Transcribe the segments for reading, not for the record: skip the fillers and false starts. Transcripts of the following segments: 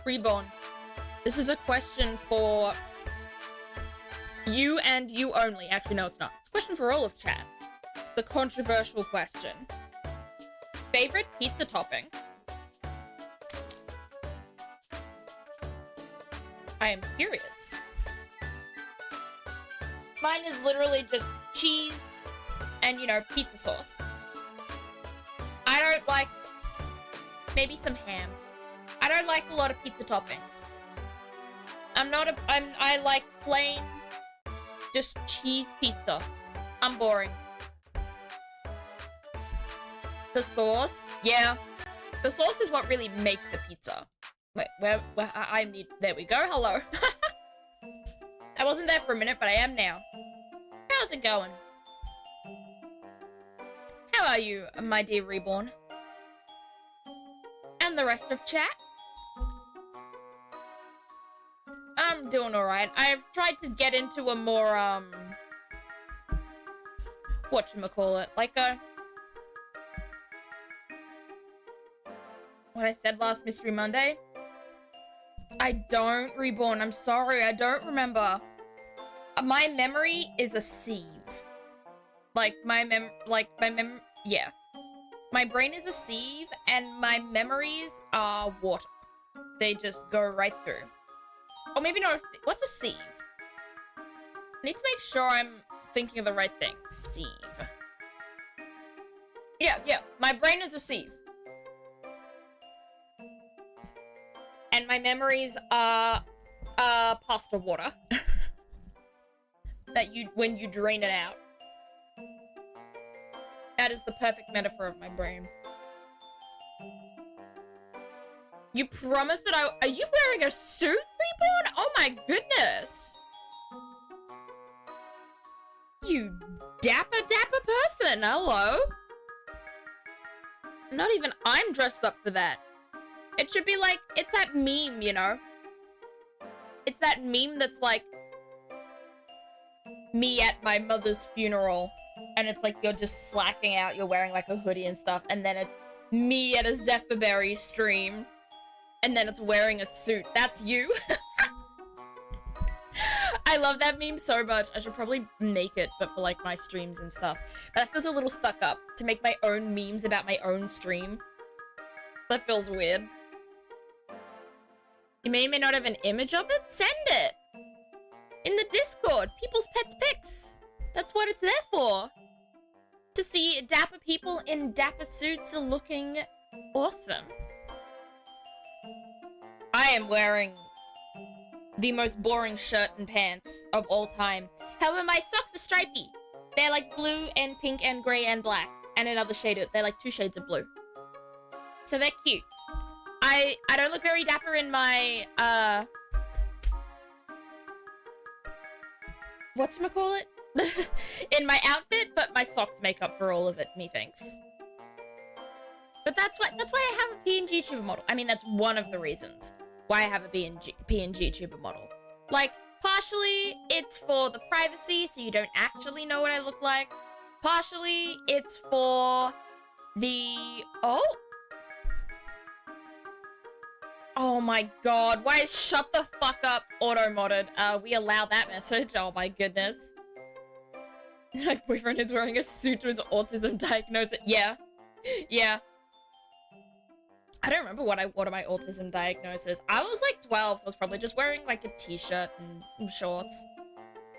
Reborn. This is a question for you and you only. Actually, no, it's not. It's a question for all of chat. The controversial question. Favorite pizza topping? I am curious. Mine is literally just cheese and, you know, pizza sauce. I don't like... Maybe some ham. I don't like a lot of pizza toppings. I like plain, just cheese pizza. I'm boring. The sauce? Yeah. The sauce is what really makes a pizza. Wait, I need... There we go, hello. I wasn't there for a minute, but I am now. How's it going? How are you, my dear Reborn? And the rest of chat? I'm doing alright. I've tried to get into a more, whatchamacallit, like a... What I said last Mystery Monday? I don't, Reborn, I'm sorry, I don't remember. My memory is a sieve. Yeah. My brain is a sieve, and my memories are water. They just go right through. Or maybe not a sieve. What's a sieve? I need to make sure I'm thinking of the right thing. Sieve. Yeah. My brain is a sieve. And my memories are pasta water. When you drain it out. That is the perfect metaphor of my brain. You promised that are you wearing a suit, Reborn? Oh my goodness. You dapper person, hello. Not even I'm dressed up for that. It should be like, it's that meme, you know? It's that meme that's like, me at my mother's funeral, and it's like you're just slacking out, you're wearing like a hoodie and stuff, and then it's me at a Zephyrberry stream, and then it's wearing a suit. That's you. I love that meme so much. I should probably make it, but for like my streams and stuff. But that feels a little stuck up, to make my own memes about my own stream. That feels weird. You may or may not have an image of it? Send it! In the Discord, people's pets pics. That's what it's there for. To see dapper people in dapper suits looking awesome. I am wearing the most boring shirt and pants of all time. However, my socks are stripy. They're like blue and pink and grey and black. And another shade. They're like 2 shades of blue. So they're cute. I don't look very dapper in my, whatchamacallit? In my outfit, but my socks make up for all of it, methinks. But that's why I have a PNG tuber model. I mean, that's one of the reasons why I have a PNG tuber model. Like, partially, it's for the privacy, so you don't actually know what I look like. Partially, it's for the... Oh my god, why is shut the fuck up auto-modded? We allow that message? Oh my goodness. My boyfriend is wearing a suit to his autism diagnosis. Yeah. I don't remember what are my autism diagnosis. I was like 12, so I was probably just wearing like a t-shirt and shorts.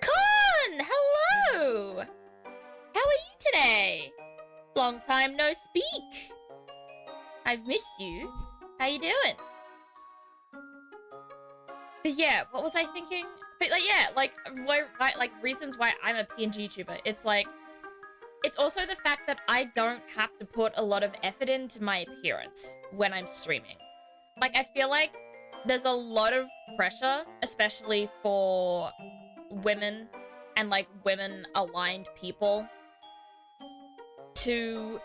Con! Hello! How are you today? Long time no speak. I've missed you. How you doing? But yeah, what was I thinking? But like, yeah, like reasons why I'm a PNG tuber. It's like, it's also the fact that I don't have to put a lot of effort into my appearance when I'm streaming. Like, I feel like there's a lot of pressure, especially for women and like women-aligned people, to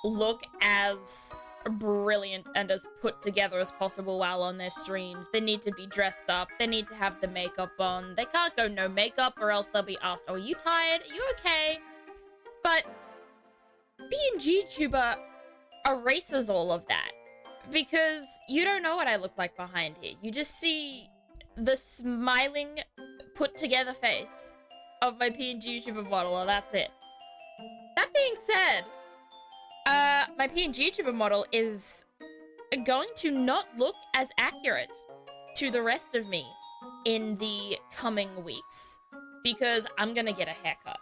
look as brilliant and as put together as possible while on their streams. They need to be dressed up. They need to have the makeup on. They can't go no makeup or else they'll be asked, oh, are you tired? Are you okay? But PNG tuber erases all of that Because you don't know what I look like behind here. You just see the smiling, put-together face of my PNG YouTuber model, and that's it. That being said, my PNG YouTuber model is going to not look as accurate to the rest of me in the coming weeks, because I'm gonna get a haircut.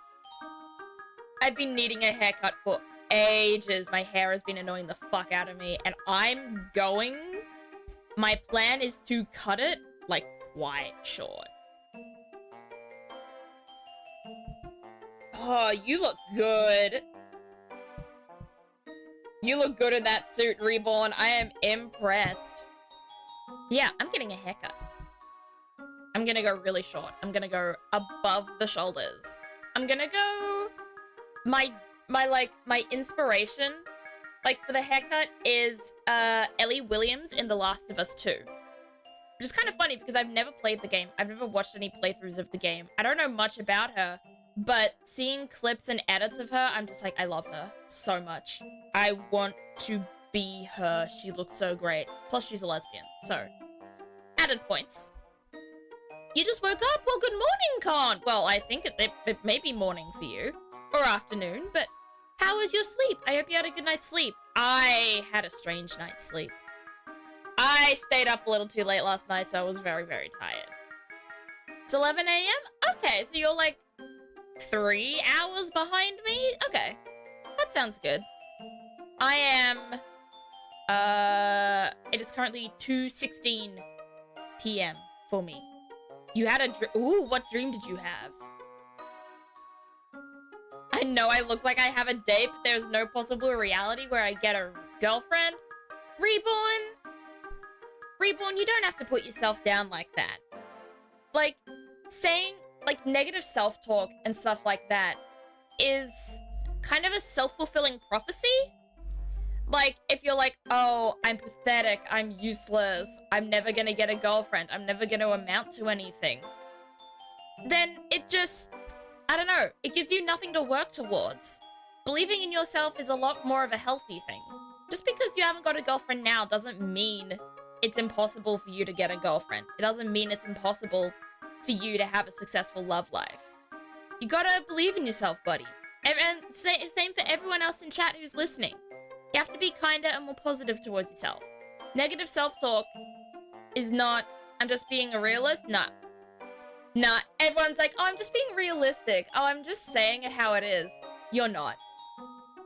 I've been needing a haircut for ages. My hair has been annoying the fuck out of me, and my plan is to cut it, like, quite short. Oh, you look good. You look good in that suit, Reborn. I am impressed. Yeah, I'm getting a haircut. I'm gonna go really short. I'm gonna go above the shoulders. I'm gonna go... My inspiration, like, for the haircut is, Ellie Williams in The Last of Us 2. Which is kind of funny because I've never played the game. I've never watched any playthroughs of the game. I don't know much about her, but seeing clips and edits of her, I'm just like, I love her so much. I want to be her. She looks so great. Plus, she's a lesbian, so added points. You just woke up? Well, good morning, Con. Well, I think it may be morning for you. Or afternoon, but how was your sleep? I hope you had a good night's sleep. I had a strange night's sleep. I stayed up a little too late last night, so I was very, very tired. It's 11 a.m.? Okay, so you're like 3 hours behind me? Okay, that sounds good. I am, it is currently 2:16 p.m. for me. You had a dream. Ooh, what dream did you have? I know I look like I have a date, but there's no possible reality where I get a girlfriend. Reborn, you don't have to put yourself down like that. Like, saying, like, negative self-talk and stuff like that is kind of a self-fulfilling prophecy. Like, if you're like, oh, I'm pathetic, I'm useless, I'm never gonna get a girlfriend, I'm never gonna amount to anything, then it just... I don't know, it gives you nothing to work towards. Believing in yourself is a lot more of a healthy thing. Just because you haven't got a girlfriend now doesn't mean it's impossible for you to get a girlfriend. It doesn't mean it's impossible for you to have a successful love life. You gotta believe in yourself, buddy. And same for everyone else in chat who's listening. You have to be kinder and more positive towards yourself. Negative self-talk is not, I'm just being a realist. Nah, everyone's like, oh, I'm just being realistic. Oh, I'm just saying it how it is. You're not.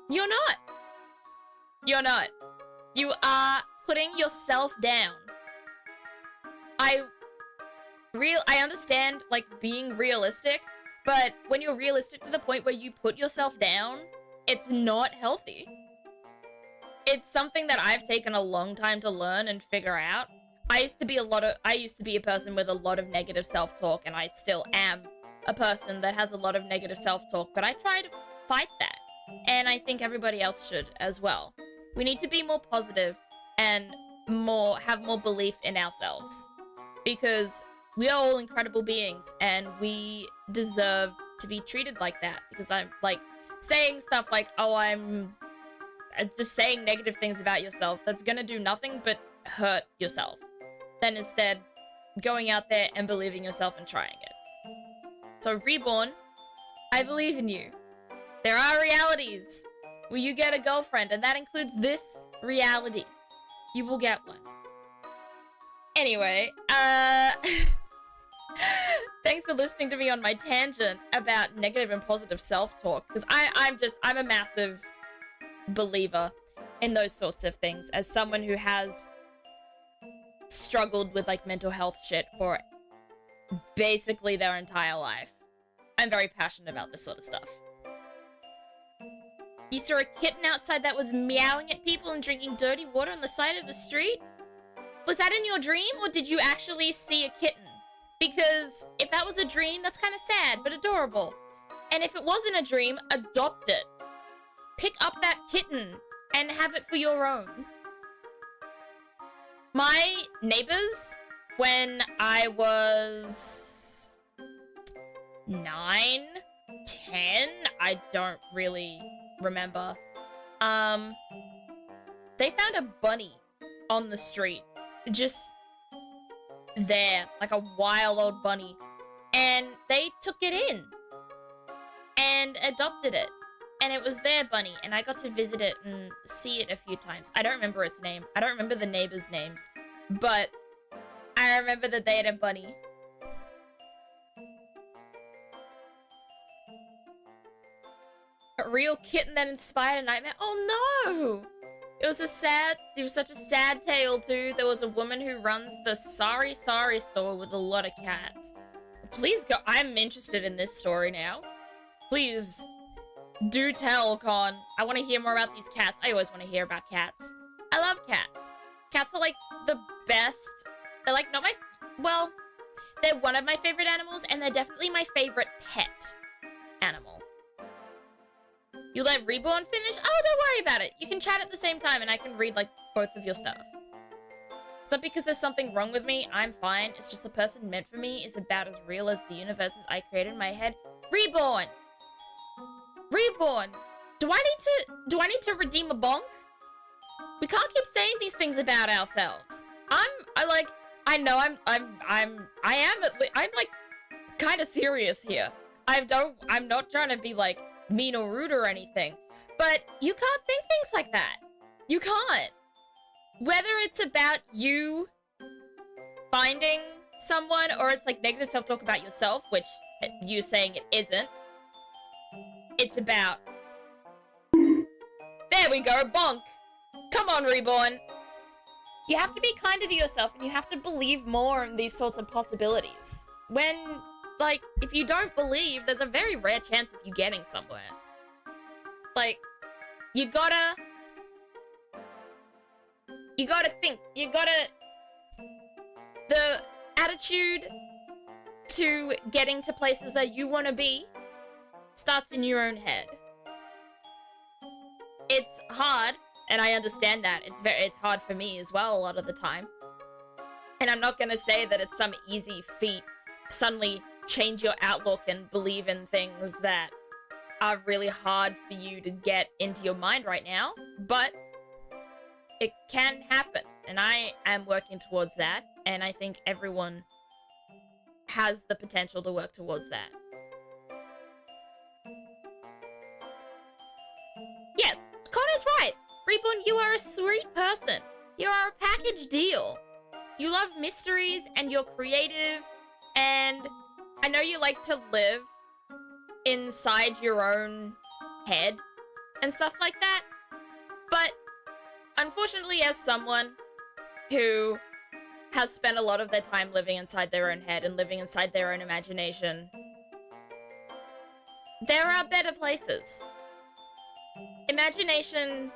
You're not. You're not. You are putting yourself down. I understand, like, being realistic, but when you're realistic to the point where you put yourself down, it's not healthy. It's something that I've taken a long time to learn and figure out. I used to be a person with a lot of negative self-talk, and I still am a person that has a lot of negative self-talk, but I try to fight that. And I think everybody else should as well. We need to be more positive and have more belief in ourselves, because we are all incredible beings and we deserve to be treated like that. Because I'm like saying stuff like, oh, I'm just saying negative things about yourself, that's gonna do nothing but hurt yourself. Then instead, going out there and believing yourself and trying it. So Reborn, I believe in you. There are realities where you get a girlfriend, and that includes this reality. You will get one. Anyway, thanks for listening to me on my tangent about negative and positive self-talk, because I'm a massive believer in those sorts of things, as someone who has struggled with, like, mental health shit for basically their entire life. I'm very passionate about this sort of stuff. You saw a kitten outside that was meowing at people and drinking dirty water on the side of the street? Was that in your dream, or did you actually see a kitten? Because if that was a dream, that's kind of sad, but adorable. And if it wasn't a dream, adopt it. Pick up that kitten and have it for your own. My neighbors, when I was 9, 10, I don't really remember, they found a bunny on the street, just there, like a wild old bunny, and they took it in and adopted it, and it was their bunny, and I got to visit it and see it a few times. I don't remember its name. I don't remember the neighbors' names, but I remember that they had a bunny. A real kitten that inspired a nightmare. Oh no! It was such a sad tale too. There was a woman who runs the Sorry store with a lot of cats. Please go, I'm interested in this story now. Please, do tell, Con. I want to hear more about these cats. I always want to hear about cats. I love cats. Cats are like the best. They're like not my, well, they're one of my favorite animals, and they're definitely my favorite pet animal. You let Reborn finish? Oh, don't worry about it. You can chat at the same time and I can read, like, both of your stuff. It's not because there's something wrong with me. I'm fine. It's just the person meant for me is about as real as the universes I created in my head. Reborn! Reborn! Do I need to redeem a bonk? We can't keep saying these things about ourselves. I'm like kind of serious here. I'm not trying to be, like, mean or rude or anything, but you can't think things like that. You can't. Whether it's about you finding someone or it's like negative self-talk about yourself, which you saying it isn't, it's about, there we go, bonk. Come on, Reborn. You have to be kinder to yourself and you have to believe more in these sorts of possibilities. When, like, if you don't believe, there's a very rare chance of you getting somewhere. Like, you gotta think, the attitude to getting to places that you want to be starts in your own head. It's hard, and I understand that. It's hard for me as well a lot of the time. And I'm not gonna say that it's some easy feat, suddenly change your outlook and believe in things that are really hard for you to get into your mind right now, but it can happen, and I am working towards that, and I think everyone has the potential to work towards that. Yes, Connor's right. Reborn, you are a sweet person. You are a package deal. You love mysteries, and you're creative, and I know you like to live inside your own head and stuff like that, but unfortunately, as someone who has spent a lot of their time living inside their own head and living inside their own imagination, there are better places. Imagination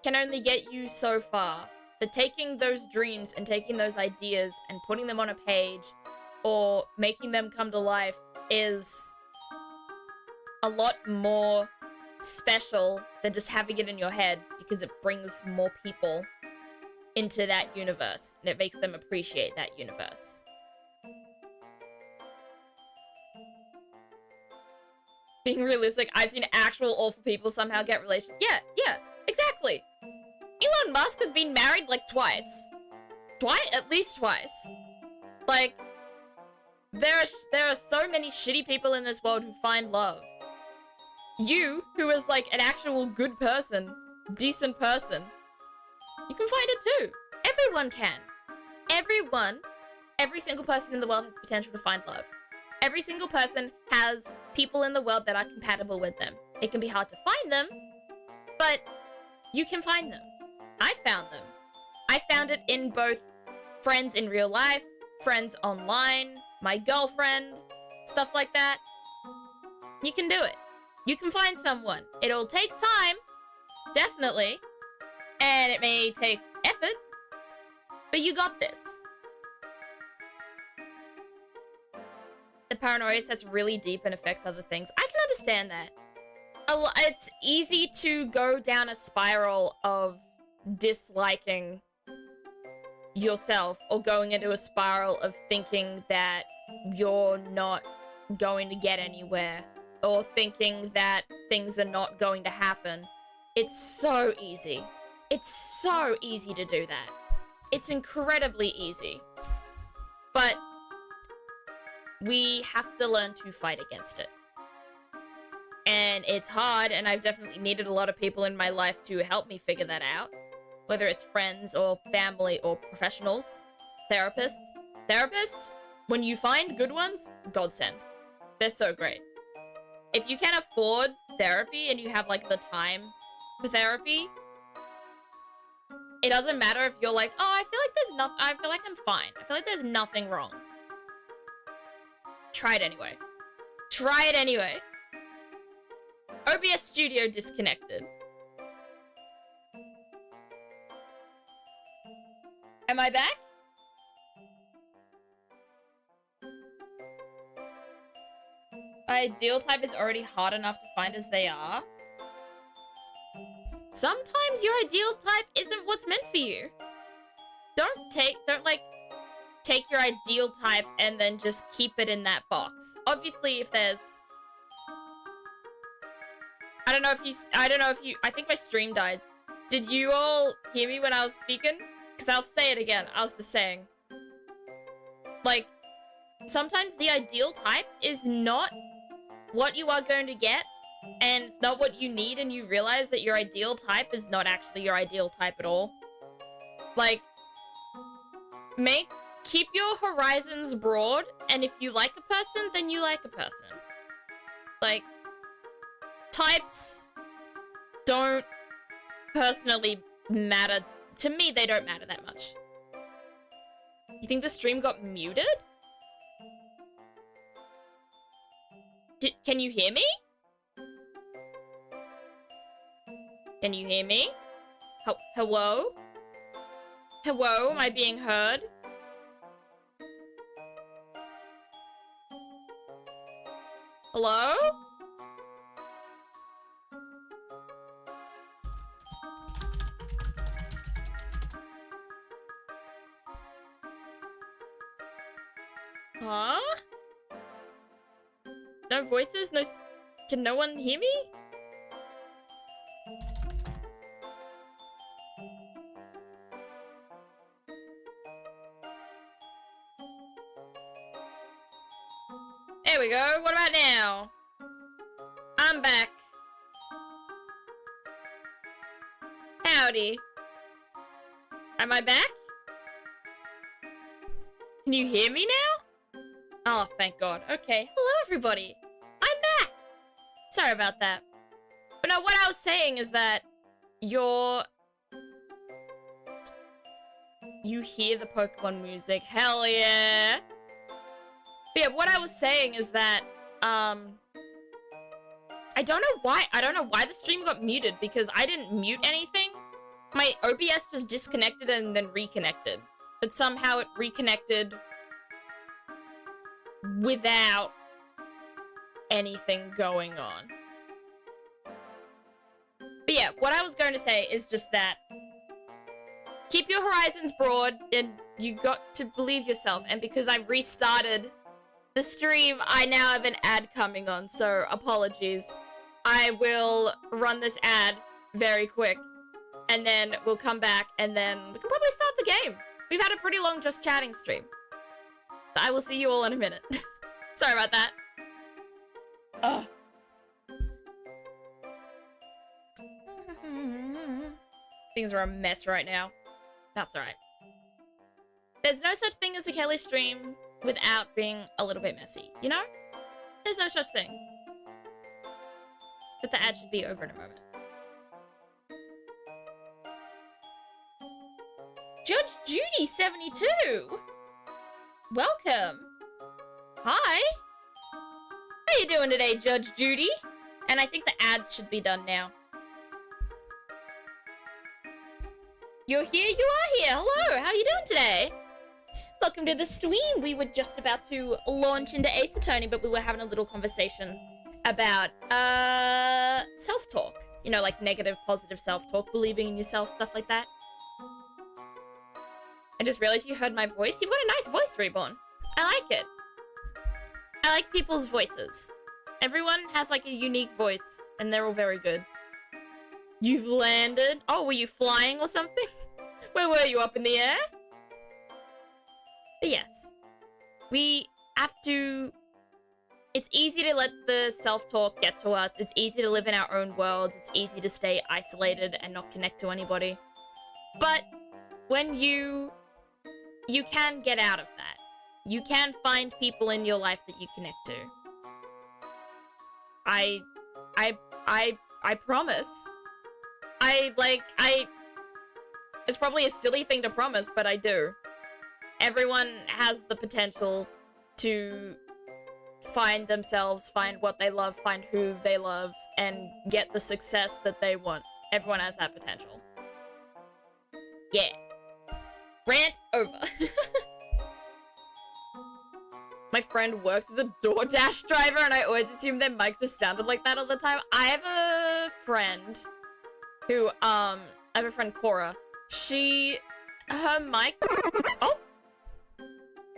can only get you so far, but taking those dreams and taking those ideas and putting them on a page or making them come to life is a lot more special than just having it in your head, because it brings more people into that universe and it makes them appreciate that universe. Being realistic, I've seen actual awful people somehow get relations. Yeah, exactly. Elon Musk has been married like twice. At least twice. Like, there are so many shitty people in this world who find love. You, who is like an actual good person, decent person, you can find it too. Everyone can. Every single person in the world has potential to find love. Every single person has people in the world that are compatible with them. It can be hard to find them, but you can find them. I found them. I found it in both friends in real life, friends online, my girlfriend, stuff like that. You can do it. You can find someone. It'll take time, definitely, and it may take effort, but you got this. The paranoia sets really deep and affects other things. I can understand that. It's easy to go down a spiral of disliking yourself or going into a spiral of thinking that you're not going to get anywhere or thinking that things are not going to happen. It's so easy. It's so easy to do that. It's incredibly easy. But we have to learn to fight against it. And it's hard, and I've definitely needed a lot of people in my life to help me figure that out. Whether it's friends or family or professionals, therapists. Therapists, when you find good ones, godsend. They're so great. If you can afford therapy and you have, like, the time for therapy, it doesn't matter if you're like, oh, I feel like I'm fine. I feel like there's nothing wrong. Try it anyway. Try it anyway. OBS Studio disconnected. Am I back? Ideal type is already hard enough to find as they are. Sometimes your ideal type isn't what's meant for you. Don't take your ideal type and then just keep it in that box. Obviously, if there's... I think my stream died. Did you all hear me when I was speaking? Because I'll say it again. I was just saying. Like, sometimes the ideal type is not what you are going to get, and it's not what you need, and you realize that your ideal type is not actually your ideal type at all. Like, keep your horizons broad, and if you like a person, then you like a person. Like, types don't personally matter. To me, they don't matter that much. You think the stream got muted? Can you hear me? Can you hear me? Hello? Hello? Am I being heard? Hello? Huh? No voices? Can no one hear me? There we go. What about now? I'm back. Howdy. Am I back? Can you hear me now? Oh, thank God. Okay. Hello, everybody. I'm back. Sorry about that. But no, what I was saying is that you hear the Pokemon music. Hell yeah. But yeah, what I was saying is that, I don't know why the stream got muted, because I didn't mute anything. My OBS just disconnected and then reconnected. But somehow it reconnected without anything going on. But yeah, what I was going to say is just that keep your horizons broad, and you got to believe yourself. And because I've restarted the stream, I now have an ad coming on, so apologies. I will run this ad very quick, and then we'll come back, and then we can probably start the game. We've had a pretty long just chatting stream. I will see you all in a minute. Sorry about that. Ugh. Things are a mess right now. That's alright. There's no such thing as a Kelly stream without being a little bit messy, you know? There's no such thing. But the ad should be over in a moment. Judge Judy 72! Welcome! Hi! How you doing today, Judge Judy? And I think the ads should be done now. You're here? You are here! Hello! How you doing today? Welcome to the stream. We were just about to launch into Ace Attorney, but we were having a little conversation about, self-talk. You know, like negative, positive self-talk, believing in yourself, stuff like that. I just realized you heard my voice. You've got a nice voice, Reborn. I like it. I like people's voices. Everyone has, like, a unique voice, and they're all very good. You've landed? Oh, were you flying or something? Where were you, up in the air? But yes, we have to... It's easy to let the self-talk get to us. It's easy to live in our own worlds. It's easy to stay isolated and not connect to anybody. But when you can get out of that. You can find people in your life that you connect to. I promise. It's probably a silly thing to promise, but I do. Everyone has the potential to find themselves, find what they love, find who they love, and get the success that they want. Everyone has that potential. Yeah. Rant over. My friend works as a DoorDash driver, and I always assumed their mic just sounded like that all the time. I have a friend who, I have a friend, Cora. Her mic... Oh!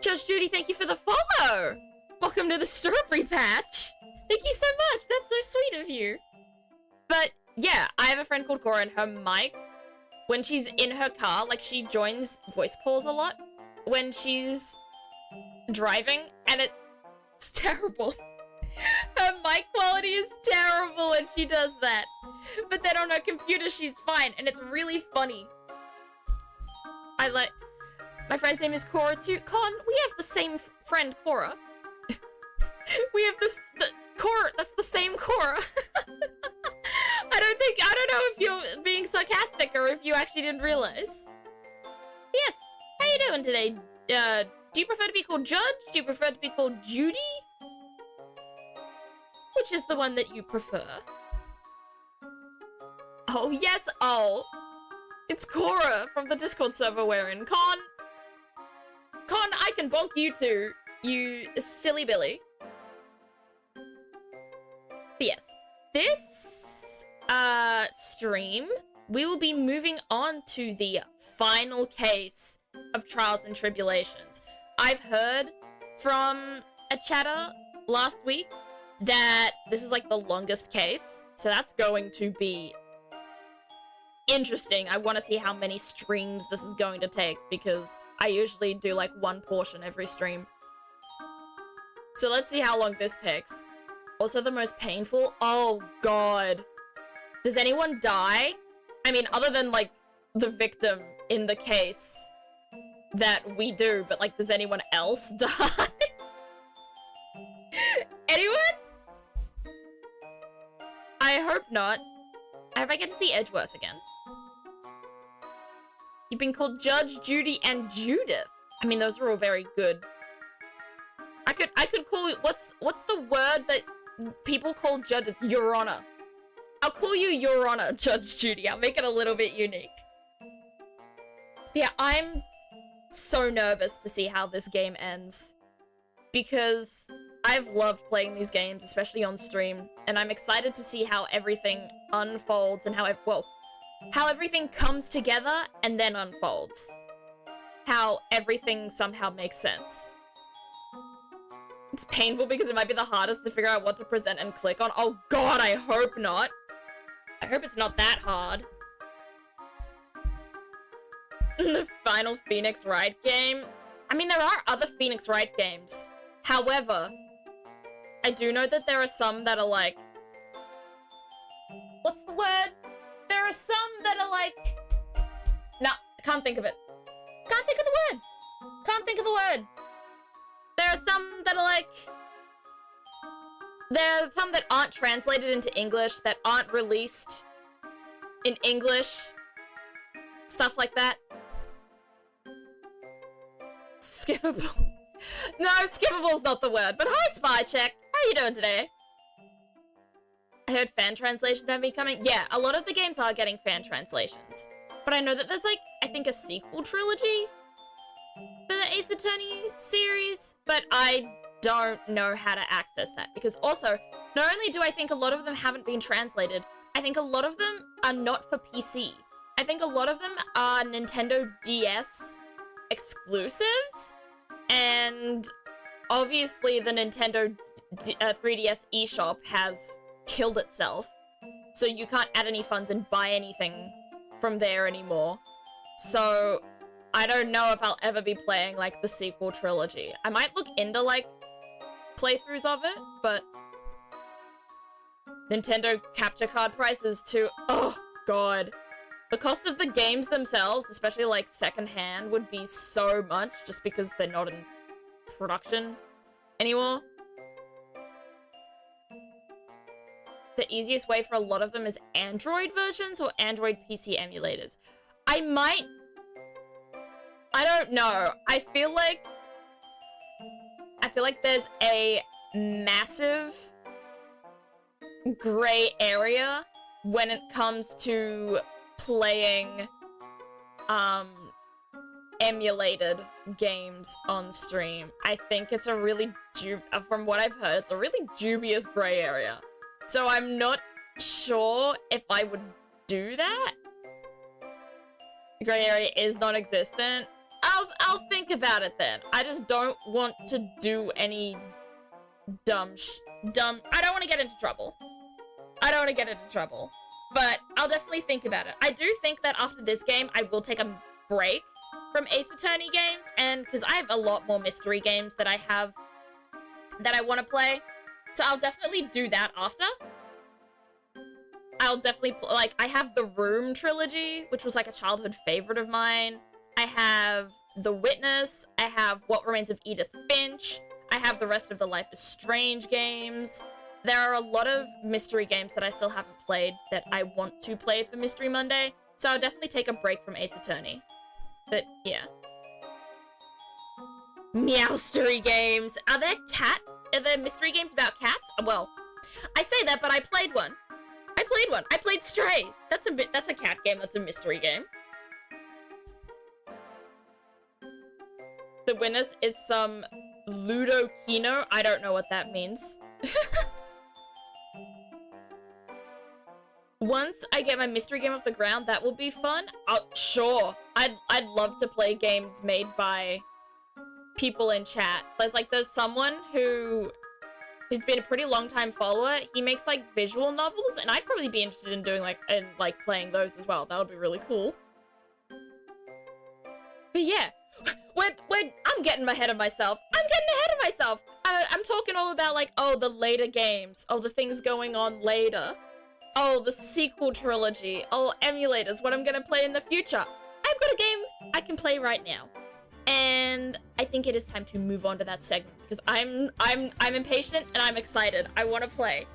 Judge Judy, thank you for the follow! Welcome to the Strawberry Patch! Thank you so much, that's so sweet of you. But, yeah, I have a friend called Cora, and her mic, when she's in her car, like, she joins voice calls a lot when she's driving, and it's terrible. Her mic quality is terrible when she does that. But then on her computer, she's fine, and it's really funny. My friend's name is Cora too. Con, we have the same friend, Cora. We have Cora, that's the same Cora. I don't know if you're being sarcastic or if you actually didn't realize. Yes, how you doing today? Do you prefer to be called Judge? Do you prefer to be called Judy? Which is the one that you prefer? Oh, yes, it's Cora from the Discord server we're in. Con, I can bonk you too, you silly Billy. But yes, this, stream, we will be moving on to the final case of Trials and Tribulations. I've heard from a chatter last week that this is like the longest case, so that's going to be interesting. I want to see how many streams this is going to take, because I usually do like one portion every stream. So let's see how long this takes. Also the most painful, oh god. Does anyone die? I mean, other than like the victim in the case that we do, but like, does anyone else die? Anyone? I hope not. I hope I get to see Edgeworth again. You've been called Judge, Judy, and Judith. I mean, those are all very good. I could call it, what's the word that people call Judge? It's Your Honor. I'll call you Your Honor, Judge Judy. I'll make it a little bit unique. Yeah, I'm so nervous to see how this game ends, because I've loved playing these games, especially on stream, and I'm excited to see how everything unfolds and how everything comes together and then unfolds. How everything somehow makes sense. It's painful because it might be the hardest to figure out what to present and click on. Oh god, I hope not. I hope it's not that hard. The final Phoenix Wright game. I mean, there are other Phoenix Wright games. However, I do know that there are some that are like... What's the word? There are some that are like... Nah, I can't think of it. Can't think of the word. Can't think of the word. There are some that are like... There are some that aren't translated into English, that aren't released in English. Stuff like that. Skippable. No, skippable's not the word, but hi, Spy Check. How are you doing today? I heard fan translations have been coming. Yeah, a lot of the games are getting fan translations. But I know that there's like, I think a sequel trilogy for the Ace Attorney series, but I don't know how to access that. Because also, not only do I think a lot of them haven't been translated, I think a lot of them are not for PC. I think a lot of them are Nintendo DS exclusives, and obviously the Nintendo 3DS eShop has killed itself, so you can't add any funds and buy anything from there anymore. So I don't know if I'll ever be playing, like, the sequel trilogy. I might look into, like, playthroughs of it, but Nintendo capture card prices too. Oh, God. The cost of the games themselves, especially, like, secondhand, would be so much just because they're not in production anymore. The easiest way for a lot of them is Android versions or Android PC emulators. I don't know. I feel like there's a massive gray area when it comes to playing emulated games on stream. I think it's a really from what I've heard, it's a really dubious gray area. So I'm not sure if I would do that. The gray area is non-existent. I'll think about it then. I just don't want to do any dumb. I don't want to get into trouble. But I'll definitely think about it. I do think that after this game, I will take a break from Ace Attorney games, and because I have a lot more mystery games that I want to play. So I'll definitely do that after. I'll definitely, I have the Room trilogy, which was, like, a childhood favorite of mine. I have The Witness. I have What Remains of Edith Finch. I have the rest of the Life is Strange games. There are a lot of mystery games that I still haven't played that I want to play for Mystery Monday. So I'll definitely take a break from Ace Attorney. But, yeah. Meowstery games. Are there mystery games about cats? Well, I say that, but I played one. I played Stray. That's a cat game. That's a mystery game. The Witness is some Ludokino. I don't know what that means. Once I get my mystery game off the ground, that will be fun. Sure. I'd love to play games made by people in chat. There's someone who's been a pretty long time follower. He makes, like, visual novels, and I'd probably be interested in doing, playing those as well. That would be really cool. But yeah, I'm getting ahead of myself. I'm talking all about, like, oh, the later games. Oh, the things going on later. Oh, the sequel trilogy. Oh, emulators, what I'm gonna play in the future. I've got a game I can play right now. And I think it is time to move on to that segment because I'm impatient and I'm excited. I want to play.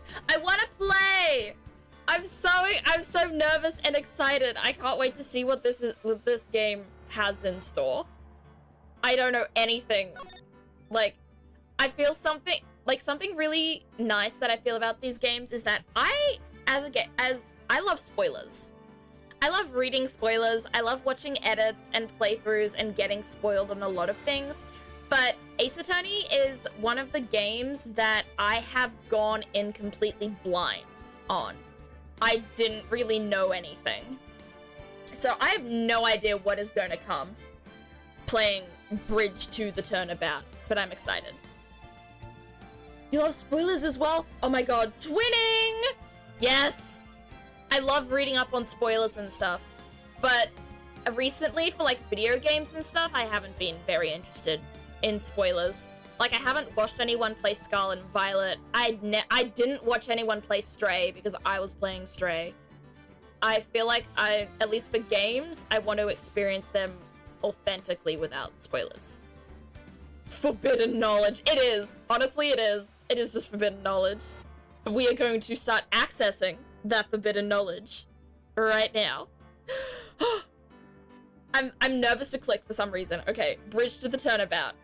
I'm so nervous and excited. I can't wait to see what this game has in store. I don't know anything. I feel something really nice that I feel about these games is that I love spoilers. I love reading spoilers, I love watching edits and playthroughs and getting spoiled on a lot of things, but Ace Attorney is one of the games that I have gone in completely blind on. I didn't really know anything. So I have no idea what is going to come playing Bridge to the Turnabout, but I'm excited. You love spoilers as well? Oh my god, twinning! Yes! I love reading up on spoilers and stuff, but recently for, like, video games and stuff, I haven't been very interested in spoilers. Like, I haven't watched anyone play Scarlet and Violet. I didn't watch anyone play Stray because I was playing Stray. I feel like at least for games, I want to experience them authentically without spoilers. Forbidden knowledge. It is. Honestly, it is. It is just forbidden knowledge. We are going to start accessing that forbidden knowledge right now. I'm nervous to click for some reason. Okay, Bridge to the Turnabout.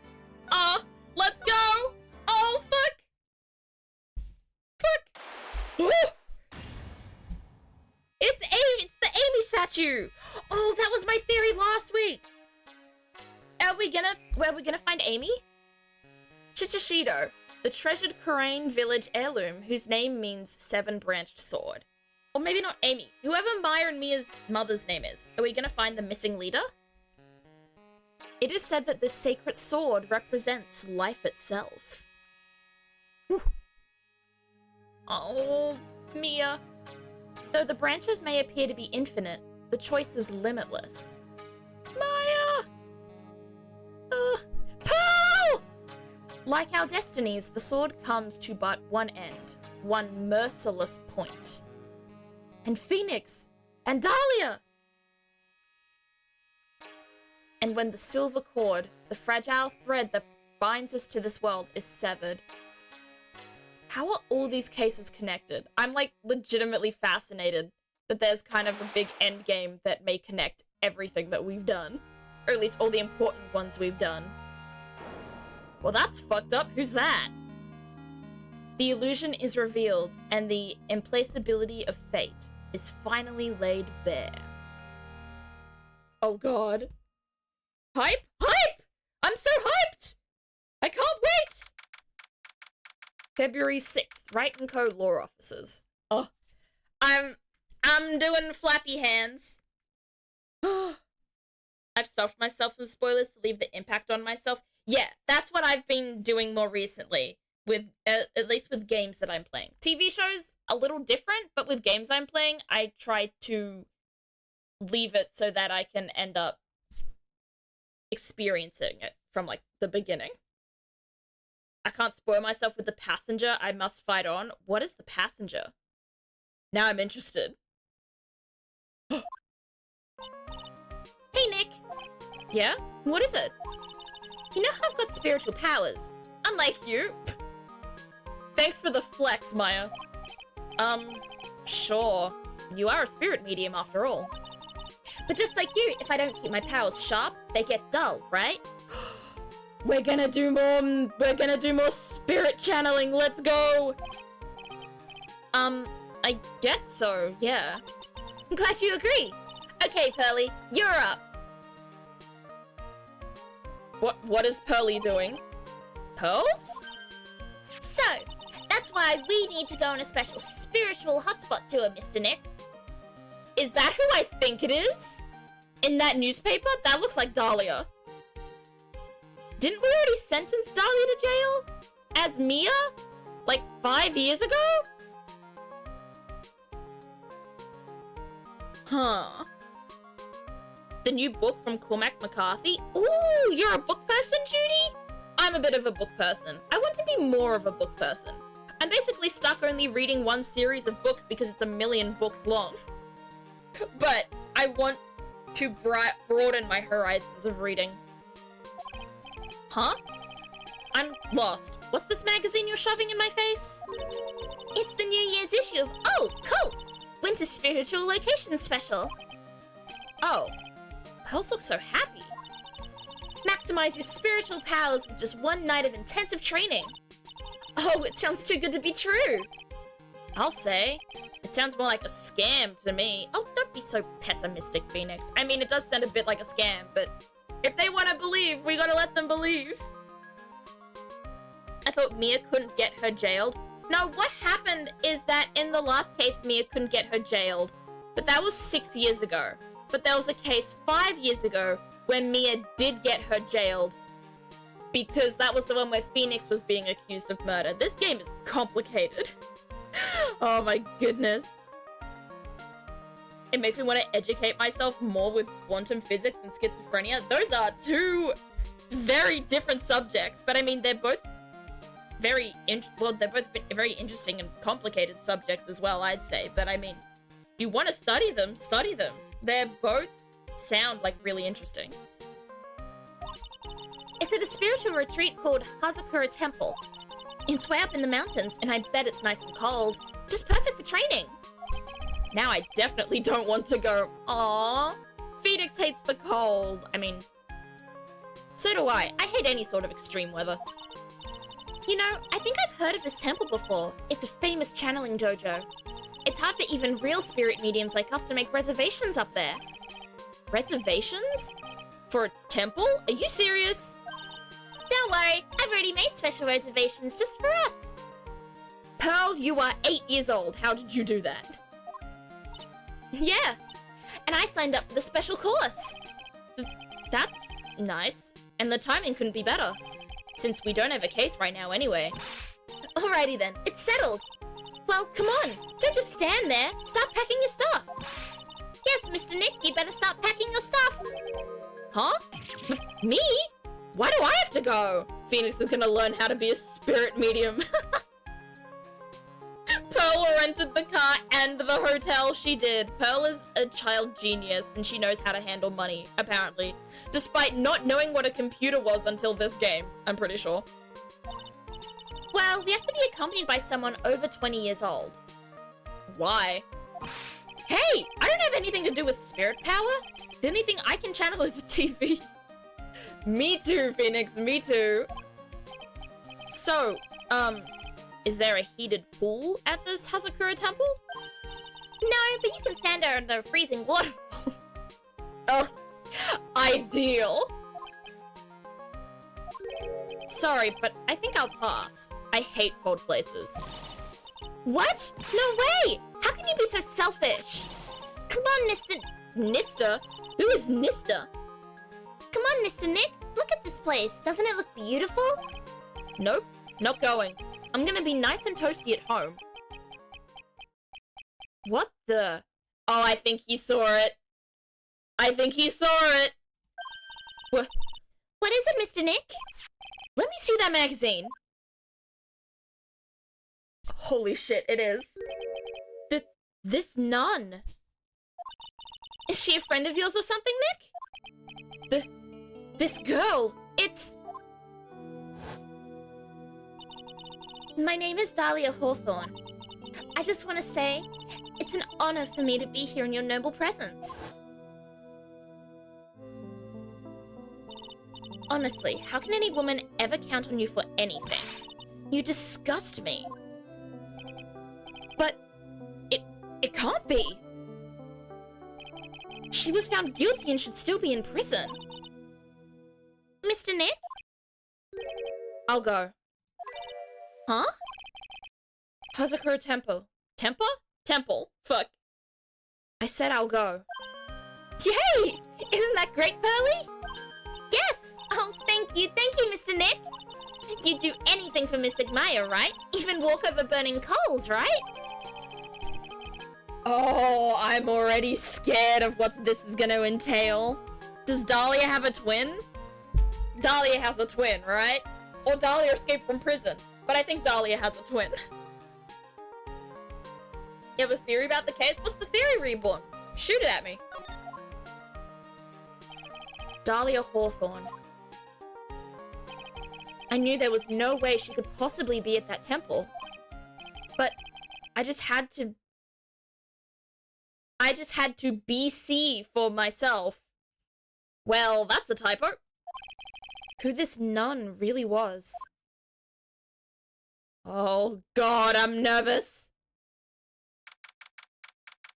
Let's go! Oh, fuck! It's the Amy statue! Oh, that was my theory last week! Are we gonna find Amy? Chichashido, the treasured Korean village heirloom whose name means seven-branched sword. Or maybe not Amy. Whoever Maya and Mia's mother's name is. Are we gonna find the missing leader? It is said that this sacred sword represents life itself. Whew. Oh, Mia. Though the branches may appear to be infinite, the choice is limitless. Maya! Like our destinies, the sword comes to but one end, one merciless point. And Phoenix, and Dahlia! And when the silver cord, the fragile thread that binds us to this world, is severed. How are all these cases connected? I'm like legitimately fascinated that there's kind of a big end game that may connect everything that we've done. Or at least all the important ones we've done. Well, that's fucked up. Who's that? The illusion is revealed, and the implacability of fate is finally laid bare. Oh god. Hype? Hype! I'm so hyped! I can't wait! February 6th, Wright & Co. Law Offices. Oh. I'm doing flappy hands. I've stopped myself from spoilers to leave the impact on myself. Yeah, that's what I've been doing more recently, with at least with games that I'm playing. TV shows, a little different, but with games I'm playing, I try to leave it so that I can end up experiencing it from, like, the beginning. I can't spoil myself with The Passenger. I must fight on. What is The Passenger? Now I'm interested. Hey, Nick. Yeah? What is it? You know how I've got spiritual powers? Unlike you. Thanks for the flex, Maya. Sure. You are a spirit medium after all. But just like you, if I don't keep my powers sharp, they get dull, right? We're gonna do more spirit channeling, let's go! I guess so, yeah. I'm glad you agree. Okay, Pearly, you're up. What is Pearly doing? Pearls? So, that's why we need to go on a special spiritual hotspot tour, Mr. Nick. Is that who I think it is? In that newspaper? That looks like Dahlia. Didn't we already sentence Dahlia to jail? As Mia? Like 5 years ago? Huh. The new book from Cormac McCarthy? Ooh, you're a book person, Judy? I'm a bit of a book person. I want to be more of a book person. I'm basically stuck only reading one series of books because it's 1,000,000 books long. But I want to broaden my horizons of reading. Huh? I'm lost. What's this magazine you're shoving in my face? It's the New Year's issue of Cult! Winter Spiritual Location Special. Oh. Pearls look so happy. Maximize your spiritual powers with just one night of intensive training. Oh, it sounds too good to be true. I'll say. It sounds more like a scam to me. Oh, don't be so pessimistic, Phoenix. I mean, it does sound a bit like a scam, but if they want to believe, we gotta let them believe. I thought Mia couldn't get her jailed. No, what happened is that in the last case, Mia couldn't get her jailed. But that was 6 years ago. But there was a case 5 years ago when Mia did get her jailed. Because that was the one where Phoenix was being accused of murder. This game is complicated. Oh my goodness. It makes me want to educate myself more with quantum physics and schizophrenia. Those are two very different subjects, but I mean, they're both very very interesting and complicated subjects as well, I'd say. But I mean, if you want to study them, study them. They both sound like really interesting. It's at a spiritual retreat called Hazakura Temple. It's way up in the mountains, and I bet it's nice and cold. Just perfect for training. Now I definitely don't want to go. Aww. Phoenix hates the cold. I mean, so do I. I hate any sort of extreme weather. You know, I think I've heard of this temple before. It's a famous channeling dojo. It's hard for even real spirit mediums like us to make reservations up there. Reservations? For a temple? Are you serious? Don't worry, I've already made special reservations just for us. Pearl, you are 8 years old. How did you do that? Yeah, and I signed up for the special course. That's nice. And the timing couldn't be better, since we don't have a case right now anyway. Alrighty then, it's settled. Well, come on, don't just stand there. Start packing your stuff. Yes, Mr. Nick, you better start packing your stuff. Huh? Me? Why do I have to go? Phoenix is gonna learn how to be a spirit medium. Pearl rented the car and the hotel. She did. Pearl is a child genius and she knows how to handle money, apparently. Despite not knowing what a computer was until this game, I'm pretty sure. Well, we have to be accompanied by someone over 20 years old. Why? Hey, I don't have anything to do with spirit power. The only thing I can channel is a TV. Me too, Phoenix, me too. So, is there a heated pool at this Hazakura temple? No, but you can stand there under a freezing waterfall. Oh, ideal. Sorry, but I think I'll pass. I hate cold places. What? No way! How can you be so selfish? Come on, Nista. Who is Nista? Come on, Mr. Nick. Look at this place. Doesn't it look beautiful? Nope, not going. I'm gonna be nice and toasty at home. What the? Oh, I think he saw it. I think he saw it. What is it, Mr. Nick? Let me see that magazine. Holy shit, it is. This nun. Is she a friend of yours or something, Nick? This girl, it's... My name is Dahlia Hawthorne. I just want to say, it's an honor for me to be here in your noble presence. Honestly, how can any woman ever count on you for anything? You disgust me. But it can't be. She was found guilty and should still be in prison. Mr. Nick? I'll go. Huh? Hazakura Temple. Temple? Fuck. I said I'll go. Yay! Isn't that great, Pearly? Yes! Oh, thank you, Mr. Nick. You'd do anything for Miss Maya, right? Even walk over burning coals, right? Oh, I'm already scared of what this is gonna entail. Does Dahlia have a twin? Dahlia has a twin, right? Or Dahlia escaped from prison. But I think Dahlia has a twin. You have a theory about the case? What's the theory, Reborn? Shoot it at me. Dahlia Hawthorne. I knew there was no way she could possibly be at that temple. But I just had to BC for myself. Well, that's a typo. Who this nun really was. Oh god, I'm nervous.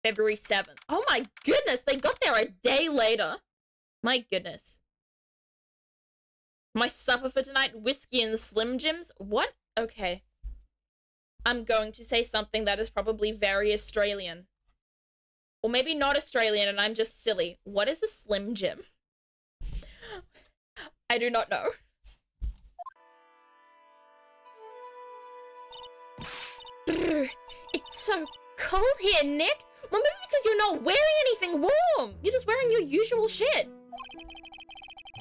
February 7th. Oh my goodness, they got there a day later. My goodness. My supper for tonight, whiskey and Slim Jims? What? Okay. I'm going to say something that is probably very Australian. Or maybe not Australian and I'm just silly. What is a Slim Jim? I do not know. It's so cold here, Nick. Well, maybe because you're not wearing anything warm. You're just wearing your usual shit.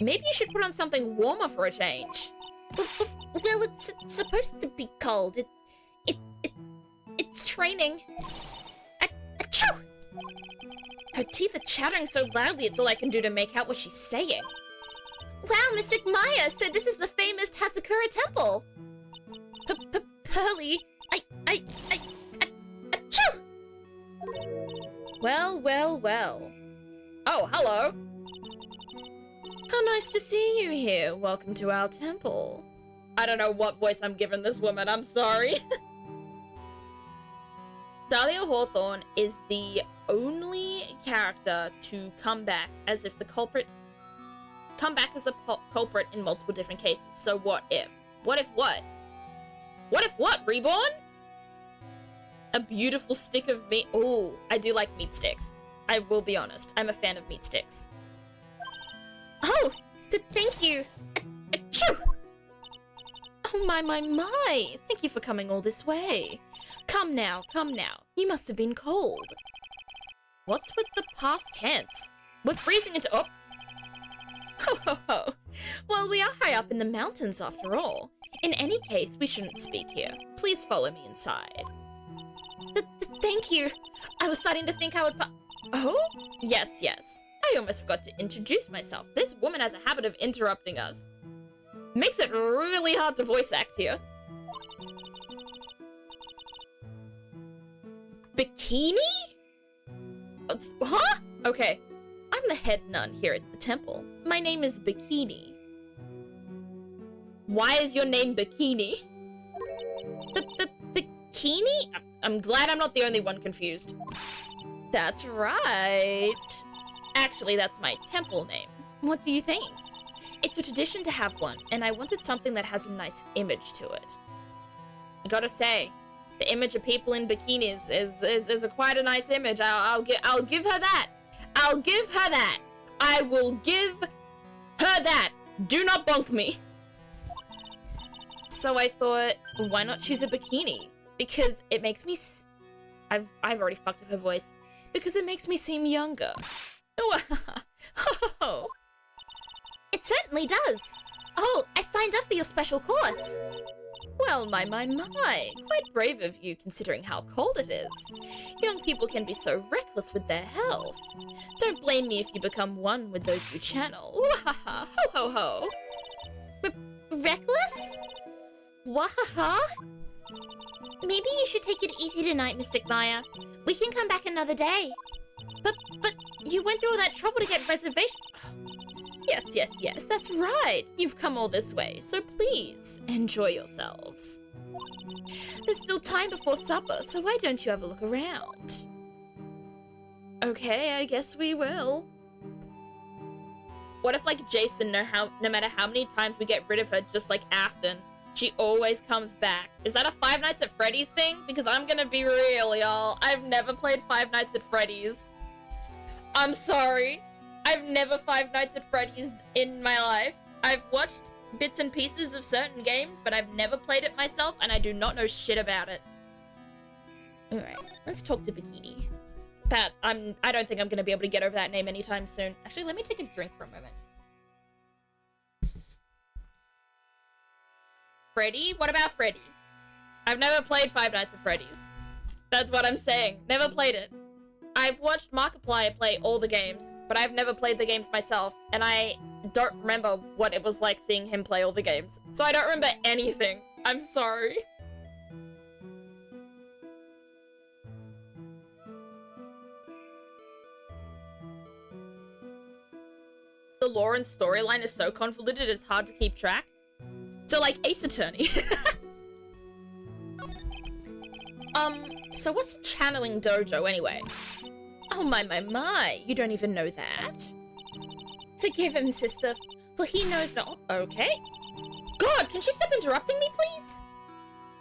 Maybe you should put on something warmer for a change. Well, it's supposed to be cold. It's training. Achoo! Her teeth are chattering so loudly it's all I can do to make out what she's saying. Wow, Mr. Maya, so this is the famous Hazakura Temple. Pearly, achoo! Well. Oh, hello. How nice to see you here. Welcome to our temple. I don't know what voice I'm giving this woman, I'm sorry. Dahlia Hawthorne is the only character to come back as if the culprit... Come back as a culprit in multiple different cases. So what if? What if what? What if what, Reborn? A beautiful stick of meat. Oh, I do like meat sticks. I will be honest. I'm a fan of meat sticks. Oh, thank you. Achoo! Oh my. Thank you for coming all this way. Come now. You must have been cold. What's with the past tense? We're freezing into... Oh. Ho ho ho. Well, we are high up in the mountains after all. In any case, we shouldn't speak here. Please follow me inside. Thank you. I was starting to think I would Oh? Yes. I almost forgot to introduce myself. This woman has a habit of interrupting us. Makes it really hard to voice act here. Bikini? Huh? Okay. I'm the head nun here at the temple. My name is Bikini. Why is your name Bikini? Bikini? I'm glad I'm not the only one confused. That's right. Actually, that's my temple name. What do you think? It's a tradition to have one, and I wanted something that has a nice image to it. I gotta say, the image of people in bikinis is quite a nice image. I'll give her that. I'll give her that. I will give her that. Do not bonk me. So I thought, why not choose a bikini? Because it makes me... I've already fucked up her voice. Because it makes me seem younger. Oh. It certainly does. Oh, I signed up for your special course. Well, my. Quite brave of you considering how cold it is. Young people can be so reckless with their health. Don't blame me if you become one with those you channel. Wahaha, ho ho ho. Reckless? Wahaha? Maybe you should take it easy tonight, Mystic Maya. We can come back another day. But you went through all that trouble to get reservation. Yes, that's right. You've come all this way, so please, enjoy yourselves. There's still time before supper, so why don't you have a look around? Okay, I guess we will. What if, like, Jason, no matter how many times we get rid of her, just like Afton, she always comes back? Is that a Five Nights at Freddy's thing? Because I'm gonna be real, y'all. I've never played Five Nights at Freddy's. I'm sorry. I've never Five Nights at Freddy's in my life. I've watched bits and pieces of certain games, but I've never played it myself, and I do not know shit about it. Alright, let's talk to Bikini. I don't think I'm gonna be able to get over that name anytime soon. Actually, let me take a drink for a moment. Freddy? What about Freddy? I've never played Five Nights at Freddy's. That's what I'm saying. Never played it. I've watched Markiplier play all the games, but I've never played the games myself, and I don't remember what it was like seeing him play all the games. So I don't remember anything. I'm sorry. The lore and storyline is so convoluted it's hard to keep track. So like Ace Attorney. So what's a channeling dojo anyway? Oh my, you don't even know that? Forgive him, sister, for he knows not. Okay. God, can she stop interrupting me, please?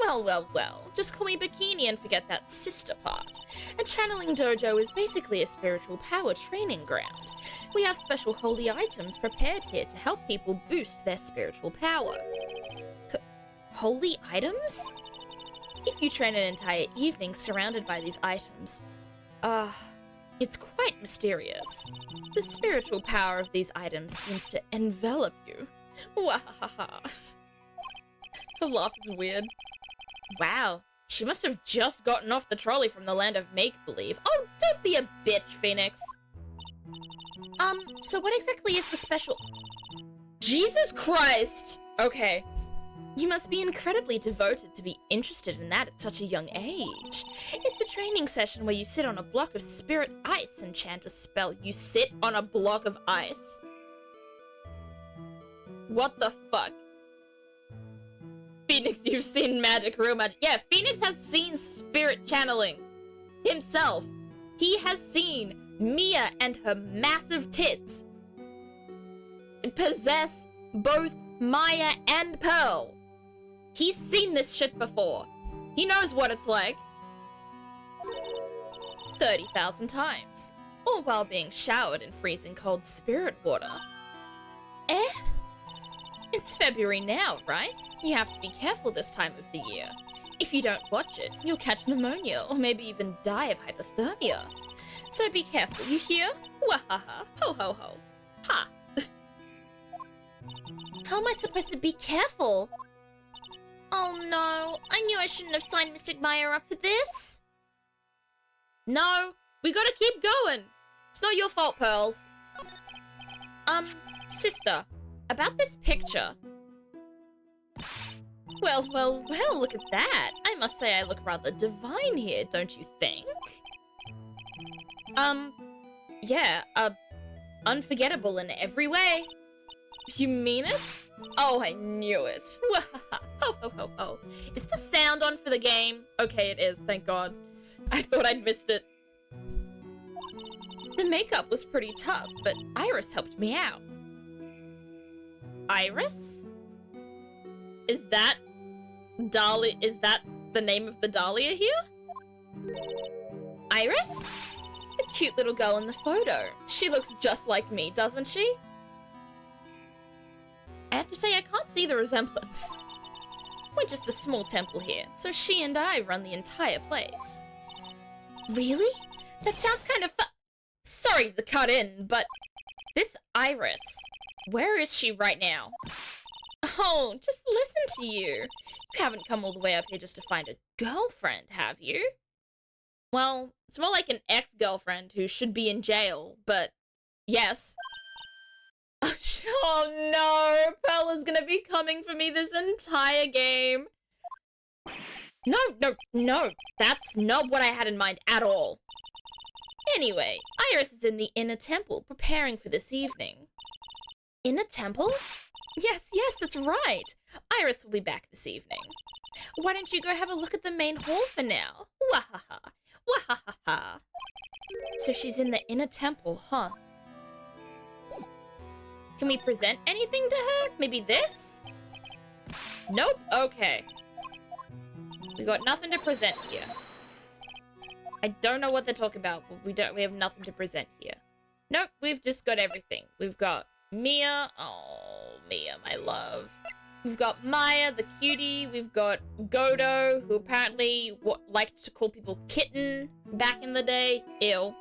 Well, just call me Bikini and forget that sister part. A channeling dojo is basically a spiritual power training ground. We have special holy items prepared here to help people boost their spiritual power. Holy items? If you train an entire evening surrounded by these items, it's quite mysterious. The spiritual power of these items seems to envelop you. Wahaha. Her laugh is weird. Wow, she must have just gotten off the trolley from the land of make-believe. Oh, don't be a bitch, Phoenix. So what exactly is the special... Jesus Christ! Okay. You must be incredibly devoted to be interested in that at such a young age. It's a training session where you sit on a block of spirit ice and chant a spell. You sit on a block of ice? What the fuck? Phoenix, you've seen magic, real magic. Yeah, Phoenix has seen spirit channeling himself. He has seen Mia and her massive tits possess both Maya and Pearl. He's seen this shit before. He knows what it's like. 30,000 times. All while being showered in freezing cold spirit water. It's February now, right? You have to be careful this time of the year. If you don't watch it, you'll catch pneumonia or maybe even die of hypothermia. So be careful, you hear? Wahaha, ho ho ho. Ha! How am I supposed to be careful? Oh no, I knew I shouldn't have signed Mystic Maya up for this. No, we gotta keep going. It's not your fault, Pearls. Sister, about this picture. Well, look at that. I must say I look rather divine here, don't you think? Yeah, unforgettable in every way. You mean it? Oh, I knew it. Ho, ho, ho, ho. Is the sound on for the game? Okay, it is, thank God. I thought I'd missed it. The makeup was pretty tough, but Iris helped me out. Iris? Is that Dahlia? Is that the name of the Dahlia here? Iris? The cute little girl in the photo. She looks just like me, doesn't she? I have to say I can't see the resemblance. We're just a small temple here, so she and I run the entire place. Really? That sounds kind of Sorry to cut in, but this Iris, where is she right now? Oh, just listen to you. You haven't come all the way up here just to find a girlfriend, have you? Well, it's more like an ex-girlfriend who should be in jail, but yes. Oh no, Pearl is gonna be coming for me this entire game. No, that's not what I had in mind at all. Anyway, Iris is in the inner temple, preparing for this evening. Inner temple? Yes, that's right. Iris will be back this evening. Why don't you go have a look at the main hall for now? Wahaha, wahaha. So she's in the inner temple, huh? Can we present anything to her? Maybe this? Nope, okay. We got nothing to present here. I don't know what they're talking about, but we have nothing to present here. Nope, we've just got everything. We've got Mia. Oh, Mia, my love. We've got Maya, the cutie. We've got Godo, who apparently liked to call people kitten back in the day. Ew.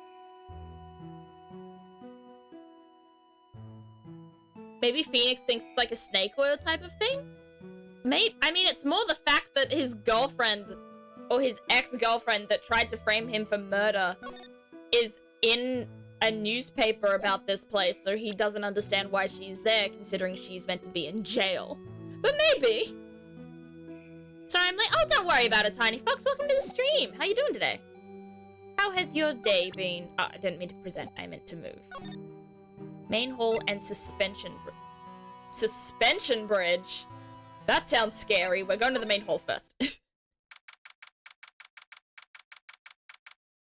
Maybe Phoenix thinks it's like a snake oil type of thing? I mean, it's more the fact that his girlfriend, or his ex-girlfriend that tried to frame him for murder, is in a newspaper about this place, so he doesn't understand why she's there, considering she's meant to be in jail. But maybe. So I'm like, oh, don't worry about it, Tiny Fox. Welcome to the stream. How you doing today? How has your day been? Oh, I didn't mean to present. I meant to move. Main hall and suspension bridge. That sounds scary. We're going to the main hall first.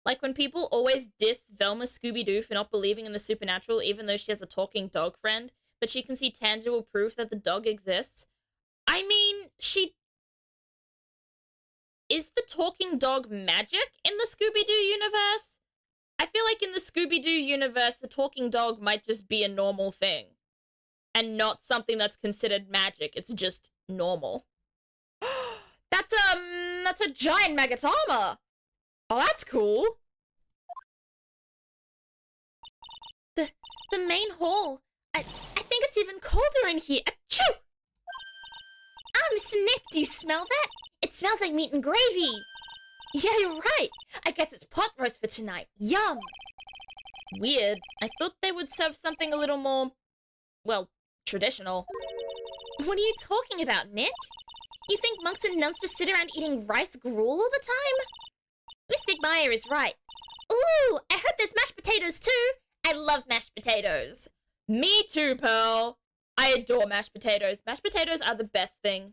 Like when people always diss Velma Scooby-Doo for not believing in the supernatural even though she has a talking dog friend, but she can see tangible proof that the dog exists. I mean, is the talking dog magic in the Scooby-Doo universe? I feel like in the Scooby-Doo universe, the talking dog might just be a normal thing. And not something that's considered magic. It's just normal. That's a giant Magatama! Oh, that's cool. The main hall. I think it's even colder in here. Achoo! Mr. Nick, do you smell that? It smells like meat and gravy. Yeah, you're right. I guess it's pot roast for tonight. Yum. Weird. I thought they would serve something a little more, well, traditional. What are you talking about, Nick? You think monks and nuns just sit around eating rice gruel all the time? Mystic Maya is right. Ooh, I heard there's mashed potatoes too. I love mashed potatoes. Me too, Pearl. I adore mashed potatoes. Mashed potatoes are the best thing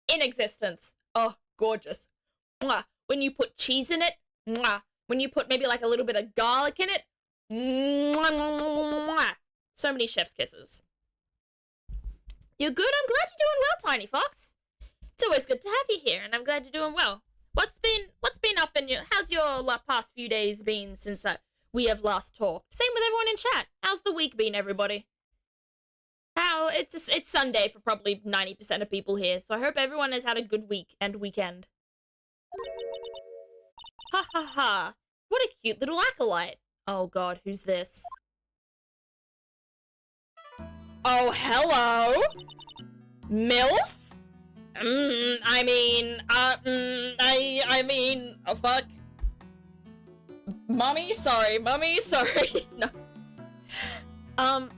in existence. Oh, gorgeous. Mwah. When you put cheese in it. Mwah. When you put maybe like a little bit of garlic in it. Mwah, mwah, mwah, mwah. So many chef's kisses. You're good? I'm glad you're doing well, Tiny Fox. It's always good to have you here, and I'm glad you're doing well. What's been up in your... How's your past few days been since we have last talked? Same with everyone in chat. How's the week been, everybody? It's Sunday for probably 90% of people here, so I hope everyone has had a good week and weekend. Ha ha ha. What a cute little acolyte. Oh god, who's this? Oh, hello? MILF? Oh, fuck. Mommy, sorry. No.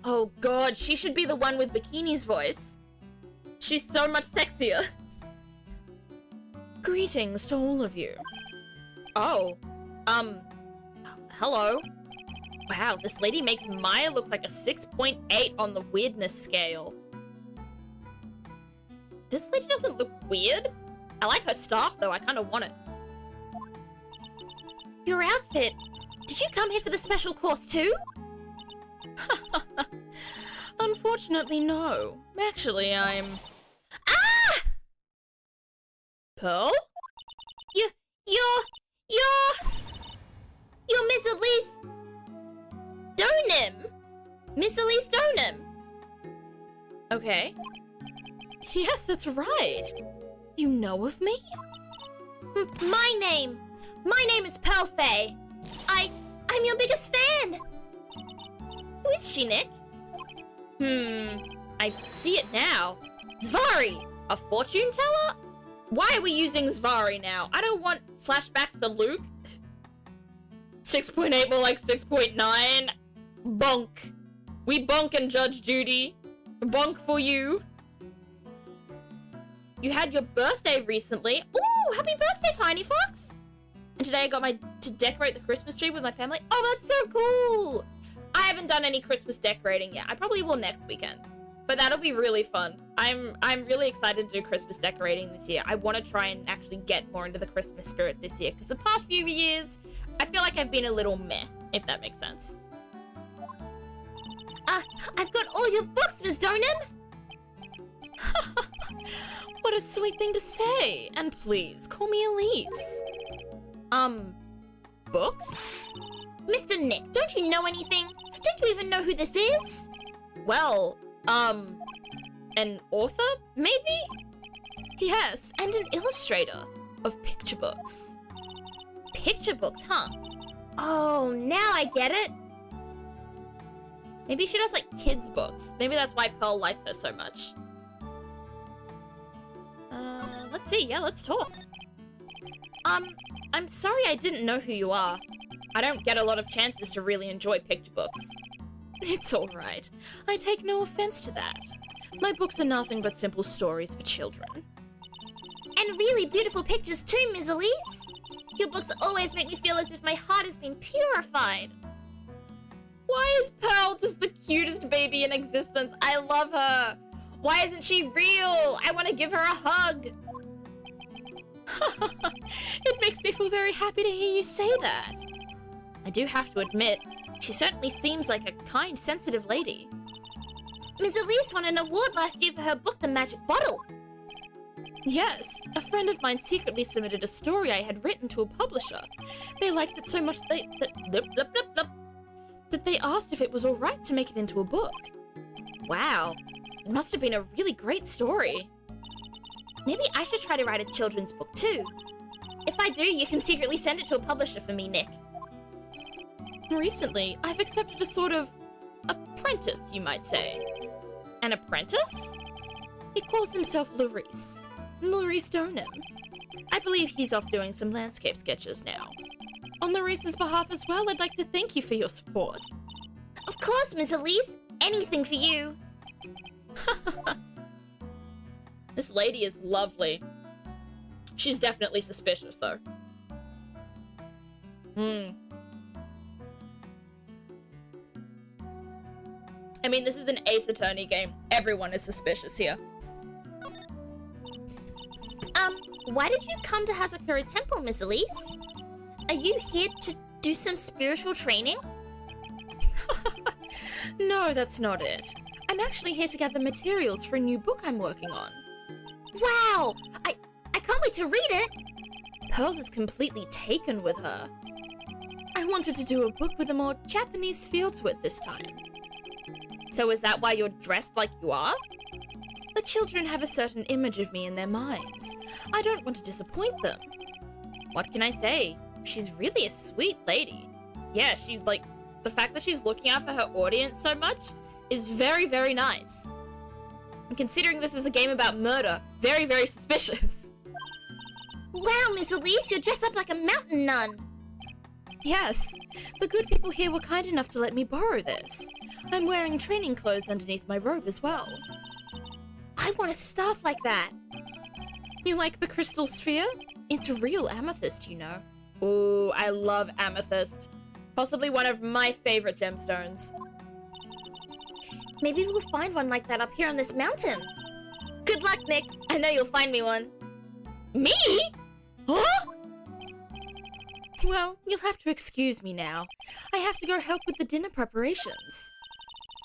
Oh god, she should be the one with Bikini's voice. She's so much sexier. Greetings to all of you. Oh, hello. Wow, this lady makes Maya look like a 6.8 on the weirdness scale. This lady doesn't look weird. I like her staff though, I kind of want it. Your outfit. Did you come here for the special course too? Unfortunately, no. Actually, I'm... Ah! Pearl? You're Miss Elise... Stoneham! Miss Elise Stoneham! Okay. Yes, that's right. You know of me? My name is Pearl Faye. I'm your biggest fan. Who is she, Nick? I see it now. Zvari, a fortune teller? Why are we using Zvari now? I don't want flashbacks to Luke. 6.8 more like 6.9. Bonk. We bonk and Judge Judy. Bonk for you. You had your birthday recently. Ooh, happy birthday, Tiny Fox! And today I got to decorate the Christmas tree with my family. Oh, that's so cool! I haven't done any Christmas decorating yet. I probably will next weekend. But that'll be really fun. I'm really excited to do Christmas decorating this year. I want to try and actually get more into the Christmas spirit this year, because the past few years, I feel like I've been a little meh, if that makes sense. I've got all your books, Miss Stoneham! What a sweet thing to say. And please, call me Elise. Books? Mr. Nick, don't you know anything? Don't you even know who this is? Well, an author, maybe? Yes, and an illustrator of picture books. Picture books, huh? Oh, now I get it. Maybe she does, like, kids' books. Maybe that's why Pearl likes her so much. Let's see. Yeah, let's talk. I'm sorry I didn't know who you are. I don't get a lot of chances to really enjoy picture books. It's alright. I take no offense to that. My books are nothing but simple stories for children. And really beautiful pictures too, Miss Elise. Your books always make me feel as if my heart has been purified. Why is Pearl just the cutest baby in existence? I love her. Why isn't she real? I want to give her a hug. It makes me feel very happy to hear you say that. I do have to admit, she certainly seems like a kind, sensitive lady. Miss Elise won an award last year for her book, The Magic Bottle. Yes, a friend of mine secretly submitted a story I had written to a publisher. They liked it so much that they asked if it was alright to make it into a book. Wow, it must have been a really great story. Maybe I should try to write a children's book too. If I do, you can secretly send it to a publisher for me, Nick. Recently, I've accepted a sort of apprentice, you might say. An apprentice? He calls himself Larice Stoneham. I believe he's off doing some landscape sketches now. On Larice's behalf as well, I'd like to thank you for your support. Of course, Miss Elise. Anything for you. This lady is lovely. She's definitely suspicious, though. I mean, this is an Ace Attorney game. Everyone is suspicious here. Why did you come to Hazakura Temple, Miss Elise? Are you here to do some spiritual training? No, that's not it. I'm actually here to gather materials for a new book I'm working on. Wow! I can't wait to read it! Pearls is completely taken with her. I wanted to do a book with a more Japanese feel to it this time. So is that why you're dressed like you are? The children have a certain image of me in their minds. I don't want to disappoint them. What can I say? She's really a sweet lady. Yeah, she's like, the fact that she's looking out for her audience so much is very, very nice. And considering this is a game about murder, very, very suspicious. Wow, Miss Elise, you're dressed up like a mountain nun. Yes, the good people here were kind enough to let me borrow this. I'm wearing training clothes underneath my robe as well. I want a staff like that. You like the crystal sphere? It's a real amethyst, you know. Ooh, I love amethyst. Possibly one of my favorite gemstones. Maybe we'll find one like that up here on this mountain. Good luck, Nick. I know you'll find me one. Me? Huh? Well, you'll have to excuse me now. I have to go help with the dinner preparations.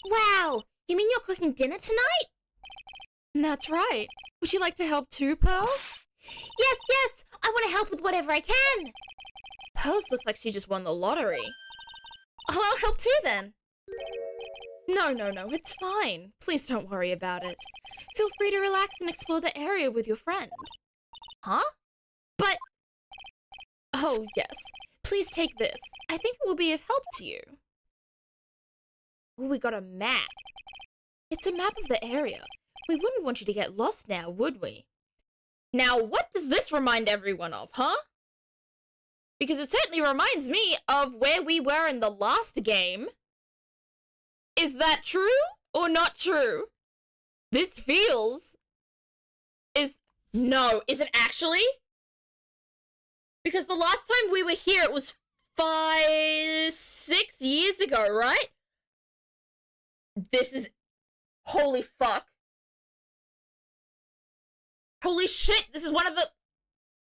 Wow! You mean you're cooking dinner tonight? That's right. Would you like to help too, Pearl? Yes, yes! I want to help with whatever I can! Pearl looks like she just won the lottery. Oh, I'll help too then. No, it's fine. Please don't worry about it. Feel free to relax and explore the area with your friend. Huh? But... Oh, yes. Please take this. I think it will be of help to you. Oh, we got a map. It's a map of the area. We wouldn't want you to get lost now, would we? Now, what does this remind everyone of, huh? Because it certainly reminds me of where we were in the last game. Is that true or not true? This feels... No, is it actually? Because the last time we were here, it was 6 years ago, right? This is... Holy fuck. Holy shit, this is one of the...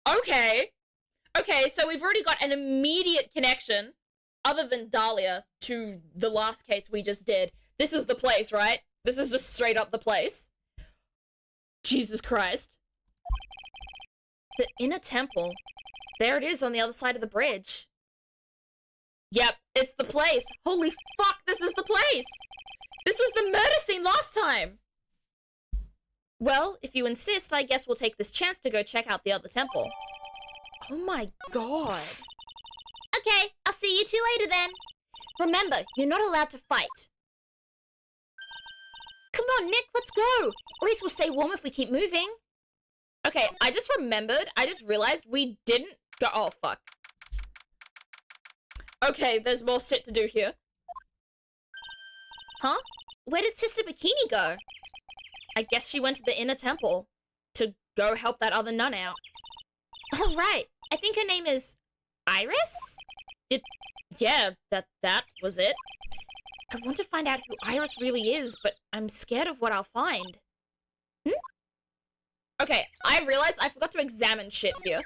Okay. Okay, so we've already got an immediate connection, other than Dahlia, to the last case we just did. This is the place, right? This is just straight up the place. Jesus Christ. The inner temple. There it is on the other side of the bridge. Yep, it's the place. Holy fuck, this is the place! This was the murder scene last time! Well, if you insist, I guess we'll take this chance to go check out the other temple. Oh my god. Okay, I'll see you two later then. Remember, you're not allowed to fight. Come on, Nick, let's go. At least we'll stay warm if we keep moving. Okay, I just realized we didn't go- Oh, fuck. Okay, there's more shit to do here. Huh? Where did Sister Bikini go? I guess she went to the inner temple to go help that other nun out. Oh, right. I think her name is Iris? Yeah, that was it. I want to find out who Iris really is, but I'm scared of what I'll find. Okay, I realized I forgot to examine shit here.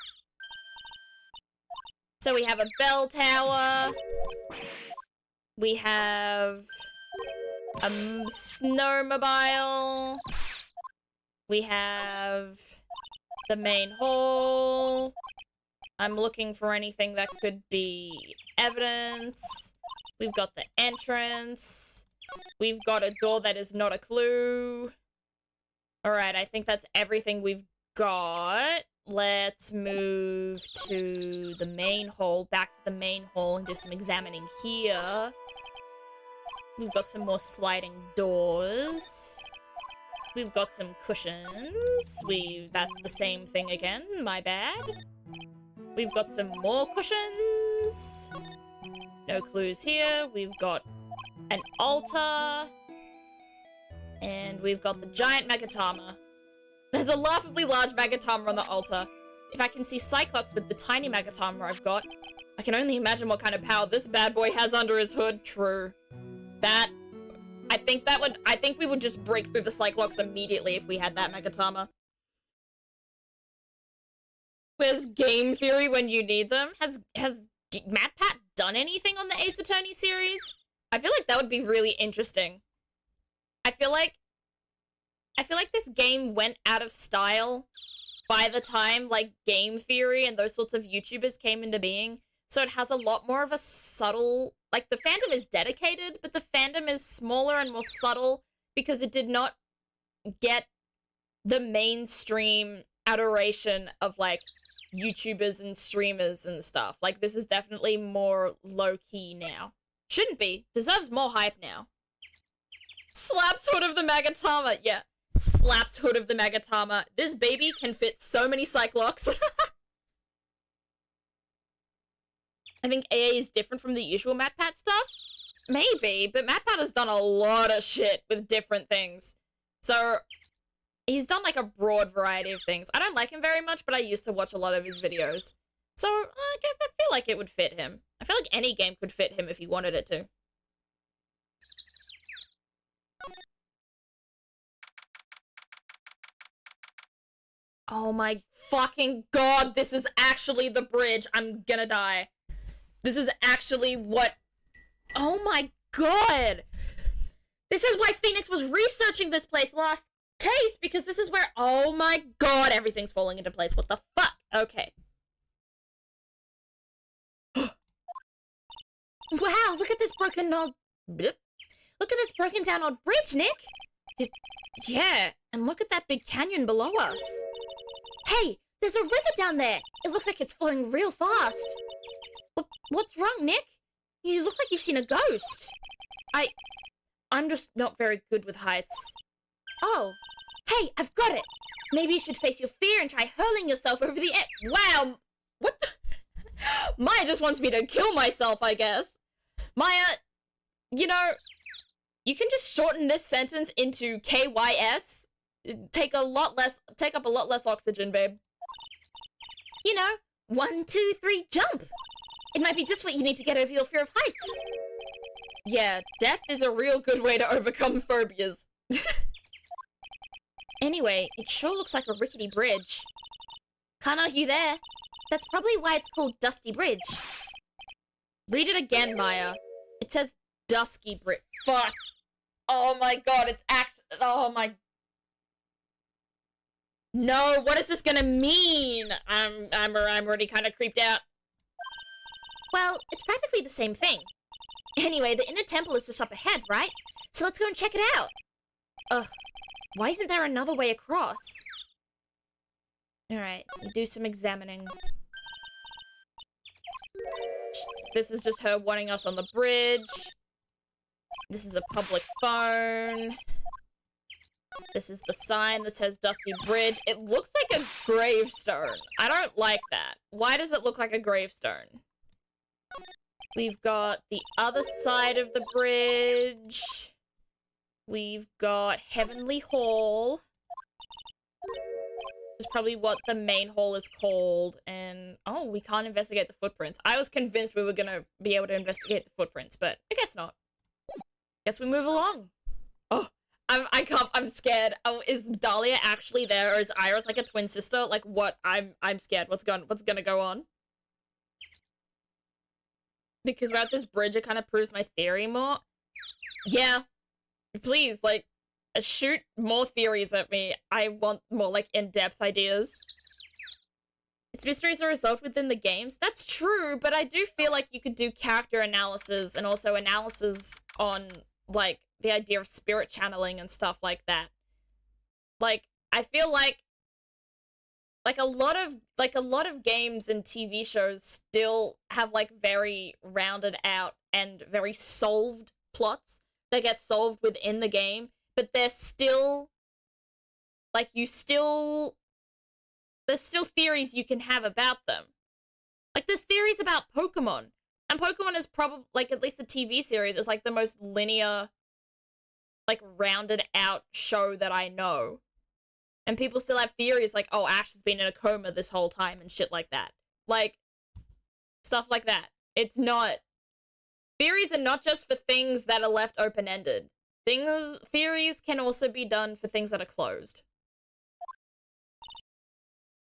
So we have a bell tower. We have a snowmobile. We have the main hall. I'm looking for anything that could be evidence. We've got the entrance. We've got a door that is not a clue. Alright, I think that's everything we've got. Let's move to the main hall, back to the main hall, and do some examining here. We've got some more sliding doors. We've got some cushions. That's the same thing again, my bad. We've got some more cushions. No clues here. We've got an altar. And we've got the giant Magatama. There's a laughably large Magatama on the altar. If I can see Cyclops with the tiny Magatama I've got, I can only imagine what kind of power this bad boy has under his hood. True. I think we would just break through the Cyclops immediately if we had that Magatama. Where's game theory when you need them? Has MatPat done anything on the Ace Attorney series? I feel like that would be really interesting. I feel like this game went out of style by the time, like, game theory and those sorts of YouTubers came into being. So it has a lot more of a subtle... Like, the fandom is dedicated, but the fandom is smaller and more subtle because it did not get the mainstream adoration of, like, YouTubers and streamers and stuff. Like, this is definitely more low-key now. Shouldn't be. Deserves more hype now. Slaps hood of the Magatama. Yeah. Slaps hood of the Magatama. This baby can fit so many Cyclops. I think AA is different from the usual MatPat stuff. Maybe, but MatPat has done a lot of shit with different things. So, he's done like a broad variety of things. I don't like him very much, but I used to watch a lot of his videos. So, I feel like it would fit him. I feel like any game could fit him if he wanted it to. Oh my fucking god, this is actually the bridge. I'm gonna die. This is actually what... Oh my god! This is why Phoenix was researching this place last case, because this is where... Oh my god, everything's falling into place. What the fuck? Okay. Wow, look at this broken old... Look at this broken down old bridge, Nick! Yeah, and look at that big canyon below us. Hey, there's a river down there. It looks like it's flowing real fast. What's wrong, Nick? You look like you've seen a ghost. I'm just not very good with heights. Oh. Hey, I've got it. Maybe you should face your fear and try hurling yourself over the edge. Wow! What the... Maya just wants me to kill myself, I guess. Maya, you know, you can just shorten this sentence into KYS. Take up a lot less oxygen, babe. You know, 1, 2, 3, jump. It might be just what you need to get over your fear of heights. Yeah, death is a real good way to overcome phobias. Anyway, it sure looks like a rickety bridge. Can't argue there. That's probably why it's called Dusty Bridge. Read it again, Maya. It says Dusky Bridge. Fuck. Oh my god, it's oh my... No, what is this gonna mean? I'm already kind of creeped out. Well, it's practically the same thing. Anyway, the inner temple is just up ahead, right? So let's go and check it out. Ugh. Why isn't there another way across? Alright, do some examining. This is just her wanting us on the bridge. This is a public phone. This is the sign that says Dusty Bridge. It looks like a gravestone. I don't like that. Why does it look like a gravestone? We've got the other side of the bridge. We've got Heavenly Hall. Is probably what the main hall is called, and oh, we can't investigate the footprints. I was convinced we were gonna be able to investigate the footprints, but I guess not. Guess we move along. Oh, I'm scared. Oh, is Dahlia actually there, or is Iris like a twin sister? Like what? I'm scared. What's gonna go on? Because we're at this bridge, it kind of proves my theory more. Yeah, please, like, shoot more theories at me. I want more, like, in-depth ideas. Its mysteries are resolved within the games. That's true, but I do feel like you could do character analysis and also analysis on, like, the idea of spirit channeling and stuff like that. Like, I feel like a lot of games and TV shows still have, like, very rounded out and very solved plots that get solved within the game. But there's still, like, there's still theories you can have about them. Like, there's theories about Pokemon. And Pokemon is probably, like, at least the TV series is, like, the most linear, like, rounded out show that I know. And people still have theories like, oh, Ash has been in a coma this whole time and shit like that. Like, stuff like that. It's not... Theories are not just for things that are left open-ended. Theories can also be done for things that are closed.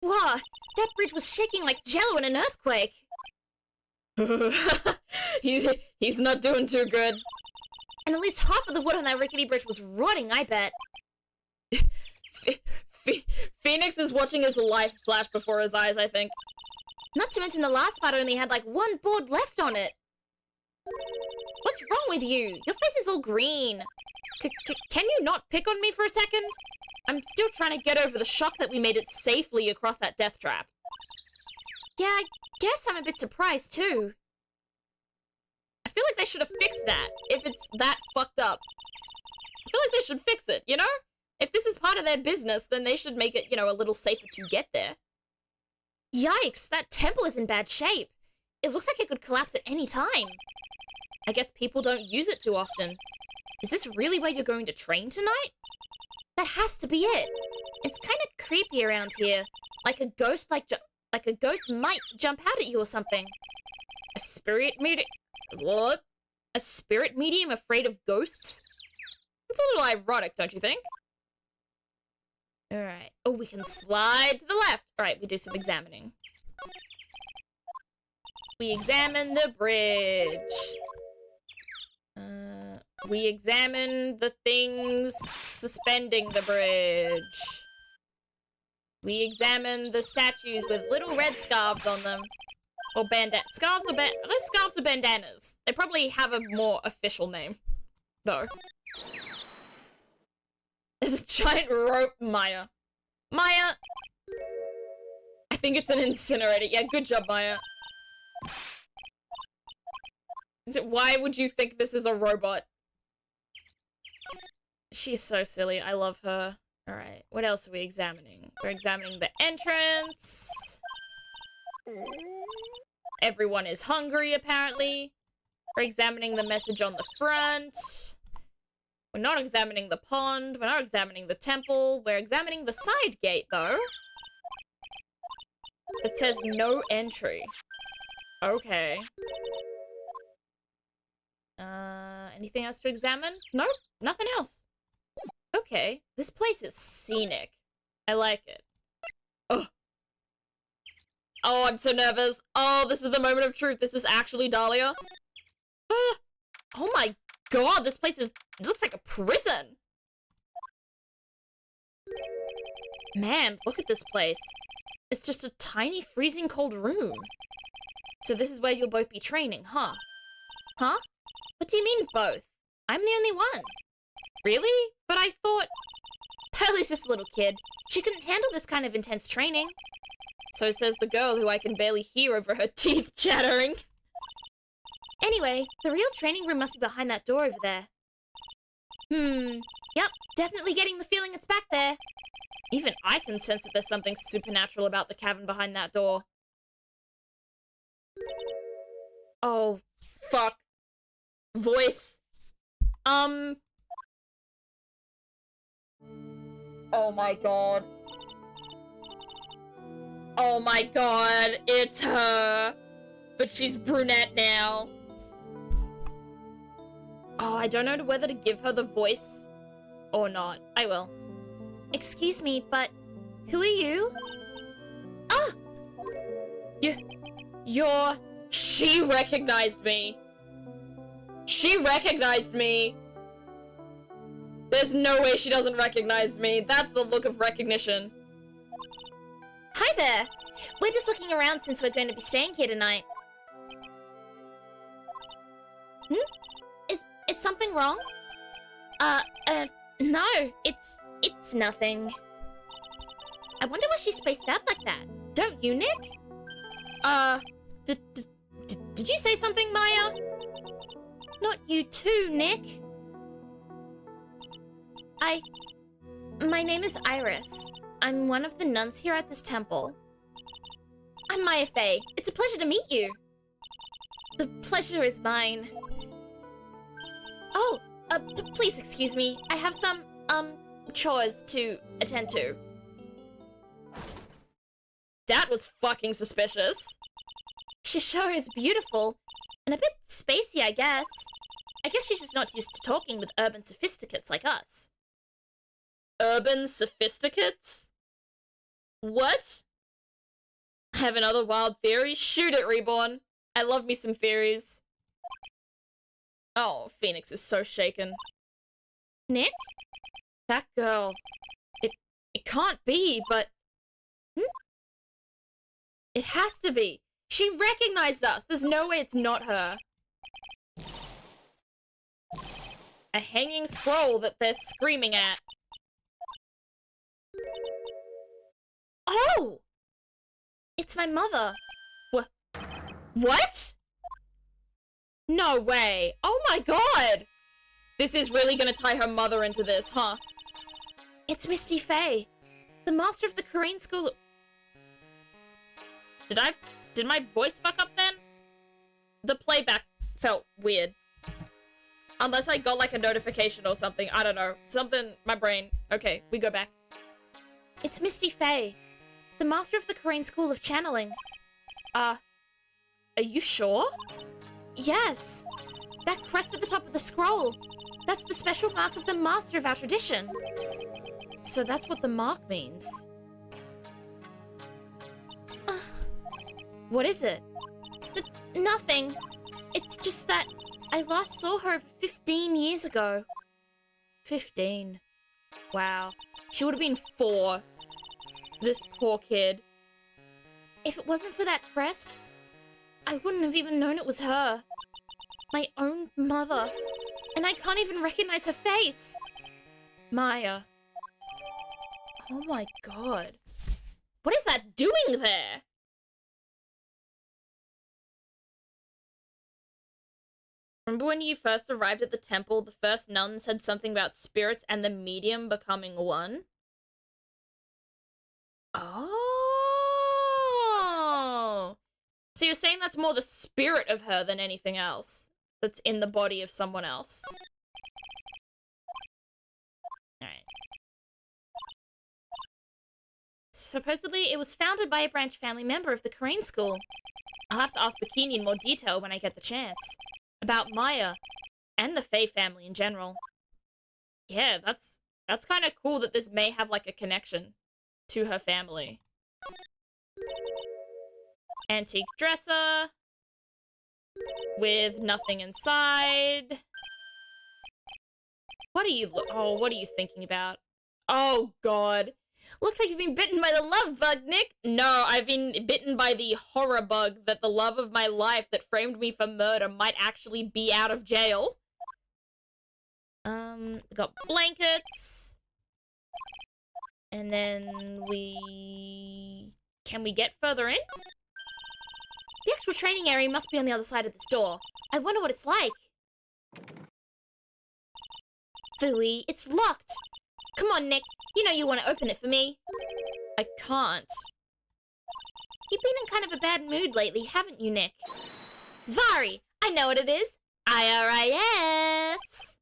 Wow, that bridge was shaking like jello in an earthquake. He's not doing too good. And at least half of the wood on that rickety bridge was rotting, I bet. Phoenix is watching his life flash before his eyes, I think. Not to mention the last part only had like one board left on it. What's wrong with you? Your face is all green. Can you not pick on me for a second? I'm still trying to get over the shock that we made it safely across that death trap. Yeah, I guess I'm a bit surprised too. I feel like they should have fixed that, if it's that fucked up. I feel like they should fix it, you know? If this is part of their business, then they should make it, you know, a little safer to get there. Yikes, that temple is in bad shape. It looks like it could collapse at any time. I guess people don't use it too often. Is this really where you're going to train tonight? That has to be it. It's kind of creepy around here. Like a ghost, like a ghost might jump out at you or something. A spirit medium? What? A spirit medium afraid of ghosts? It's a little ironic, don't you think? Alright. Oh, we can slide to the left. Alright, we do some examining. We examine the bridge. We examine the things suspending the bridge. We examine the statues with little red scarves on them. Or bandana. Scarves or are those scarves or bandanas? They probably have a more official name, though. There's a giant rope, Maya. Maya! I think it's an incinerator. Yeah, good job, Maya. Why would you think this is a robot? She's so silly. I love her. Alright, what else are we examining? We're examining the entrance. Everyone is hungry, apparently. We're examining the message on the front. We're not examining the pond. We're not examining the temple. We're examining the side gate, though. It says no entry. Okay. Anything else to examine? Nope, nothing else. Okay, this place is scenic. I like it. Ugh. Oh, I'm so nervous. Oh, this is the moment of truth. This is actually Dahlia. Oh my god, this place is... It looks like a prison. Man, look at this place. It's just a tiny freezing cold room. So this is where you'll both be training, huh? Huh? What do you mean both? I'm the only one. Really? But I thought... Pearlie's just a little kid. She couldn't handle this kind of intense training. So says the girl who I can barely hear over her teeth chattering. Anyway, the real training room must be behind that door over there. Yep, definitely getting the feeling it's back there. Even I can sense that there's something supernatural about the cavern behind that door. Oh, fuck. Voice. Oh my god. Oh my god, it's her. But she's brunette now. Oh, I don't know whether to give her the voice or not. I will. Excuse me, but who are you? Ah! She recognized me. She recognized me. There's no way she doesn't recognize me. That's the look of recognition. Hi there. We're just looking around since we're going to be staying here tonight. Is something wrong? No, it's nothing. I wonder why she's spaced out like that. Don't you, Nick? Did you say something, Maya? Not you too, Nick. My name is Iris. I'm one of the nuns here at this temple. I'm Maya Faye. It's a pleasure to meet you. The pleasure is mine. Oh, please excuse me. I have some, chores to attend to. That was fucking suspicious. She sure is beautiful. And a bit spacey, I guess. I guess she's just not used to talking with urban sophisticates like us. Urban sophisticates? What? I have another wild theory. Shoot it, Reborn. I love me some theories. Oh, Phoenix is so shaken. Nick? That girl. It can't be, but... It has to be. She recognized us. There's no way it's not her. A hanging scroll that they're screaming at. Oh! It's my mother. What? No way. Oh my god. This is really gonna tie her mother into this, huh? It's Misty Fey, the master of the Korean school. Did my voice fuck up then? The playback felt weird. Unless I got like a notification or something. I don't know. Something, my brain. Okay, we go back. It's Misty Fey, the master of the Korean school of channeling. Are you sure? Yes. That crest at the top of the scroll. That's the special mark of the master of our tradition. So that's what the mark means. What is it? Nothing. It's just that I last saw her 15 years ago. 15. Wow. She would have been 4. This poor kid. If it wasn't for that crest, I wouldn't have even known it was her. My own mother. And I can't even recognize her face. Maya. Oh my god. What is that doing there? Remember when you first arrived at the temple, the first nun said something about spirits and the medium becoming one? Oh. So you're saying that's more the spirit of her than anything else that's in the body of someone else. Alright. Supposedly, it was founded by a branch family member of the Korean school. I'll have to ask Bikini in more detail when I get the chance. About Maya, and the Faye family in general. Yeah, that's kind of cool that this may have, like, a connection to her family. Antique dresser. With nothing inside. What are you thinking about? Oh, God. Looks like you've been bitten by the love bug, Nick. No, I've been bitten by the horror bug that the love of my life that framed me for murder might actually be out of jail. We got blankets. And then can we get further in? The actual training area must be on the other side of this door. I wonder what it's like. Phooey, it's locked. Come on, Nick. You know you want to open it for me. I can't. You've been in kind of a bad mood lately, haven't you, Nick? Zvari, I know what it is. IRIS.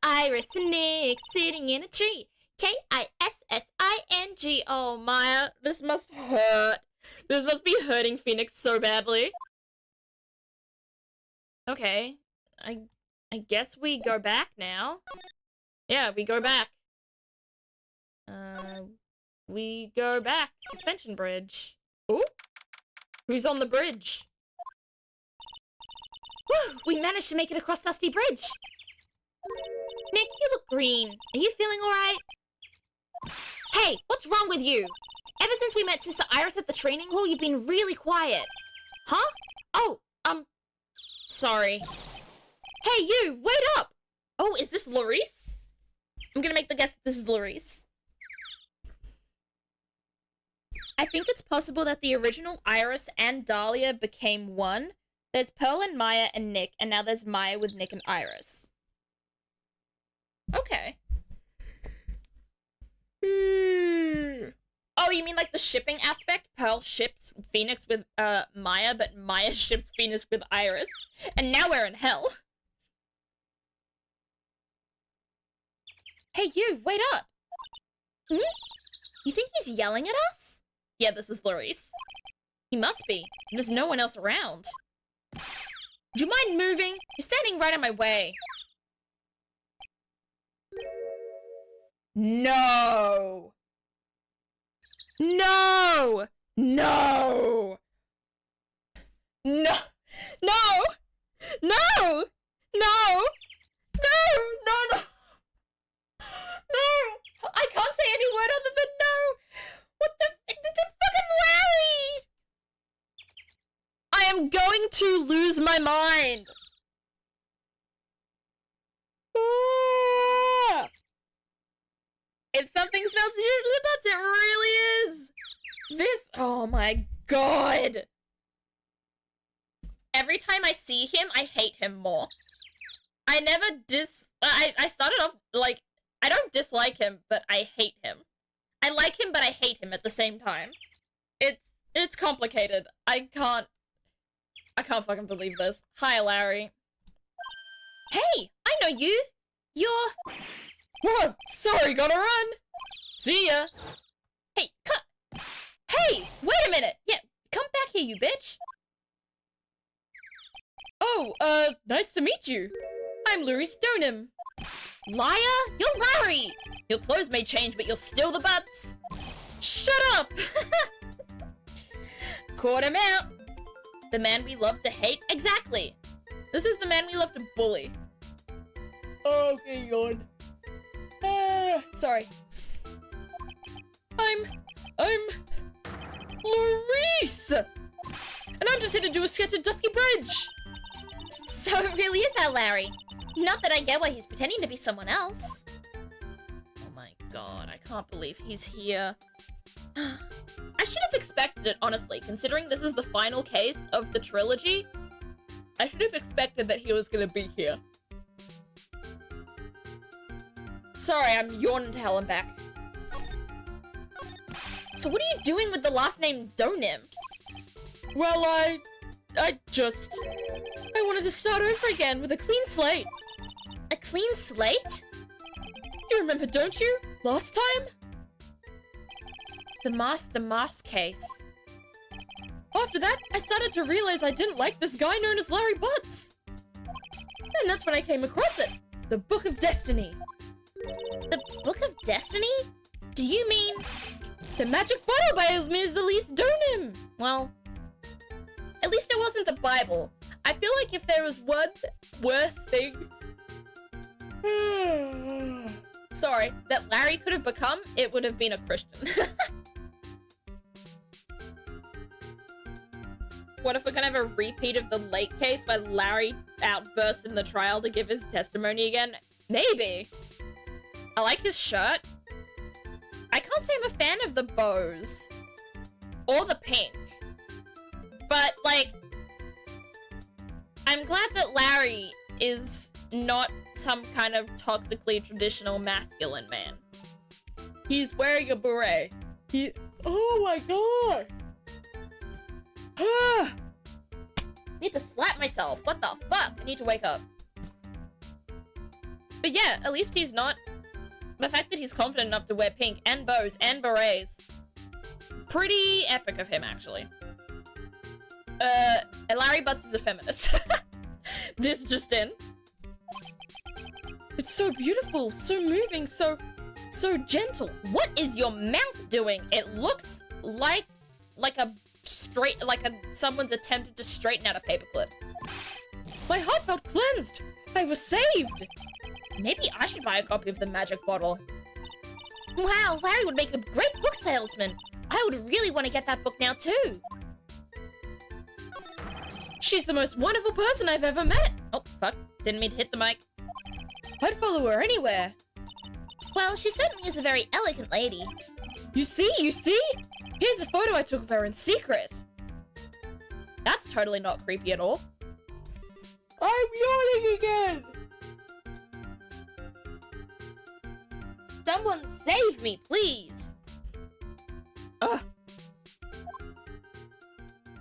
Iris and Nick sitting in a tree. KISSING. Oh, Maya, this must hurt. This must be hurting Phoenix so badly. Okay, I guess we go back now. Yeah, we go back. We go back. Suspension bridge. Ooh. Who's on the bridge? Whew, we managed to make it across Dusty Bridge. Nick, you look green. Are you feeling alright? Hey, what's wrong with you? Ever since we met Sister Iris at the training hall, you've been really quiet. Huh? Oh, sorry. Hey, you, wait up! Oh, is this Larice? I'm gonna make the guess that this is Larice. I think it's possible that the original Iris and Dahlia became one. There's Pearl and Maya and Nick, and now there's Maya with Nick and Iris. Okay. Oh, you mean like the shipping aspect? Pearl ships Phoenix with Maya, but Maya ships Phoenix with Iris. And now we're in hell. Hey, you, wait up! Hmm? You think he's yelling at us? Yeah, this is Larice. He must be. There's no one else around. Would you mind moving? You're standing right in my way. No! No! No! No! No! No! No! No! No! I can't say any word other than no! What the fucking Larry! I am going to lose my mind! Ah! If something smells usually butts, it really is! This, oh my god! Every time I see him, I hate him more. I never I started off, like, I don't dislike him, but I hate him. I like him, but I hate him at the same time. It's complicated. I can't fucking believe this. Hi, Larry. Hey, I know you. You're... What? Sorry, gotta run. See ya. Hey, Hey, wait a minute. Yeah, come back here, you bitch. Oh, nice to meet you. I'm Larry Stoneham. Liar, you're Larry. Your clothes may change, but you're still the butts. Shut up. Caught him out. The man we love to hate? Exactly. This is the man we love to bully. Okay, yawn. Sorry. I'm Maurice! And I'm just here to do a sketch at Dusky Bridge. So it really is our Larry. Not that I get why he's pretending to be someone else. Oh my god, I can't believe he's here. I should have expected it, honestly, considering this is the final case of the trilogy. I should have expected that he was gonna be here. Sorry, I'm yawning to hell and back. So what are you doing with the last name Donim? Well, I wanted to start over again with a clean slate. A clean slate? You remember, don't you? Last time? The mask case. After that, I started to realize I didn't like this guy known as Larry Butts. And that's when I came across it. The Book of Destiny. The Book of Destiny? Do you mean... The Magic Bottle by Ms. Elise Donim. Well, at least it wasn't the Bible. I feel like if there was one worse thing... Sorry, that Larry could have become, it would have been a Christian. What if we're gonna have a repeat of the late case where Larry outbursts in the trial to give his testimony again? Maybe. I like his shirt. I can't say I'm a fan of the bows. Or the pink. But, like, I'm glad that Larry is not some kind of toxically traditional masculine man. He's wearing a beret. Oh my god! I need to slap myself. What the fuck? I need to wake up. But yeah, at least he's not... The fact that he's confident enough to wear pink and bows and berets. Pretty epic of him, actually. Larry Butts is a feminist. This just in. It's so beautiful, so moving, so gentle. What is your mouth doing? It looks like someone's attempted to straighten out a paperclip. My heart felt cleansed. I was saved. Maybe I should buy a copy of the Magic Bottle. Wow, Larry would make a great book salesman. I would really want to get that book now too. She's the most wonderful person I've ever met. Oh, fuck. Didn't mean to hit the mic. I'd follow her anywhere. Well, she certainly is a very elegant lady. You see? Here's a photo I took of her in secret. That's totally not creepy at all. I'm yawning again! Someone save me, please! Ugh.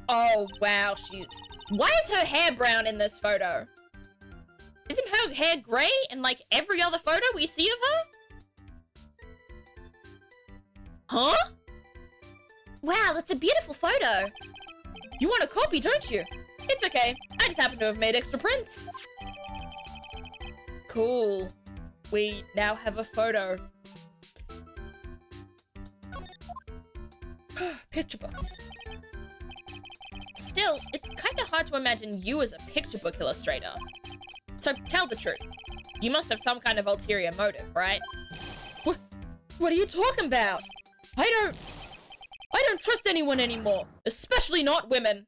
Oh, wow, Why is her hair brown in this photo? Isn't her hair grey in, like, every other photo we see of her? Huh? Wow, that's a beautiful photo. You want a copy, don't you? It's okay. I just happen to have made extra prints. Cool. We now have a photo. Picture books. Still, it's kind of hard to imagine you as a picture book illustrator. So tell the truth. You must have some kind of ulterior motive, right? What are you talking about? I don't trust anyone anymore, especially not women.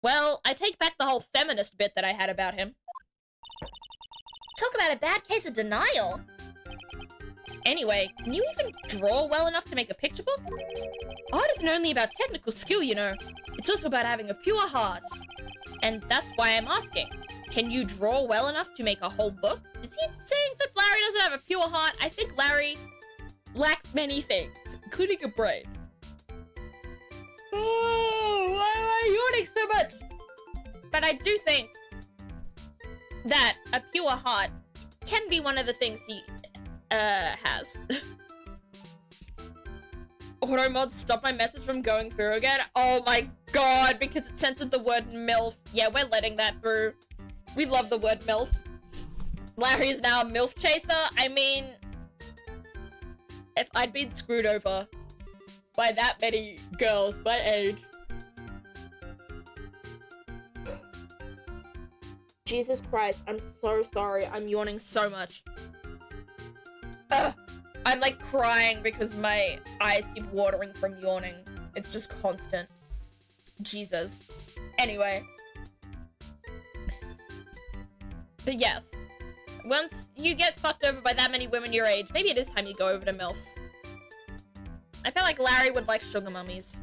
Well, I take back the whole feminist bit that I had about him. Talk about a bad case of denial. Anyway, can you even draw well enough to make a picture book? Art isn't only about technical skill, you know. It's also about having a pure heart. And that's why I'm asking. Can you draw well enough to make a whole book? Is he saying that Larry doesn't have a pure heart? I think Larry lacks many things, including a brain. Oh, why am I yawning so much? But I do think that a pure heart can be one of the things he has. Automod, stop my message from going through again. Oh my god, because it censored the word MILF. Yeah, we're letting that through. We love the word MILF. Larry is now a MILF chaser. I mean, if I'd been screwed over by that many girls my age. Jesus Christ, I'm so sorry. I'm yawning so much. Ugh. I'm like crying because my eyes keep watering from yawning. It's just constant. Jesus. Anyway. But yes. Once you get fucked over by that many women your age, maybe it is time you go over to MILFs. I feel like Larry would like sugar mummies.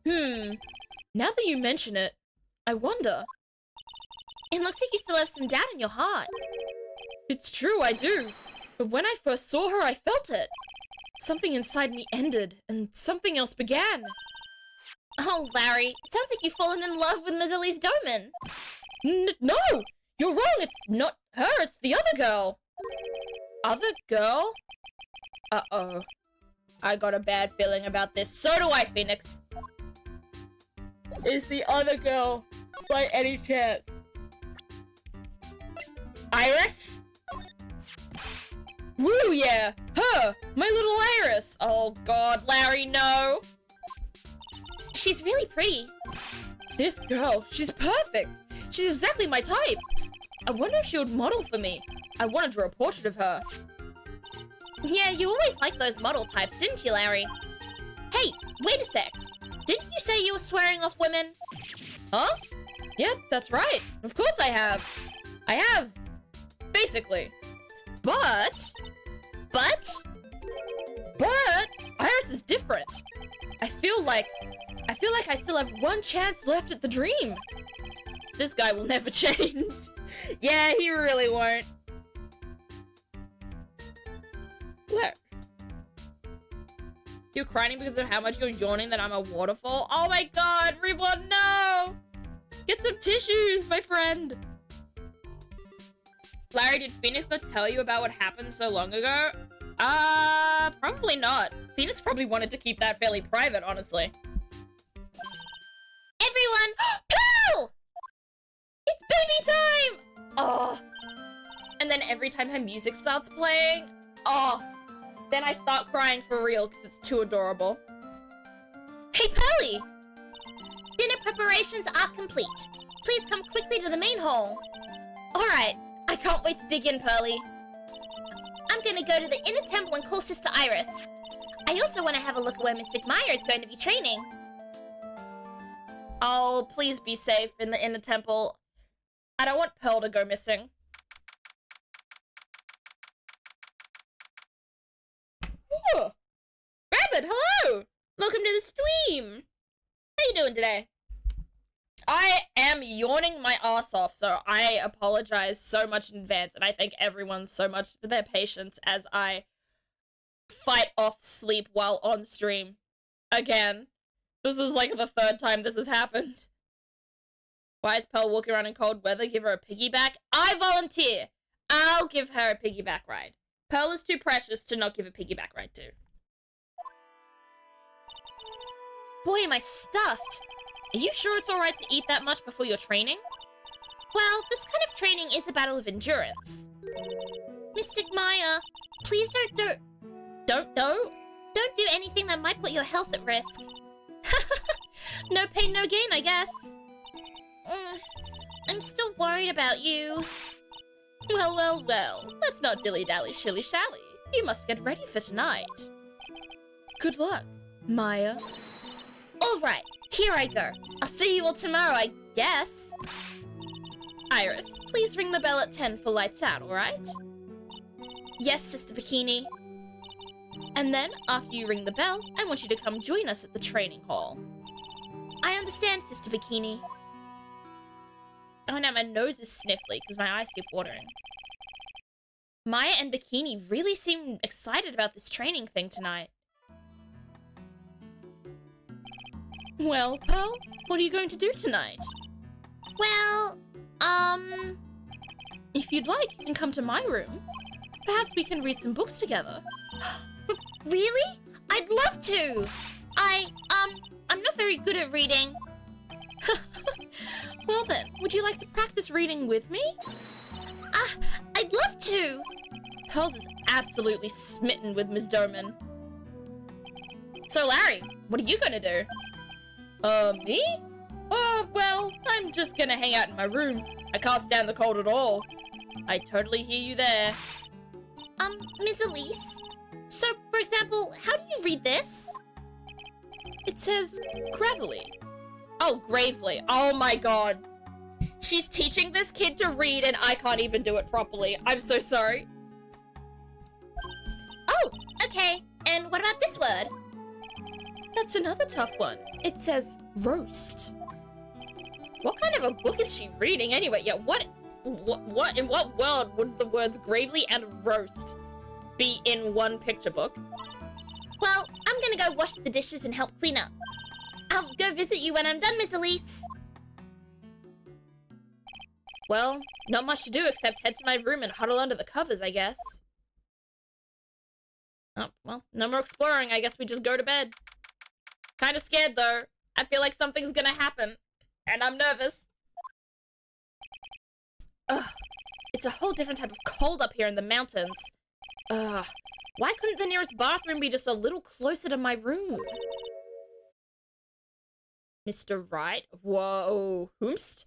Now that you mention it, I wonder. It looks like you still have some doubt in your heart. It's true, I do. But when I first saw her, I felt it. Something inside me ended, and something else began. Oh, Larry, it sounds like you've fallen in love with Mazzilli's Doman. No! You're wrong! It's not her, it's the other girl! Other girl? Uh-oh. I got a bad feeling about this. So do I, Phoenix. Is the other girl, by any chance, Iris? Woo, yeah! Her! My little Iris! Oh god, Larry, no! She's really pretty. This girl, she's perfect! She's exactly my type! I wonder if she would model for me. I want to draw a portrait of her. Yeah, you always liked those model types, didn't you, Larry? Hey, wait a sec. Didn't you say you were swearing off women? Huh? Yeah, that's right. Of course I have. I have. Basically. But Iris is different. I feel like I still have one chance left at the dream. This guy will never change. Yeah, he really won't. Look. You're crying because of how much you're yawning that I'm a waterfall? Oh my god, Reborn, no! Get some tissues, my friend. Larry, did Phoenix not tell you about what happened so long ago? Probably not. Phoenix probably wanted to keep that fairly private, honestly. Everyone, Pearl! It's baby time! Oh. And then every time her music starts playing, oh. Then I start crying for real because it's too adorable. Hey, Pearly! Dinner preparations are complete. Please come quickly to the main hall. Alright, I can't wait to dig in, Pearly. I'm gonna go to the inner temple and call Sister Iris. I also want to have a look at where Mr. Meyer is going to be training. Oh, please be safe in the inner temple. I don't want Pearl to go missing. Ooh. Rabbit, hello! Welcome to the stream. How you doing today? I am yawning my ass off, so I apologize so much in advance, and I thank everyone so much for their patience as I fight off sleep while on stream. Again. This is like the third time this has happened. Why is Pearl walking around in cold weather? Give her a piggyback? I volunteer! I'll give her a piggyback ride. Pearl is too precious to not give a piggyback ride to. Boy, am I stuffed. Are you sure it's alright to eat that much before your training? Well, this kind of training is a battle of endurance. Mr. Meyer, please don't do anything that might put your health at risk. No pain, no gain, I guess. I'm still worried about you. Well. Let's not dilly-dally, shilly-shally. You must get ready for tonight. Good luck, Maya. Alright, here I go. I'll see you all tomorrow, I guess. Iris, please ring the bell at 10 for lights out, alright? Yes, Sister Bikini. And then, after you ring the bell, I want you to come join us at the training hall. I understand, Sister Bikini. Oh no, my nose is sniffly because my eyes keep watering. Maya and Bikini really seem excited about this training thing tonight. Well, Pearl, what are you going to do tonight? Well, If you'd like, you can come to my room. Perhaps we can read some books together. really? I'd love to! I'm not very good at reading. Well then, would you like to practice reading with me? I'd love to! Pearls is absolutely smitten with Ms. Doman. So Larry, what are you gonna do? Me? Oh, well, I'm just gonna hang out in my room. I can't stand the cold at all. I totally hear you there. Miss Elise? So, for example, how do you read this? It says gravelly. Oh, gravely. Oh my god. She's teaching this kid to read and I can't even do it properly. I'm so sorry. Oh, okay. And what about this word? That's another tough one. It says roast. What kind of a book is she reading anyway? Yeah, what in what world would the words gravely and roast be in one picture book? Well, I'm gonna go wash the dishes and help clean up. I'll go visit you when I'm done, Miss Elise. Well, not much to do except head to my room and huddle under the covers, I guess. Oh, well, no more exploring. I guess we just go to bed. Kinda scared, though. I feel like something's gonna happen. And I'm nervous. Ugh. It's a whole different type of cold up here in the mountains. Ugh. Why couldn't the nearest bathroom be just a little closer to my room? Mr. Wright? Whoa. Whomst?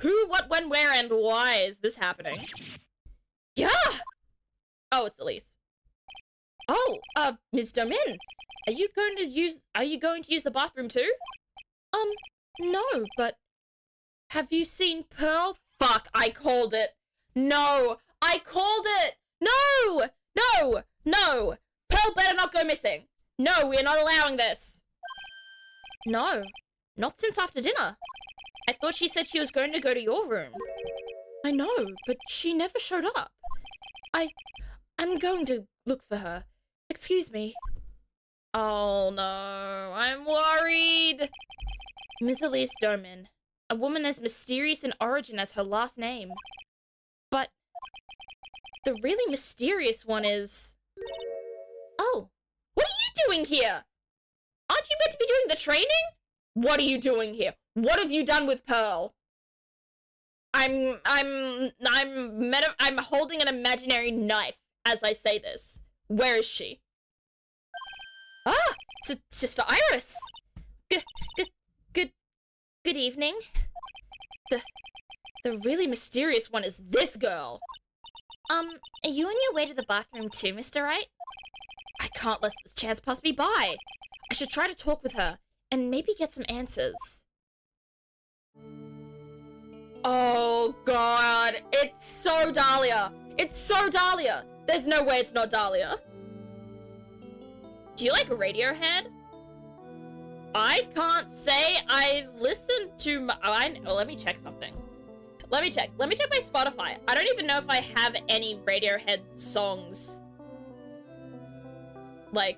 Who, what, when, where, and why is this happening? Yeah! Oh, it's Elise. Oh, Ms. Domin. Are you going to use the bathroom too? No, but have you seen Pearl? Fuck, I called it. No, I called it. No, no, no. Pearl better not go missing. No, we are not allowing this. No, not since after dinner. I thought she said she was going to go to your room. I know, but she never showed up. I'm going to look for her. Excuse me. Oh no, I'm worried. Ms. Elise Doman, a woman as mysterious in origin as her last name. But the really mysterious one is... Oh, what are you doing here? Aren't you meant to be doing the training? What are you doing here? What have you done with Pearl? I'm holding an imaginary knife as I say this. Where is she? Ah, Sister Iris. Good evening. The really mysterious one is this girl. Are you on your way to the bathroom too, Mr. Wright? I can't let this chance pass me by. I should try to talk with her and maybe get some answers. Oh god, it's so Dahlia. It's so Dahlia. There's no way it's not Dahlia. Do you like Radiohead? I can't say I listen to my... let me check something. Let me check my Spotify. I don't even know if I have any Radiohead songs. Like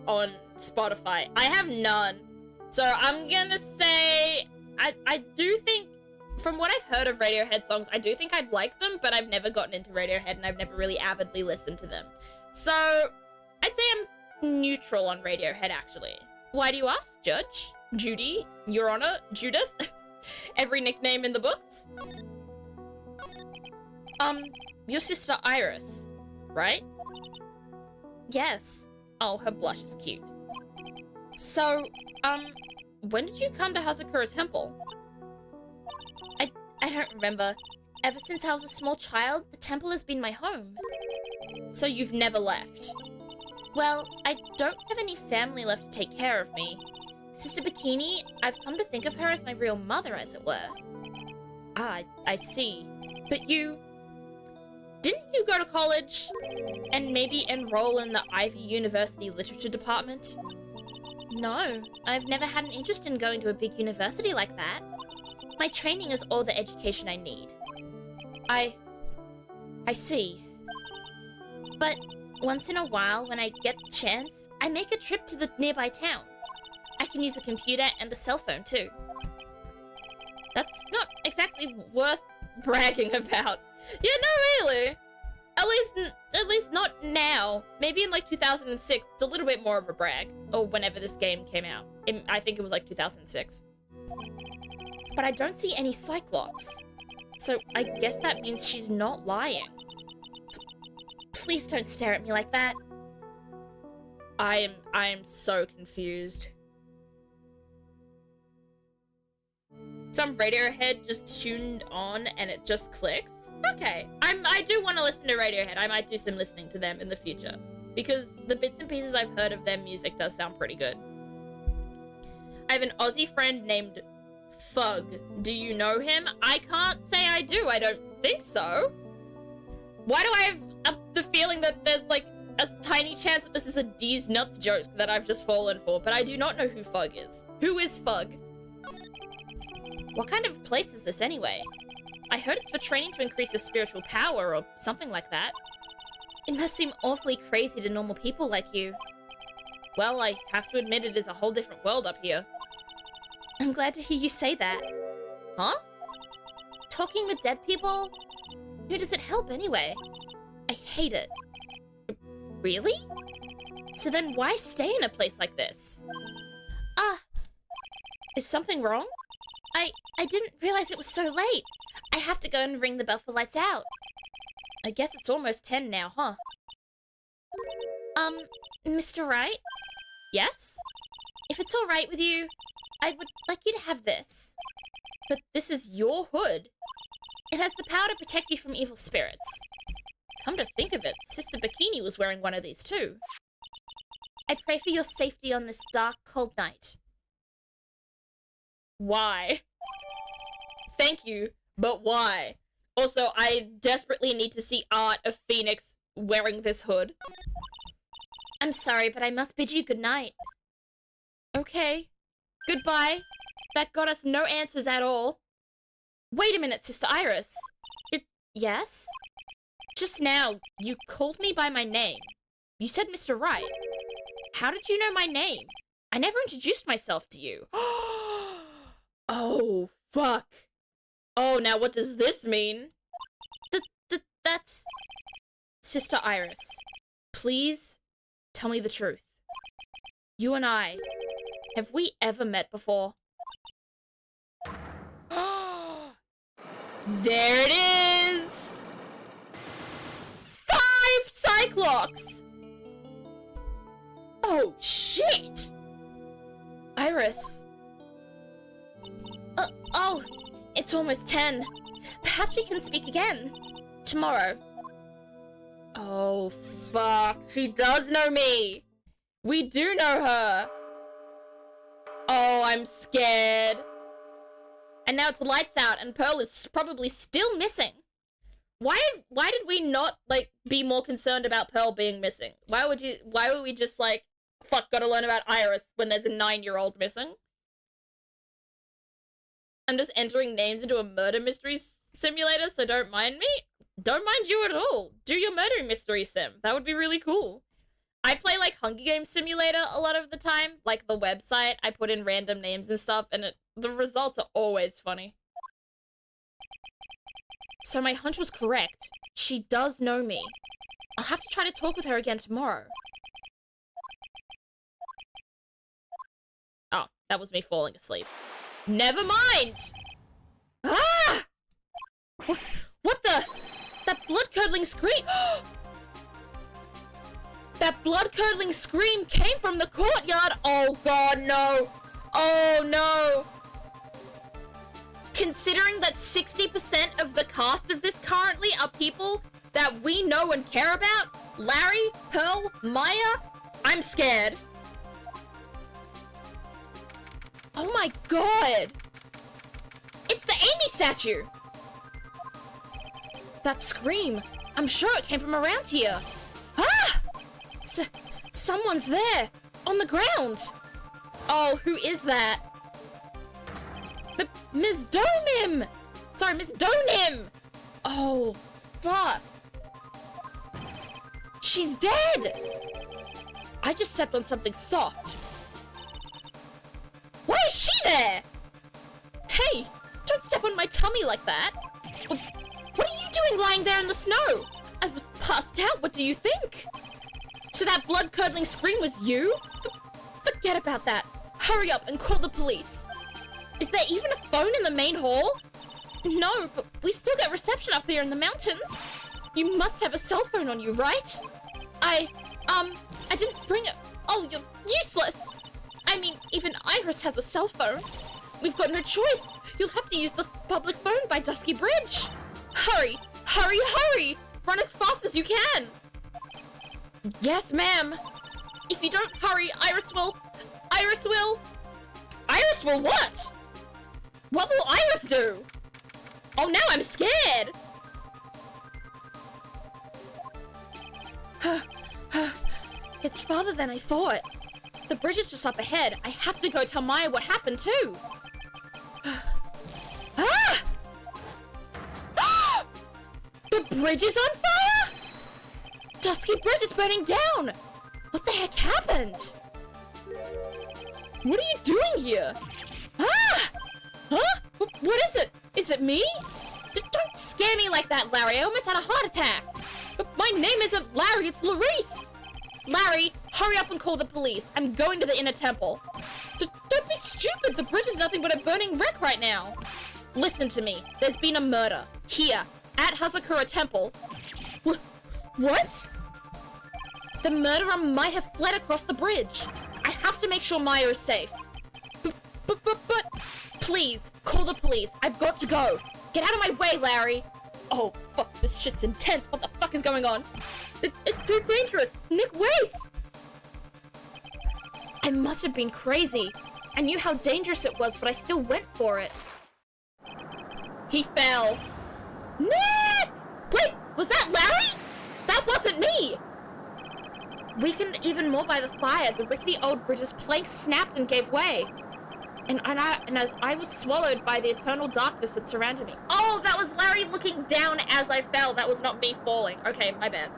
on Spotify. I have none. So I'm gonna say... I do think... From what I've heard of Radiohead songs, I do think I'd like them, but I've never gotten into Radiohead and I've never really avidly listened to them. So, I'd say I'm neutral on Radiohead, actually. Why do you ask, Judge? Judy? Your Honor? Judith? Every nickname in the books? Your sister Iris, right? Yes. Oh, her blush is cute. So, when did you come to Hazakura Temple? I don't remember. Ever since I was a small child, the temple has been my home. So you've never left? Well, I don't have any family left to take care of me. Sister Bikini, I've come to think of her as my real mother, as it were. Ah, I see. But didn't you go to college? And maybe enroll in the Ivy University Literature Department? No, I've never had an interest in going to a big university like that. My training is all the education I need. I see. But once in a while, when I get the chance, I make a trip to the nearby town. I can use a computer and a cell phone too. That's not exactly worth bragging about. Yeah, no, really. At least not now. Maybe in like 2006, it's a little bit more of a brag. Or whenever this game came out. I think it was like 2006. But I don't see any Cyclops. So I guess that means she's not lying. Please don't stare at me like that. I am so confused. Some Radiohead just tuned on and it just clicks. Okay, I do want to listen to Radiohead. I might do some listening to them in the future because the bits and pieces I've heard of their music does sound pretty good. I have an Aussie friend named Fug. Do you know him? I can't say I do. I don't think so. Why do I have the feeling that there's like a tiny chance that this is a D's nuts joke that I've just fallen for? But I do not know who Fug is. Who is Fug? What kind of place is this anyway? I heard it's for training to increase your spiritual power or something like that. It must seem awfully crazy to normal people like you. Well, I have to admit it is a whole different world up here. I'm glad to hear you say that. Huh? Talking with dead people? Who does it help anyway? I hate it. Really? So then why stay in a place like this? Is something wrong? I didn't realize it was so late. I have to go and ring the bell for lights out. I guess it's almost 10 now, huh? Mr. Wright? Yes? If it's all right with you, I would like you to have this. But this is your hood. It has the power to protect you from evil spirits. Come to think of it, Sister Bikini was wearing one of these too. I pray for your safety on this dark, cold night. Why? Thank you, but why? Also, I desperately need to see art of Phoenix wearing this hood. I'm sorry, but I must bid you good night. Okay. Goodbye. That got us no answers at all. Wait a minute, Sister Iris. Yes? Just now, you called me by my name. You said Mr. Wright. How did you know my name? I never introduced myself to you. Oh, fuck. Oh, now what does this mean? That's... Sister Iris, please tell me the truth. You and I, have we ever met before? There it is! 5 Cyclops! Oh, shit! Iris. Oh, it's almost 10. Perhaps we can speak again. Tomorrow. Oh, fuck. She does know me. We do know her. Oh, I'm scared. And now it's lights out and Pearl is probably still missing. Why did we not, like, be more concerned about Pearl being missing? Why would we just, like, fuck, gotta learn about Iris when there's a 9-year-old missing? I'm just entering names into a murder mystery simulator, so don't mind me. Don't mind you at all. Do your murder mystery sim. That would be really cool. I play, like, Hunger Games Simulator a lot of the time. Like, the website. I put in random names and stuff, and the results are always funny. So my hunch was correct. She does know me. I'll have to try to talk with her again tomorrow. Oh, that was me falling asleep. Never mind! Ah! What the? That blood-curdling scream! That blood-curdling scream came from the courtyard! Oh god, no! Oh no! Considering that 60% of the cast of this currently are people that we know and care about, Larry, Pearl, Maya, I'm scared. Oh my god! It's the Amy statue! That scream, I'm sure it came from around here. Ah! Someone's there, on the ground. Oh, who is that? Ms. Donim! Sorry, Miss Donim! Oh, fuck. She's dead! I just stepped on something soft. Why is she there? Hey, don't step on my tummy like that. What are you doing lying there in the snow? I was passed out, what do you think? So that blood-curdling scream was you? Forget about that. Hurry up and call the police. Is there even a phone in the main hall? No, but we still get reception up here in the mountains. You must have a cell phone on you, right? I didn't bring it. Oh, you're useless. I mean, even Iris has a cell phone. We've got no choice. You'll have to use the public phone by Dusky Bridge. Hurry, hurry, hurry. Run as fast as you can. Yes, ma'am. If you don't hurry, Iris will what? What will Iris do? Oh, now I'm scared. It's farther than I thought. The bridge is just up ahead. I have to go tell Maya what happened too. Ah! The bridge is on fire? Dusky Bridge is burning down. What the heck happened? What are you doing here? Ah! Huh? What is it? Is it me? Don't scare me like that, Larry. I almost had a heart attack. But my name isn't Larry, it's Larice. Larry, hurry up and call the police. I'm going to the inner temple. Don't be stupid. The bridge is nothing but a burning wreck right now. Listen to me. There's been a murder. Here, at Hazakura Temple. What? The murderer might have fled across the bridge. I have to make sure Maya is safe. But, please, call the police. I've got to go. Get out of my way, Larry. Oh, fuck, this shit's intense. What the fuck is going on? It's too dangerous. Nick, wait! I must have been crazy. I knew how dangerous it was, but I still went for it. He fell. Nick! Wait, was that Larry? That wasn't me! Weakened even more by the fire, the rickety old bridge's planks snapped and gave way. And as I was swallowed by the eternal darkness that surrounded me. Oh, that was Larry looking down as I fell. That was not me falling. Okay, my bad.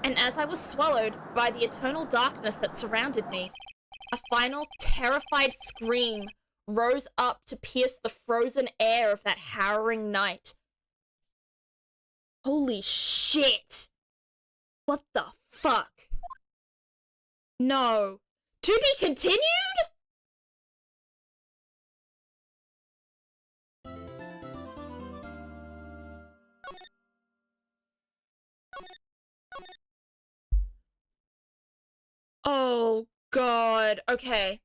And as I was swallowed by the eternal darkness that surrounded me, a final terrified scream rose up to pierce the frozen air of that harrowing night. Holy shit! What the fuck? No. To be continued? Oh, God. Okay.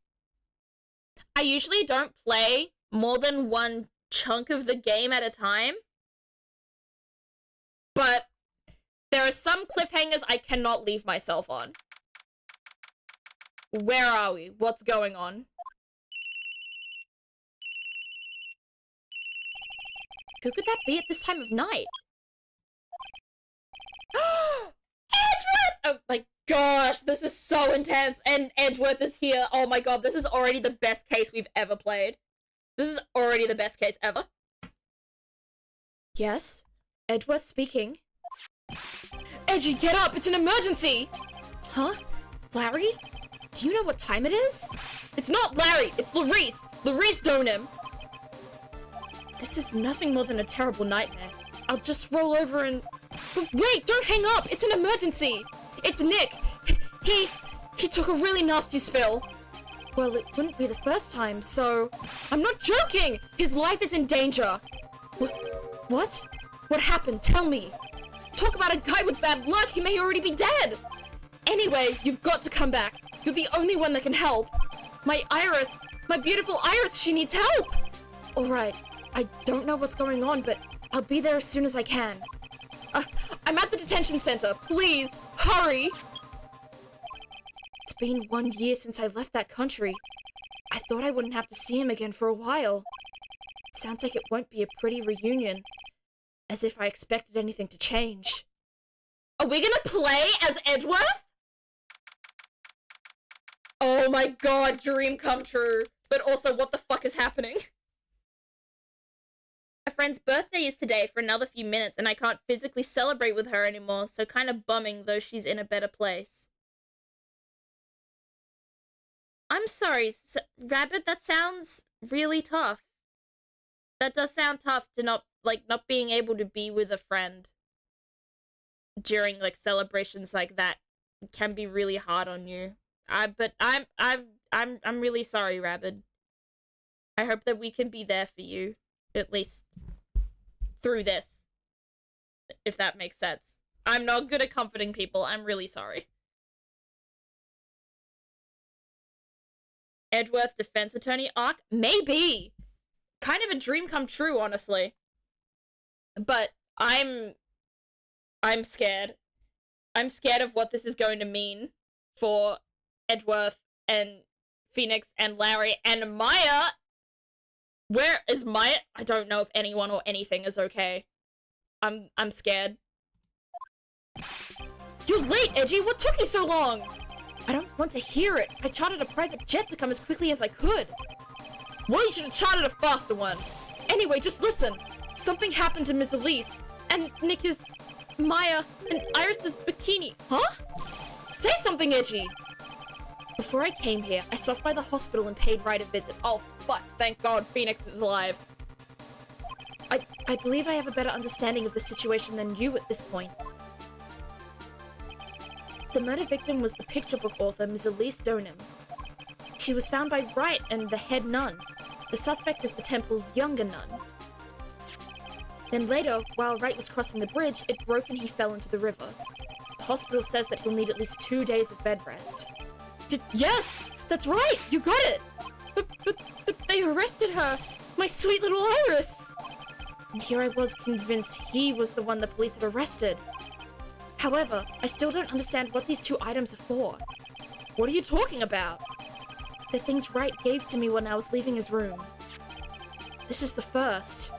I usually don't play more than one chunk of the game at a time. But there are some cliffhangers I cannot leave myself on. Where are we? What's going on? Who could that be at this time of night? Edgeworth! Oh my gosh, this is so intense. And Edgeworth is here. Oh my god, this is already the best case we've ever played. This is already the best case ever. Yes? Edgeworth speaking. Edgy, get up! It's an emergency! Huh? Larry? Do you know what time it is? It's not Larry! It's Larice! Larice Donim! This is nothing more than a terrible nightmare. I'll just roll over and... Wait! Don't hang up! It's an emergency! It's Nick! He took a really nasty spill. Well, it wouldn't be the first time, so... I'm not joking! His life is in danger! What? What happened? Tell me! Talk about a guy with bad luck! He may already be dead! Anyway, you've got to come back. You're the only one that can help. My Iris! My beautiful Iris! She needs help! Alright, I don't know what's going on, but I'll be there as soon as I can. I'm at the detention center. Please, hurry! It's been 1 year since I left that country. I thought I wouldn't have to see him again for a while. Sounds like it won't be a pretty reunion. As if I expected anything to change. Are we gonna play as Edgeworth? Oh my god, dream come true. But also, what the fuck is happening? A friend's birthday is today for another few minutes, and I can't physically celebrate with her anymore, so kind of bumming, though she's in a better place. I'm sorry, Rabbit, that sounds really tough. That does sound tough to not being able to be with a friend during, like, celebrations like that can be really hard on you. But I'm really sorry, Rabbit. I hope that we can be there for you, at least through this, if that makes sense. I'm not good at comforting people. I'm really sorry. Edgeworth defense attorney arc? Maybe. Kind of a dream come true, honestly. But I'm scared. I'm scared of what this is going to mean for Edgeworth and Phoenix and Larry and Maya. Where is Maya? I don't know if anyone or anything is okay. I'm scared. You're late, Edgy! What took you so long? I don't want to hear it. I chartered a private jet to come as quickly as I could. Well, you should have chartered a faster one. Anyway, just listen. Something happened to Miss Elise, and Nick's, Maya, and Iris's bikini. Huh? Say something, Edgy! Before I came here, I stopped by the hospital and paid Wright a visit. Oh, fuck. Thank God Phoenix is alive. I believe I have a better understanding of the situation than you at this point. The murder victim was the picture book author, Ms. Elise Donim. She was found by Wright and the head nun. The suspect is the temple's younger nun. Then later, while Wright was crossing the bridge, it broke and he fell into the river. The hospital says that he'll need at least 2 days of bed rest. Yes! That's right! You got it! But they arrested her! My sweet little Iris! And here I was convinced he was the one the police had arrested. However, I still don't understand what these 2 items are for. What are you talking about? The things Wright gave to me when I was leaving his room. This is the first.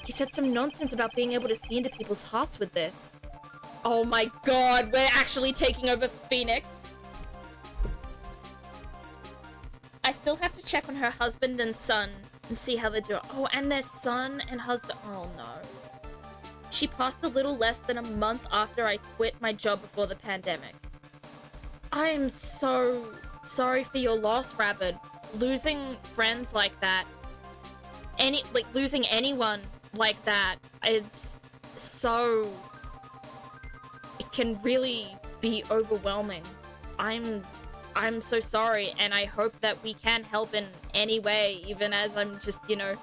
He said some nonsense about being able to see into people's hearts with this. Oh my god, we're actually taking over Phoenix. I still have to check on her husband and son and see how they're doing. Oh, and their son and husband. Oh no. She passed a little less than a month after I quit my job before the pandemic. I am so sorry for your loss, Rabbit. Losing friends like that, losing anyone like that is so... It can really be overwhelming. I'm so sorry, and I hope that we can help in any way, even as I'm just, you know,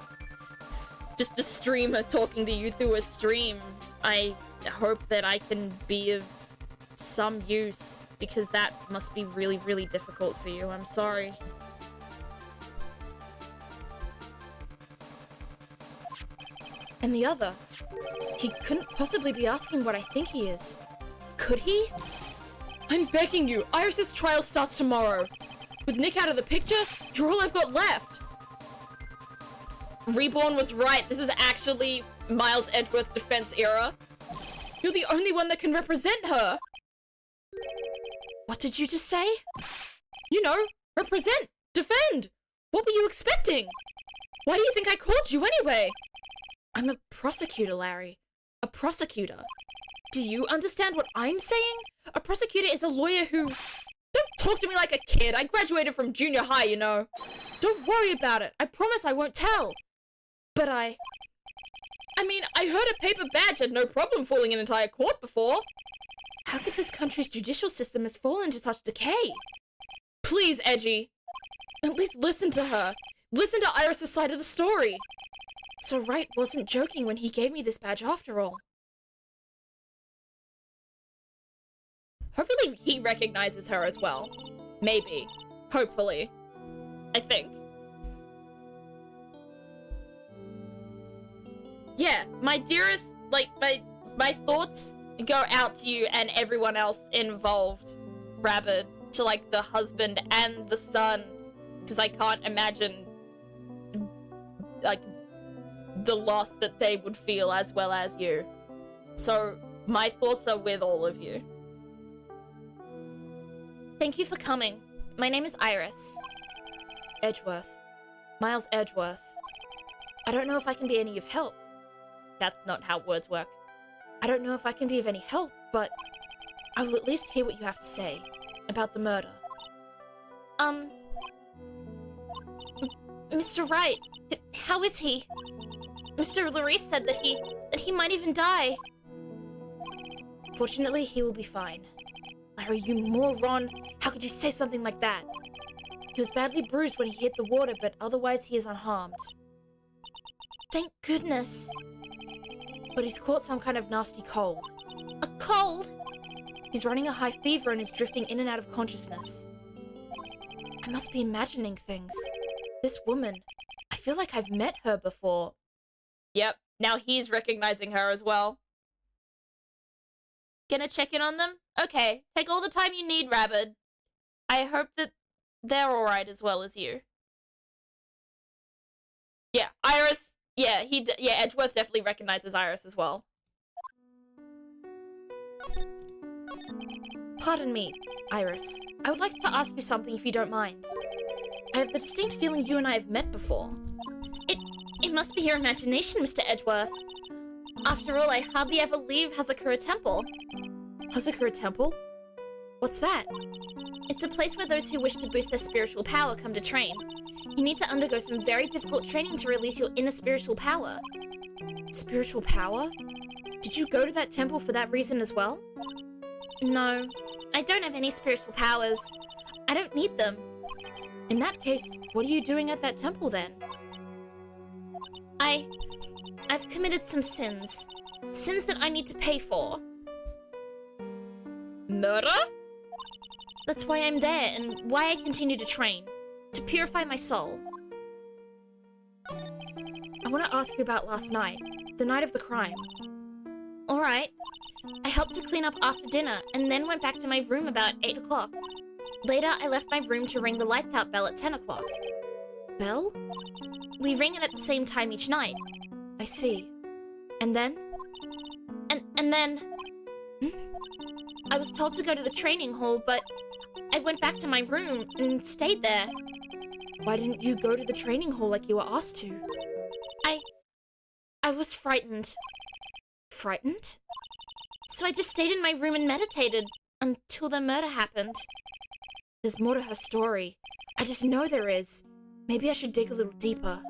just a streamer talking to you through a stream. I hope that I can be of some use, because that must be really, really difficult for you. I'm sorry. And the other, he couldn't possibly be asking what I think he is. Could he? I'm begging you, Iris's trial starts tomorrow. With Nick out of the picture, you're all I've got left. Reborn was right. This is actually Miles Edgeworth defense era. You're the only one that can represent her. What did you just say? You know, represent, defend. What were you expecting? Why do you think I called you anyway? I'm a prosecutor, Larry. A prosecutor. Do you understand what I'm saying? A prosecutor is a lawyer who... Don't talk to me like a kid. I graduated from junior high, you know. Don't worry about it. I promise I won't tell. But I mean, I heard a paper badge had no problem fooling an entire court before. How could this country's judicial system has fallen to such decay? Please, Edgy. At least listen to her. Listen to Iris' side of the story. So Wright wasn't joking when he gave me this badge after all. Hopefully he recognizes her as well. Maybe. Hopefully. I think. Yeah, my dearest, like, my thoughts go out to you and everyone else involved, Rabbit, to, like, the husband and the son, because I can't imagine, like, the loss that they would feel as well as you. So, my thoughts are with all of you. Thank you for coming. My name is Iris. Edgeworth. Miles Edgeworth. I don't know if I can be any of help. That's not how words work. I don't know if I can be of any help, but I will at least hear what you have to say about the murder. Mr. Wright, how is he? Mr. Larice said that he might even die. Fortunately, he will be fine. Larry, you moron! How could you say something like that? He was badly bruised when he hit the water, but otherwise he is unharmed. Thank goodness. But he's caught some kind of nasty cold. A cold? He's running a high fever and is drifting in and out of consciousness. I must be imagining things. This woman, I feel like I've met her before. Yep, now he's recognizing her as well. Gonna check in on them? Okay, take all the time you need, Rabbit. I hope that they're alright as well as you. Yeah, Iris. Yeah, Edgeworth definitely recognizes Iris as well. Pardon me, Iris. I would like to ask you something if you don't mind. I have the distinct feeling you and I have met before. It must be your imagination, Mr. Edgeworth. After all, I hardly ever leave Hazakura Temple. Hazakura Temple? What's that? It's a place where those who wish to boost their spiritual power come to train. You need to undergo some very difficult training to release your inner spiritual power. Spiritual power? Did you go to that temple for that reason as well? No, I don't have any spiritual powers. I don't need them. In that case, what are you doing at that temple then? I've committed some sins. Sins that I need to pay for. Murder? That's why I'm there and why I continue to train. To purify my soul. I want to ask you about last night. The night of the crime. Alright. I helped to clean up after dinner and then went back to my room about 8 o'clock. Later, I left my room to ring the lights out bell at 10 o'clock. Bell? We ring it at the same time each night. I see. And then? And then... I was told to go to the training hall, but I went back to my room and stayed there. Why didn't you go to the training hall like you were asked to? I was frightened. Frightened? So I just stayed in my room and meditated until the murder happened. There's more to her story. I just know there is. Maybe I should dig a little deeper.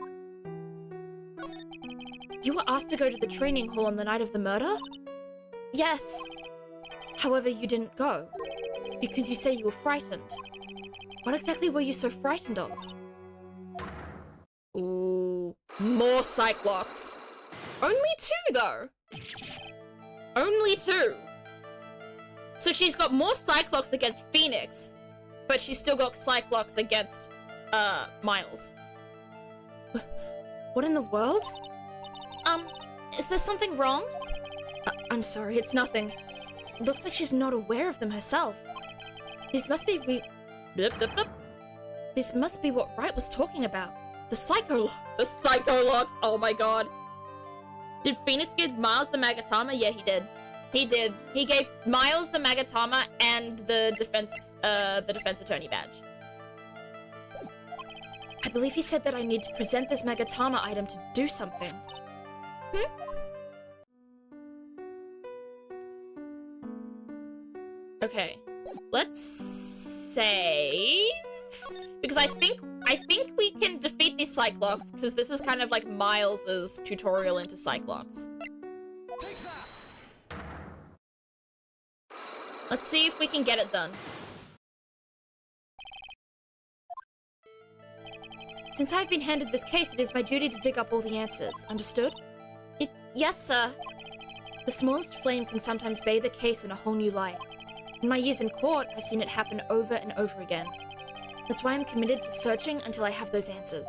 You were asked to go to the training hall on the night of the murder? Yes. However, you didn't go. Because you say you were frightened. What exactly were you so frightened of? Ooh, more Cyclops. Only 2, though. Only 2. So she's got more Cyclops against Phoenix, but she's still got Cyclops against, Miles. What in the world? Is there something wrong? I'm sorry, it's nothing. Looks like she's not aware of them herself. This must be This must be what Wright was talking about. The Psycholocks! Oh my god. Did Phoenix give Miles the Magatama? Yeah, he did. He did. He gave Miles the Magatama and the defense attorney badge. I believe he said that I need to present this Magatama item to do something. Okay. Let's save. Because I think we can defeat these Cyclops, because this is kind of like Miles's tutorial into Cyclops. Let's see if we can get it done. Since I've been handed this case, it is my duty to dig up all the answers. Understood? Yes, sir. The smallest flame can sometimes bathe a case in a whole new light. In my years in court, I've seen it happen over and over again. That's why I'm committed to searching until I have those answers.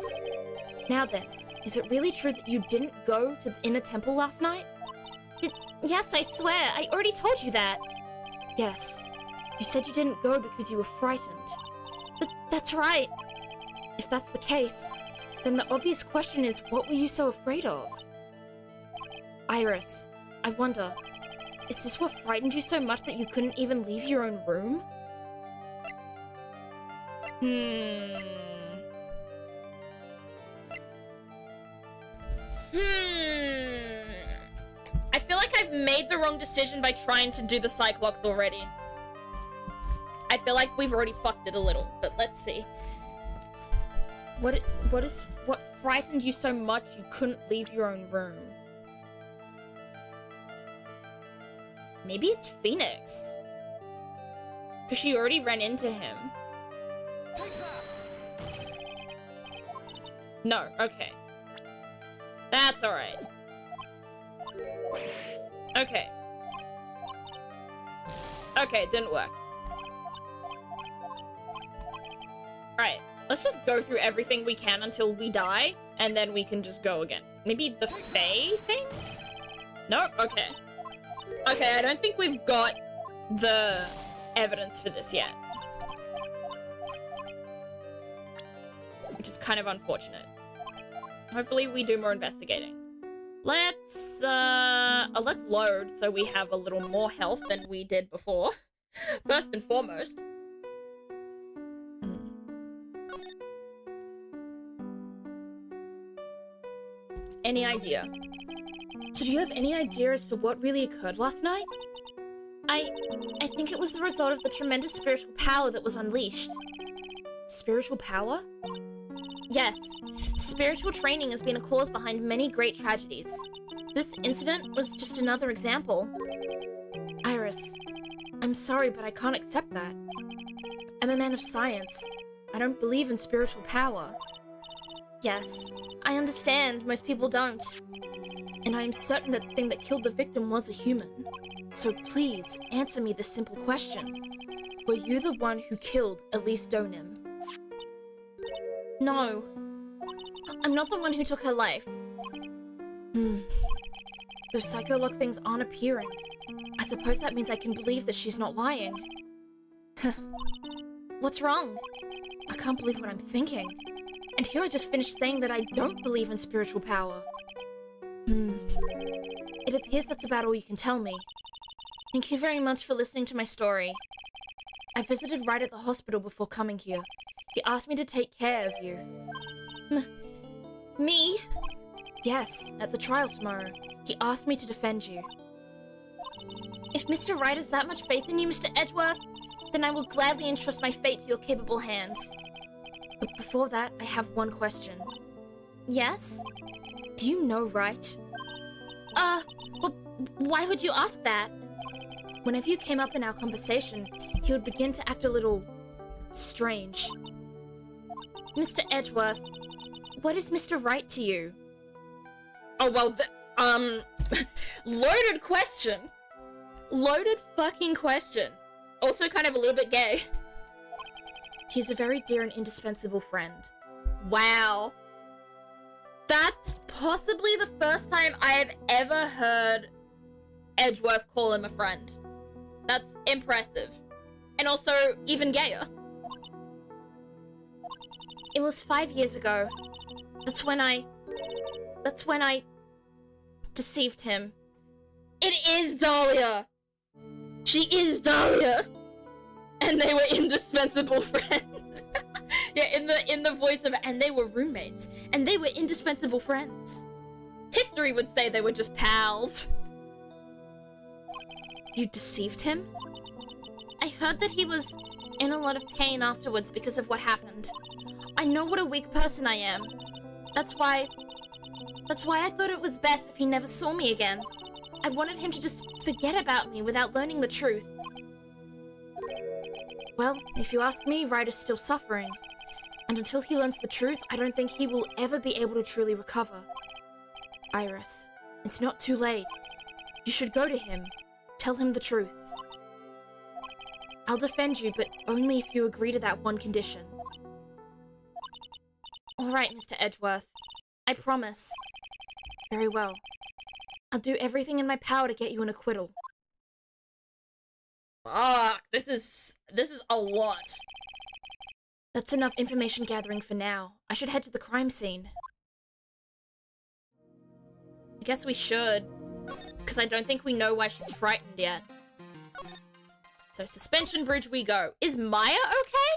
Now then, is it really true that you didn't go to the inner temple last night? Yes, I swear. I already told you that. Yes. You said you didn't go because you were frightened. That's right. If that's the case, then the obvious question is, what were you so afraid of? Iris, I wonder, is this what frightened you so much that you couldn't even leave your own room? I feel like I've made the wrong decision by trying to do the Cyclops already. I feel like we've already fucked it a little, but let's see. What frightened you so much you couldn't leave your own room? Maybe it's Phoenix. Because she already ran into him. No, okay. That's alright. Okay. Okay, it didn't work. Alright, let's just go through everything we can until we die, and then we can just go again. Maybe the Fae thing? Nope, okay. Okay, I don't think we've got the evidence for this yet. Which is kind of unfortunate. Hopefully we do more investigating. Let's load so we have a little more health than we did before. First and foremost. Any idea? So do you have any idea as to what really occurred last night? I think it was the result of the tremendous spiritual power that was unleashed. Spiritual power? Yes, spiritual training has been a cause behind many great tragedies. This incident was just another example. Iris, I'm sorry, but I can't accept that. I'm a man of science. I don't believe in spiritual power. Yes, I understand most people don't. And I am certain that the thing that killed the victim was a human. So please, answer me this simple question. Were you the one who killed Elise Donim? No. I'm not the one who took her life. Those psychologue things aren't appearing. I suppose that means I can believe that she's not lying. What's wrong? I can't believe what I'm thinking. And here I just finished saying that I don't believe in spiritual power. It appears that's about all you can tell me. Thank you very much for listening to my story. I visited Wright at the hospital before coming here. He asked me to take care of you. Me? Yes, at the trial tomorrow. He asked me to defend you. If Mr. Wright has that much faith in you, Mr. Edgeworth, then I will gladly entrust my fate to your capable hands. But before that, I have one question. Yes? Do you know Wright? Well, why would you ask that? Whenever you came up in our conversation, he would begin to act a little strange. Mr. Edgeworth, what is Mr. Wright to you? Oh, well, loaded question. Loaded fucking question. Also kind of a little bit gay. He's a very dear and indispensable friend. Wow. That's possibly the first time I have ever heard Edgeworth call him a friend. That's impressive. And also even gayer. It was 5 years ago. That's when I deceived him. It is Dahlia! She is Dahlia! And they were indispensable friends. Yeah, in the voice of, and they were roommates, and they were indispensable friends. History would say they were just pals. You deceived him? I heard that he was in a lot of pain afterwards because of what happened. I know what a weak person I am. That's why I thought it was best if he never saw me again. I wanted him to just forget about me without learning the truth. Well, if you ask me, Wright is still suffering. And until he learns the truth, I don't think he will ever be able to truly recover. Iris, it's not too late. You should go to him. Tell him the truth. I'll defend you, but only if you agree to that one condition. All right, Mr. Edgeworth. I promise. Very well. I'll do everything in my power to get you an acquittal. Fuck, this is a lot. That's enough information gathering for now. I should head to the crime scene. I guess we should, because I don't think we know why she's frightened yet. So suspension bridge we go. Is Maya okay?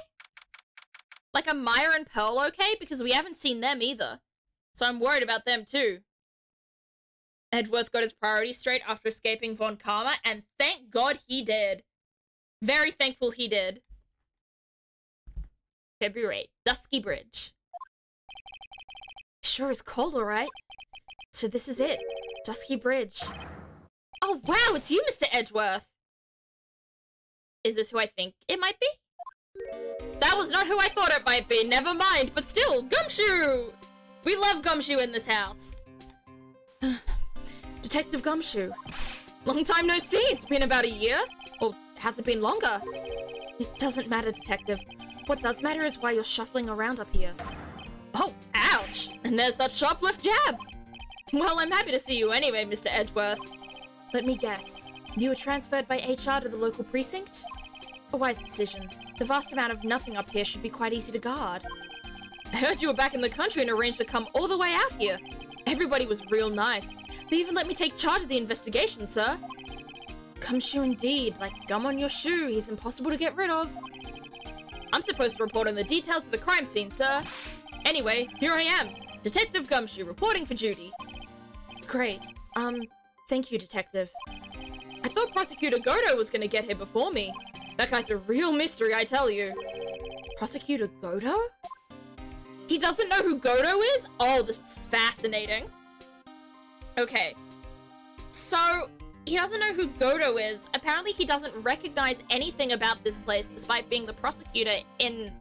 Like, are Maya and Pearl okay? Because we haven't seen them either. So I'm worried about them too. Edgeworth got his priorities straight after escaping Von Karma, and thank God he did. Very thankful he did. February 8th, Dusky Bridge. Sure is cold, alright. So this is it. Dusky Bridge. Oh wow, it's you, Mr. Edgeworth. Is this who I think it might be? That was not who I thought it might be. Never mind, but still, Gumshoe! We love Gumshoe in this house. Detective Gumshoe. Long time no see. It's been about a year. Or has it been longer? It doesn't matter, Detective. What does matter is why you're shuffling around up here. Oh, ouch! And there's that sharp left jab. Well, I'm happy to see you anyway, Mr. Edgeworth. Let me guess. You were transferred by HR to the local precinct? A wise decision. The vast amount of nothing up here should be quite easy to guard. I heard you were back in the country and arranged to come all the way out here. Everybody was real nice. They even let me take charge of the investigation, sir. Gumshoe indeed. Like gum on your shoe, he's impossible to get rid of. I'm supposed to report on the details of the crime scene, sir. Anyway, here I am. Detective Gumshoe, reporting for duty. Great. Thank you, Detective. I thought Prosecutor Godo was gonna get here before me. That guy's a real mystery, I tell you. Prosecutor Godo? He doesn't know who Godo is? Oh, this is fascinating. Okay. So, he doesn't know who Godo is. Apparently he doesn't recognize anything about this place despite being the prosecutor in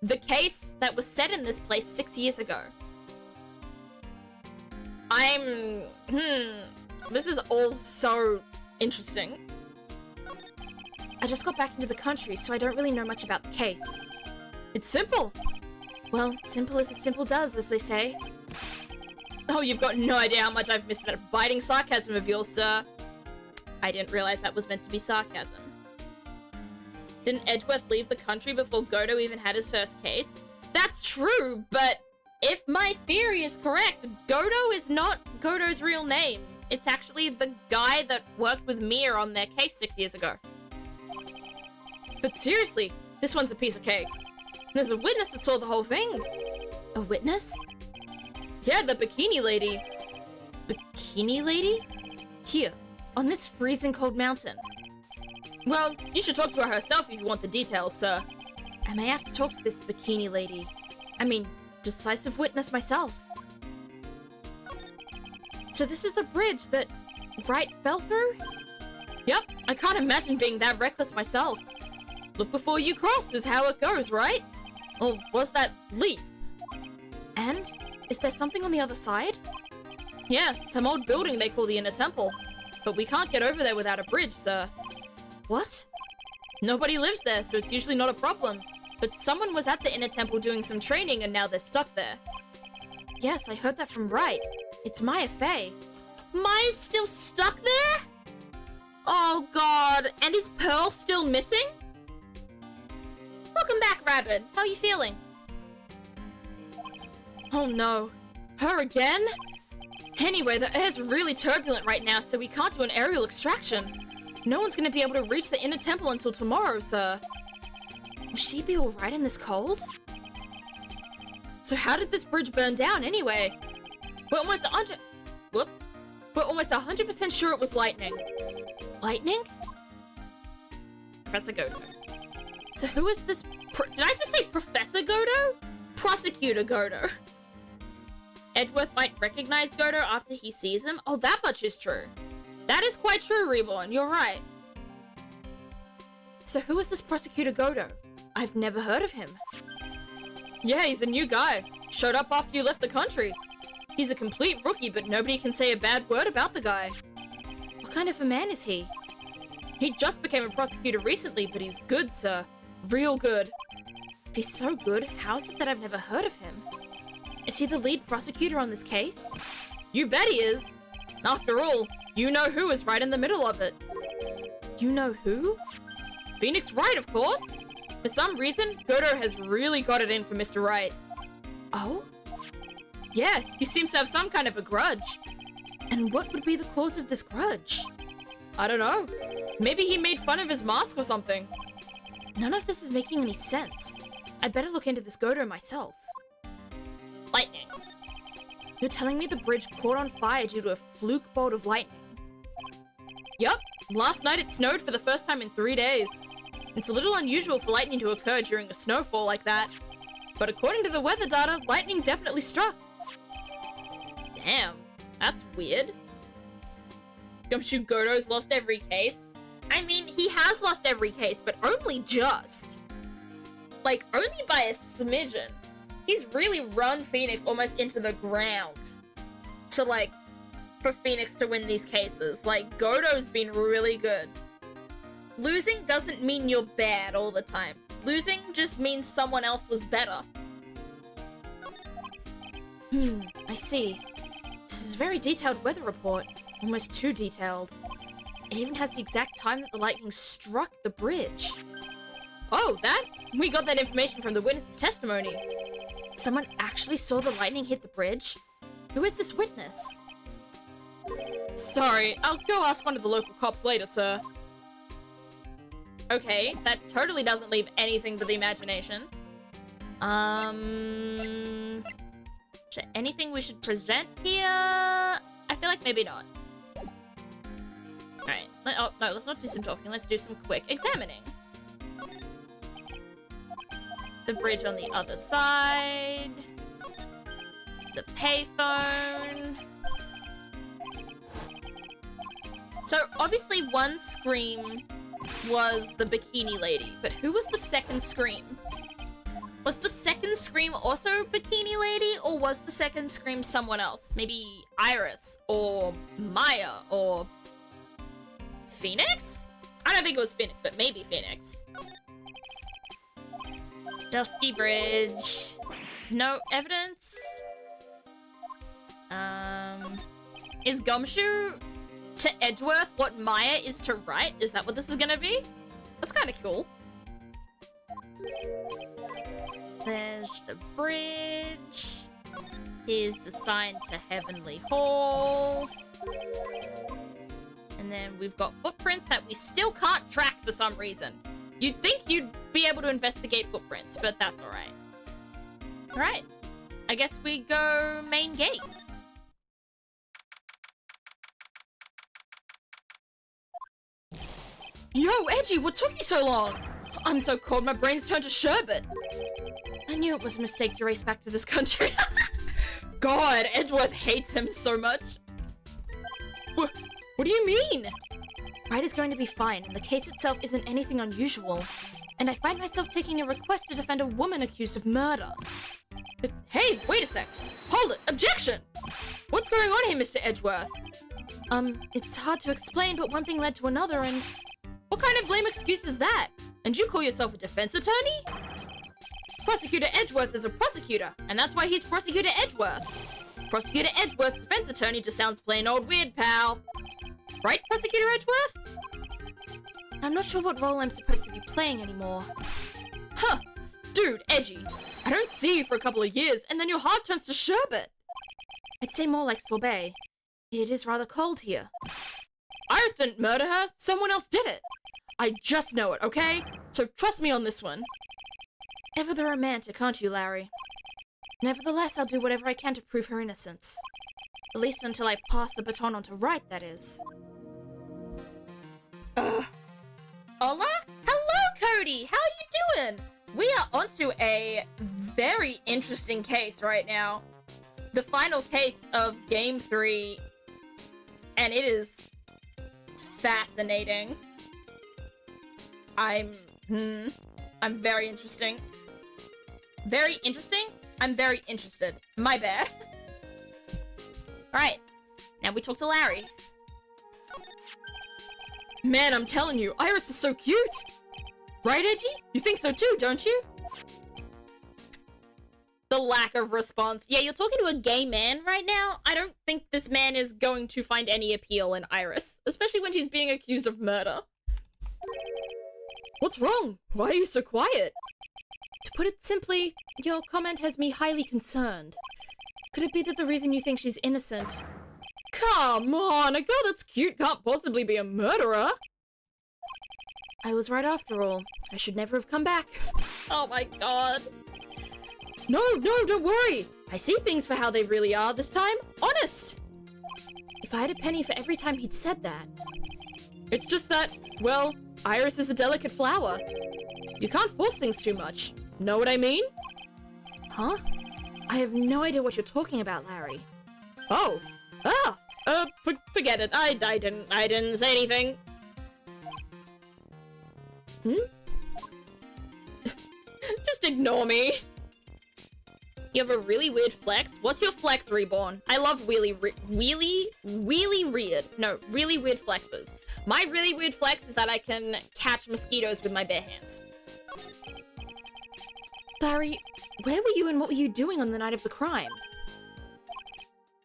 the case that was set in this place 6 years ago. This is all so interesting. I just got back into the country, so I don't really know much about the case. It's simple. Well, simple as a simple does, as they say. Oh, you've got no idea how much I've missed that biting sarcasm of yours, sir. I didn't realize that was meant to be sarcasm. Didn't Edgeworth leave the country before Godo even had his first case? That's true, but if my theory is correct, Godo is not Godo's real name. It's actually the guy that worked with Mia on their case 6 years ago. But seriously, this one's a piece of cake. There's a witness that saw the whole thing. A witness? Yeah, the bikini lady. Bikini lady? Here, on this freezing cold mountain. Well, you should talk to her herself if you want the details, sir. I may have to talk to this bikini lady. I mean, decisive witness myself. So this is the bridge that Wright fell through? Yep, I can't imagine being that reckless myself. Look before you cross is how it goes, right? Or was that leap? And? Is there something on the other side? Yeah, some old building they call the Inner Temple. But we can't get over there without a bridge, sir. What? Nobody lives there, so it's usually not a problem. But someone was at the Inner Temple doing some training and now they're stuck there. Yes, I heard that from Wright. It's Maya Fey. Maya's still stuck there? Oh god, and is Pearl still missing? Welcome back, Rabbit. How are you feeling? Oh no. Her again? Anyway, the air's really turbulent right now, so we can't do an aerial extraction. No one's gonna be able to reach the Inner Temple until tomorrow, sir. Will she be alright in this cold? So how did this bridge burn down anyway? We're almost 100% sure it was lightning. Lightning? Professor Godo. So who is this did I just say Professor Godo? Prosecutor Godo. Edgeworth might recognize Godo after he sees him. Oh, that much is true. That is quite true, Reborn. You're right. So who is this Prosecutor Godo? I've never heard of him. Yeah, he's a new guy. Showed up after you left the country. He's a complete rookie, but nobody can say a bad word about the guy. What kind of a man is he? He just became a prosecutor recently, but he's good, sir. Real good. If he's so good, how is it that I've never heard of him? Is he the lead prosecutor on this case? You bet he is. After all, you know who is right in the middle of it. You know who? Phoenix Wright, of course. For some reason, Godo has really got it in for Mr. Wright. Oh? Yeah, he seems to have some kind of a grudge. And what would be the cause of this grudge? I don't know. Maybe he made fun of his mask or something. None of this is making any sense. I'd better look into this Godo myself. Lightning. You're telling me the bridge caught on fire due to a fluke bolt of lightning? Yup, last night it snowed for the first time in 3 days. It's a little unusual for lightning to occur during a snowfall like that, but according to the weather data, lightning definitely struck. Damn, that's weird. Gumshoe Godo's lost every case. I mean, he has lost every case, but only just. Like, only by a smidgen. He's really run Phoenix almost into the ground to, like, for Phoenix to win these cases. Like, Godo's been really good. Losing doesn't mean you're bad all the time. Losing just means someone else was better. I see. This is a very detailed weather report. Almost too detailed. It even has the exact time that the lightning struck the bridge. Oh, that? We got that information from the witness's testimony. Someone actually saw the lightning hit the bridge? Who is this witness? Sorry, I'll go ask one of the local cops later, sir. Okay, that totally doesn't leave anything to the imagination. Is there anything we should present here? I feel like maybe not. Alright, oh, no, let's not do some talking, let's do some quick examining. The bridge on the other side. The payphone. So, obviously one scream was the bikini lady, but who was the second scream? Was the second scream also bikini lady, or was the second scream someone else? Maybe Iris, or Maya, or Phoenix? I don't think it was Phoenix, but maybe Phoenix. Dusky Bridge. No evidence. Is Gumshoe to Edgeworth what Maya is to Wright? Is that what this is gonna be? That's kind of cool. There's the bridge. Here's the sign to Heavenly Hall. And then we've got footprints that we still can't track for some reason. You'd think you'd be able to investigate footprints, but that's alright. Alright. I guess we go main gate. Yo, Edgy, what took you so long? I'm so cold, my brain's turned to sherbet. I knew it was a mistake to race back to this country. God, Edgeworth hates him so much. What do you mean? Wright is going to be fine, and the case itself isn't anything unusual. And I find myself taking a request to defend a woman accused of murder. But hey, wait a sec. Hold it. Objection! What's going on here, Mr. Edgeworth? It's hard to explain, but one thing led to another, and... What kind of lame excuse is that? And you call yourself a defense attorney? Prosecutor Edgeworth is a prosecutor, and that's why he's Prosecutor Edgeworth. Prosecutor Edgeworth, defense attorney, just sounds plain old weird, pal. Right, Prosecutor Edgeworth? I'm not sure what role I'm supposed to be playing anymore. Huh. Dude, Edgy, I don't see you for a couple of years, and then your heart turns to sherbet. I'd say more like sorbet. It is rather cold here. Iris didn't murder her, someone else did it. I just know it, okay? So trust me on this one. Ever the romantic, aren't you, Larry? Nevertheless, I'll do whatever I can to prove her innocence. At least until I pass the baton on to Wright, that is. Ugh. Hola? Hello, Cody! How are you doing? We are onto a very interesting case right now. The final case of Game 3. And it is fascinating. I'm very interesting. Very interesting? I'm very interested. My bad. Alright. Now we talk to Larry. Man, I'm telling you, Iris is so cute! Right, Edgy? You think so too, don't you? The lack of response. Yeah, you're talking to a gay man right now. I don't think this man is going to find any appeal in Iris, especially when she's being accused of murder. What's wrong? Why are you so quiet? To put it simply, your comment has me highly concerned. Could it be that the reason you think she's innocent... Come on, a girl that's cute can't possibly be a murderer. I was right after all. I should never have come back. Oh my god. No, don't worry. I see things for how they really are this time. Honest. If I had a penny for every time he'd said that. It's just that, well, Iris is a delicate flower. You can't force things too much. Know what I mean? Huh? I have no idea what you're talking about, Larry. Oh. Forget it. I didn't say anything. Just ignore me. You have a really weird flex? What's your flex, Reborn? I love really weird flexes. My really weird flex is that I can catch mosquitoes with my bare hands. Larry, where were you and what were you doing on the night of the crime?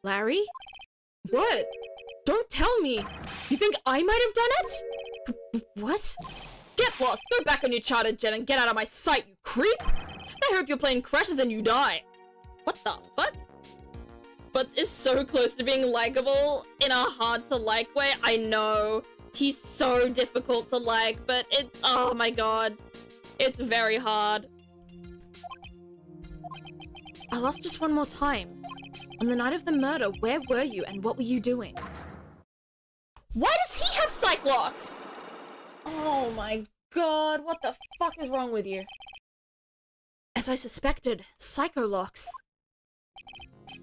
Larry? What? Don't tell me. You think I might have done it? What? Get lost. Go back on your chartered jet and get out of my sight, you creep. I hope your plane crashes and you die. What the fuck? But is so close to being likable in a hard to like way. I know. He's so difficult to like, but it's, oh my god. It's very hard. I'll ask just one more time. On the night of the murder, where were you and what were you doing? Why does he have Cyclops? Oh my god, what the fuck is wrong with you? As I suspected, Psycholocks.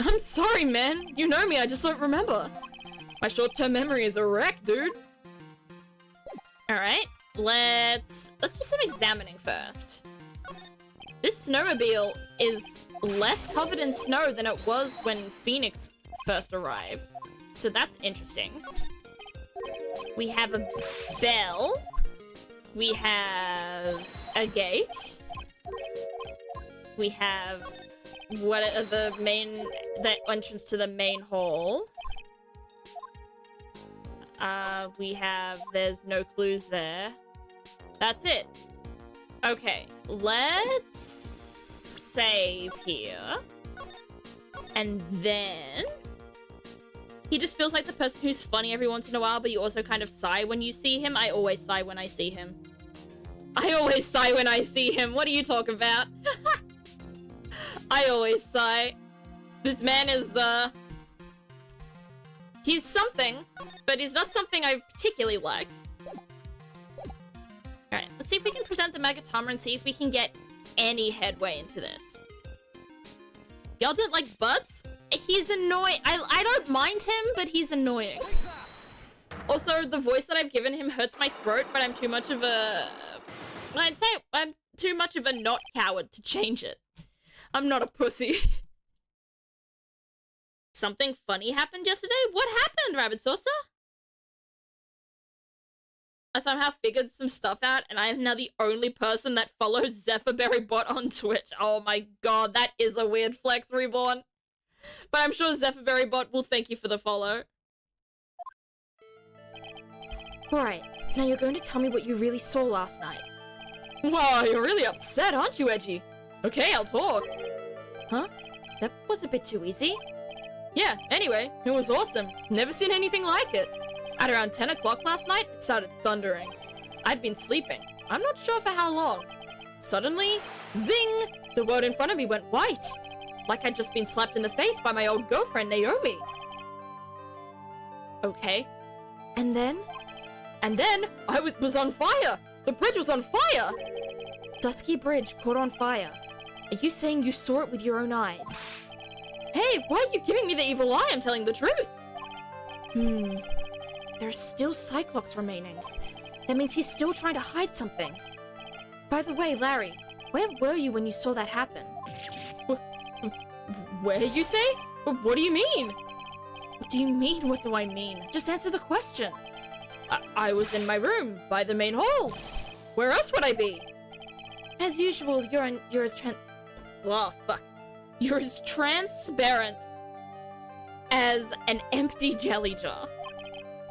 I'm sorry, man. You know me, I just don't remember. My short-term memory is a wreck, dude. Alright, let's do some examining first. This snowmobile is less covered in snow than it was when Phoenix first arrived. So that's interesting. We have a bell. We have a gate. We have the entrance to the main hall. There's no clues there. That's it. Okay, let's save here. And then he just feels like the person who's funny every once in a while, but you also kind of sigh when you see him. I always sigh when I see him. I always sigh when I see him. What are you talking about? I always sigh. This man is, he's something, but he's not something I particularly like. Alright, let's see if we can present the Megatama and see if we can get any headway into this. Y'all don't like butts? He's annoying. I don't mind him, but he's annoying. Also, the voice that I've given him hurts my throat, but I'm too much of a... I'd say I'm too much of a not coward to change it. I'm not a pussy. Something funny happened yesterday? What happened, Rabbit Saucer? I somehow figured some stuff out, and I am now the only person that follows ZephyrberryBot on Twitch. Oh my god, that is a weird flex, Reborn. But I'm sure ZephyrberryBot will thank you for the follow. Alright, now you're going to tell me what you really saw last night. Wow, you're really upset, aren't you, Edgy? Okay, I'll talk. Huh? That was a bit too easy. Yeah, anyway, it was awesome. Never seen anything like it. At around 10 o'clock last night, it started thundering. I'd been sleeping. I'm not sure for how long. Suddenly, zing! The world in front of me went white. Like I'd just been slapped in the face by my old girlfriend, Naomi. Okay. And then? And then, I was on fire! The bridge was on fire! Dusky Bridge caught on fire. Are you saying you saw it with your own eyes? Hey, why are you giving me the evil eye? I'm telling the truth. There's still Cyclops remaining. That means he's still trying to hide something. By the way, Larry, where were you when you saw that happen? Where, you say? What do you mean? What do you mean, what do I mean? Just answer the question. I was in my room, by the main hall. Where else would I be? As usual, you're as transparent as an empty jelly jar.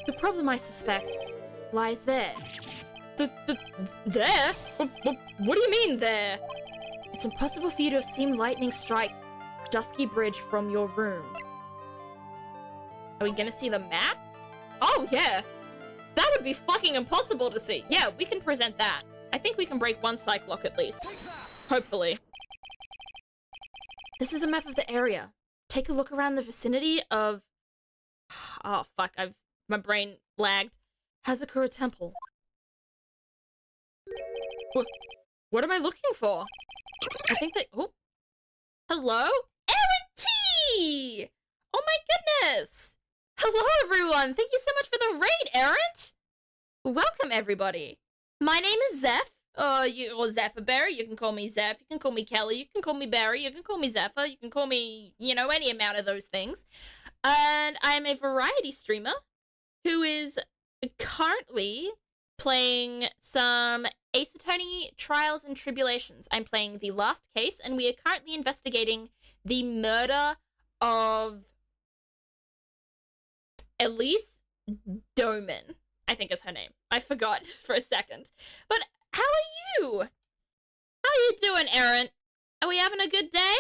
The problem, I suspect, lies there. There? What do you mean, there? It's impossible for you to have seen lightning strike Dusky Bridge from your room. Are we gonna see the map? Oh, yeah. That would be fucking impossible to see. Yeah, we can present that. I think we can break one Cyclock at least. Hopefully. This is a map of the area. Take a look around the vicinity of... Oh, fuck. My brain lagged. Hazakura Temple. What am I looking for? I think that... Oh. Hello? Aaron T! Oh my goodness! Hello, everyone! Thank you so much for the raid, Aaron! Welcome, everybody. My name is Zeph. Or Zephyr Berry. You can call me Zeph. You can call me Kelly. You can call me Barry. You can call me Zephyr. You can call me, you know, any amount of those things. And I'm a variety streamer who is currently playing some Ace Attorney Trials and Tribulations. I'm playing the last case, and we are currently investigating the murder of Elise Doman, I think is her name. I forgot for a second. But how are you? How are you doing, Aaron? Are we having a good day?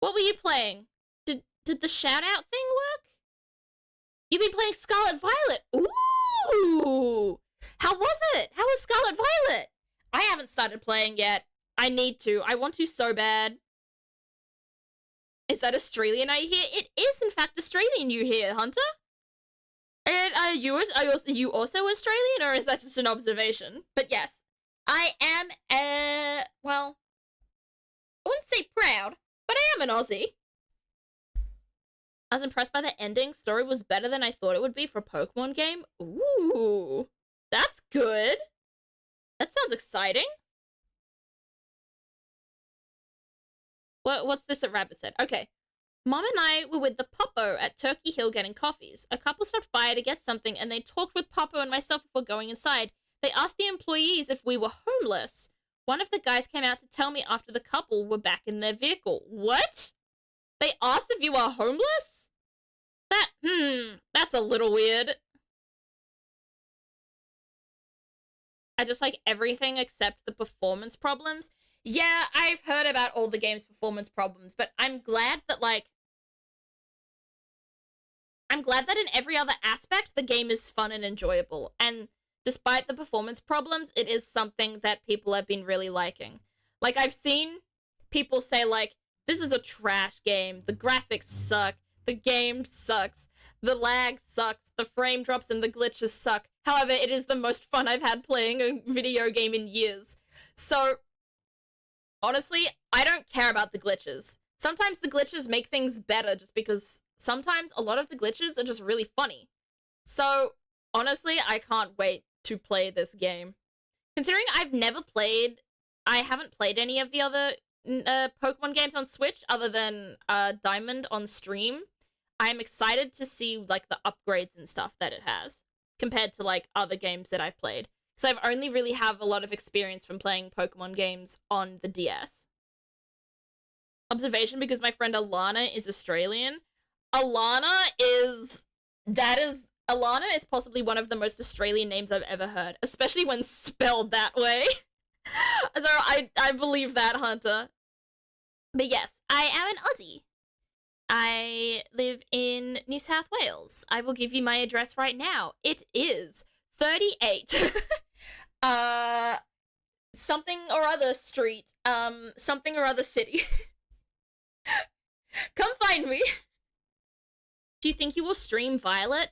What were you playing? Did the shout-out thing work? You've been playing Scarlet Violet. Ooh! How was it? How was Scarlet Violet? I haven't started playing yet. I need to. I want to so bad. Is that Australian I hear? It is, in fact, Australian you hear, Hunter. And are you also Australian, or is that just an observation? But yes, I am, well, I wouldn't say proud, but I am an Aussie. I was impressed by the ending. Story was better than I thought it would be for a Pokemon game. Ooh, that's good. That sounds exciting. What's this that Rabbit said? Okay. Mom and I were with the Popo at Turkey Hill getting coffees. A couple stopped by to get something, and they talked with Popo and myself before going inside. They asked the employees if we were homeless. One of the guys came out to tell me after the couple were back in their vehicle. What? They asked if you are homeless? That's a little weird. I just like everything except the performance problems. Yeah, I've heard about all the game's performance problems, but I'm glad that, like, in every other aspect, the game is fun and enjoyable. And despite the performance problems, it is something that people have been really liking. Like, I've seen people say, like, this is a trash game, the graphics suck, the game sucks, the lag sucks, the frame drops and the glitches suck. However, it is the most fun I've had playing a video game in years. So, honestly, I don't care about the glitches. Sometimes the glitches make things better just because sometimes a lot of the glitches are just really funny. So, honestly, I can't wait to play this game. Considering I haven't played any of the other Pokemon games on Switch other than Diamond on stream, I'm excited to see, like, the upgrades and stuff that it has compared to, like, other games that I've played. Because I've only really have a lot of experience from playing Pokemon games on the DS. Observation, because my friend Alana is Australian. Alana is possibly one of the most Australian names I've ever heard, especially when spelled that way. So I believe that, Hunter. But yes, I am an Aussie. I live in New South Wales. I will give you my address right now. It is 38 something or other street, something or other city. Come find me. Do you think you will stream Violet?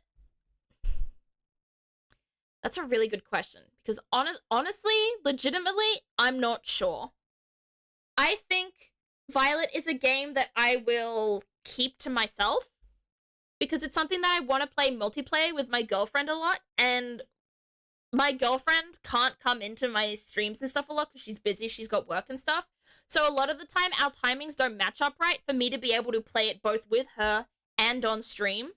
That's a really good question, because honestly, legitimately, I'm not sure. I think Violet is a game that I will keep to myself, because it's something that I want to play multiplayer with my girlfriend a lot, and my girlfriend can't come into my streams and stuff a lot because she's busy, she's got work and stuff. So a lot of the time, our timings don't match up right for me to be able to play it both with her and on stream.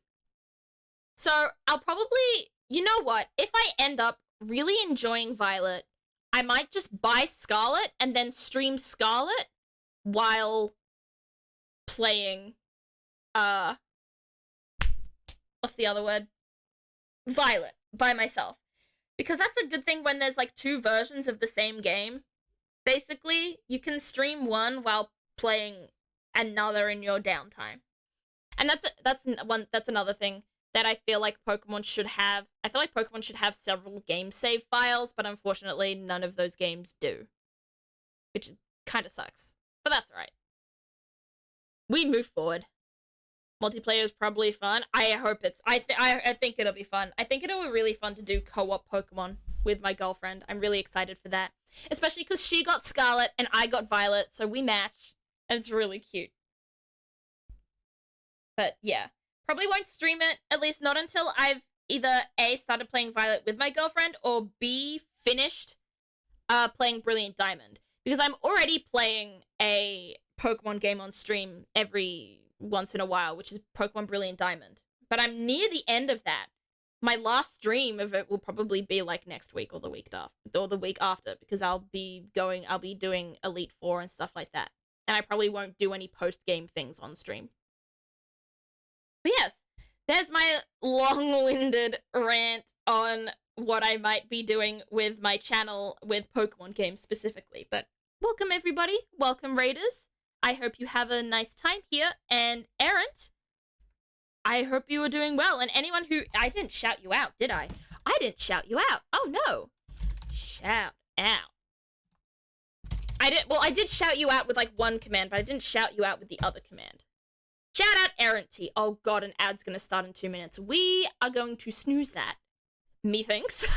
So I'll probably, you know what, if I end up really enjoying Violet, I might just buy Scarlet and then stream Scarlet while playing, what's the other word? Violet by myself. Because that's a good thing when there's, like, two versions of the same game. Basically, you can stream one while playing another in your downtime. And that's another thing that I feel like Pokemon should have. I feel like Pokemon should have several game save files, but unfortunately none of those games do. Which kind of sucks. But that's alright. We move forward. Multiplayer is probably fun. I hope it's... I think it'll be fun. I think it'll be really fun to do co-op Pokemon with my girlfriend. I'm really excited for that. Especially because she got Scarlet and I got Violet, so we match. And it's really cute. But yeah. Probably won't stream it, at least not until I've either A, started playing Violet with my girlfriend, or B, finished playing Brilliant Diamond. Because I'm already playing a Pokemon game on stream every once in a while, which is Pokemon Brilliant Diamond. But I'm near the end of that. My last stream of it will probably be like next week or the week after, because I'll be doing Elite Four and stuff like that. And I probably won't do any post-game things on stream. But yes, there's my long-winded rant on what I might be doing with my channel with Pokemon games specifically. But welcome everybody, welcome raiders. I hope you have a nice time here, and Errant, I hope you are doing well. And anyone who... I didn't shout you out, did I? I didn't shout you out. Oh no. Shout out. I did shout you out with like one command, but I didn't shout you out with the other command. Shout out Errant T. Oh god, an ad's gonna start in 2 minutes. We are going to snooze that. Methinks.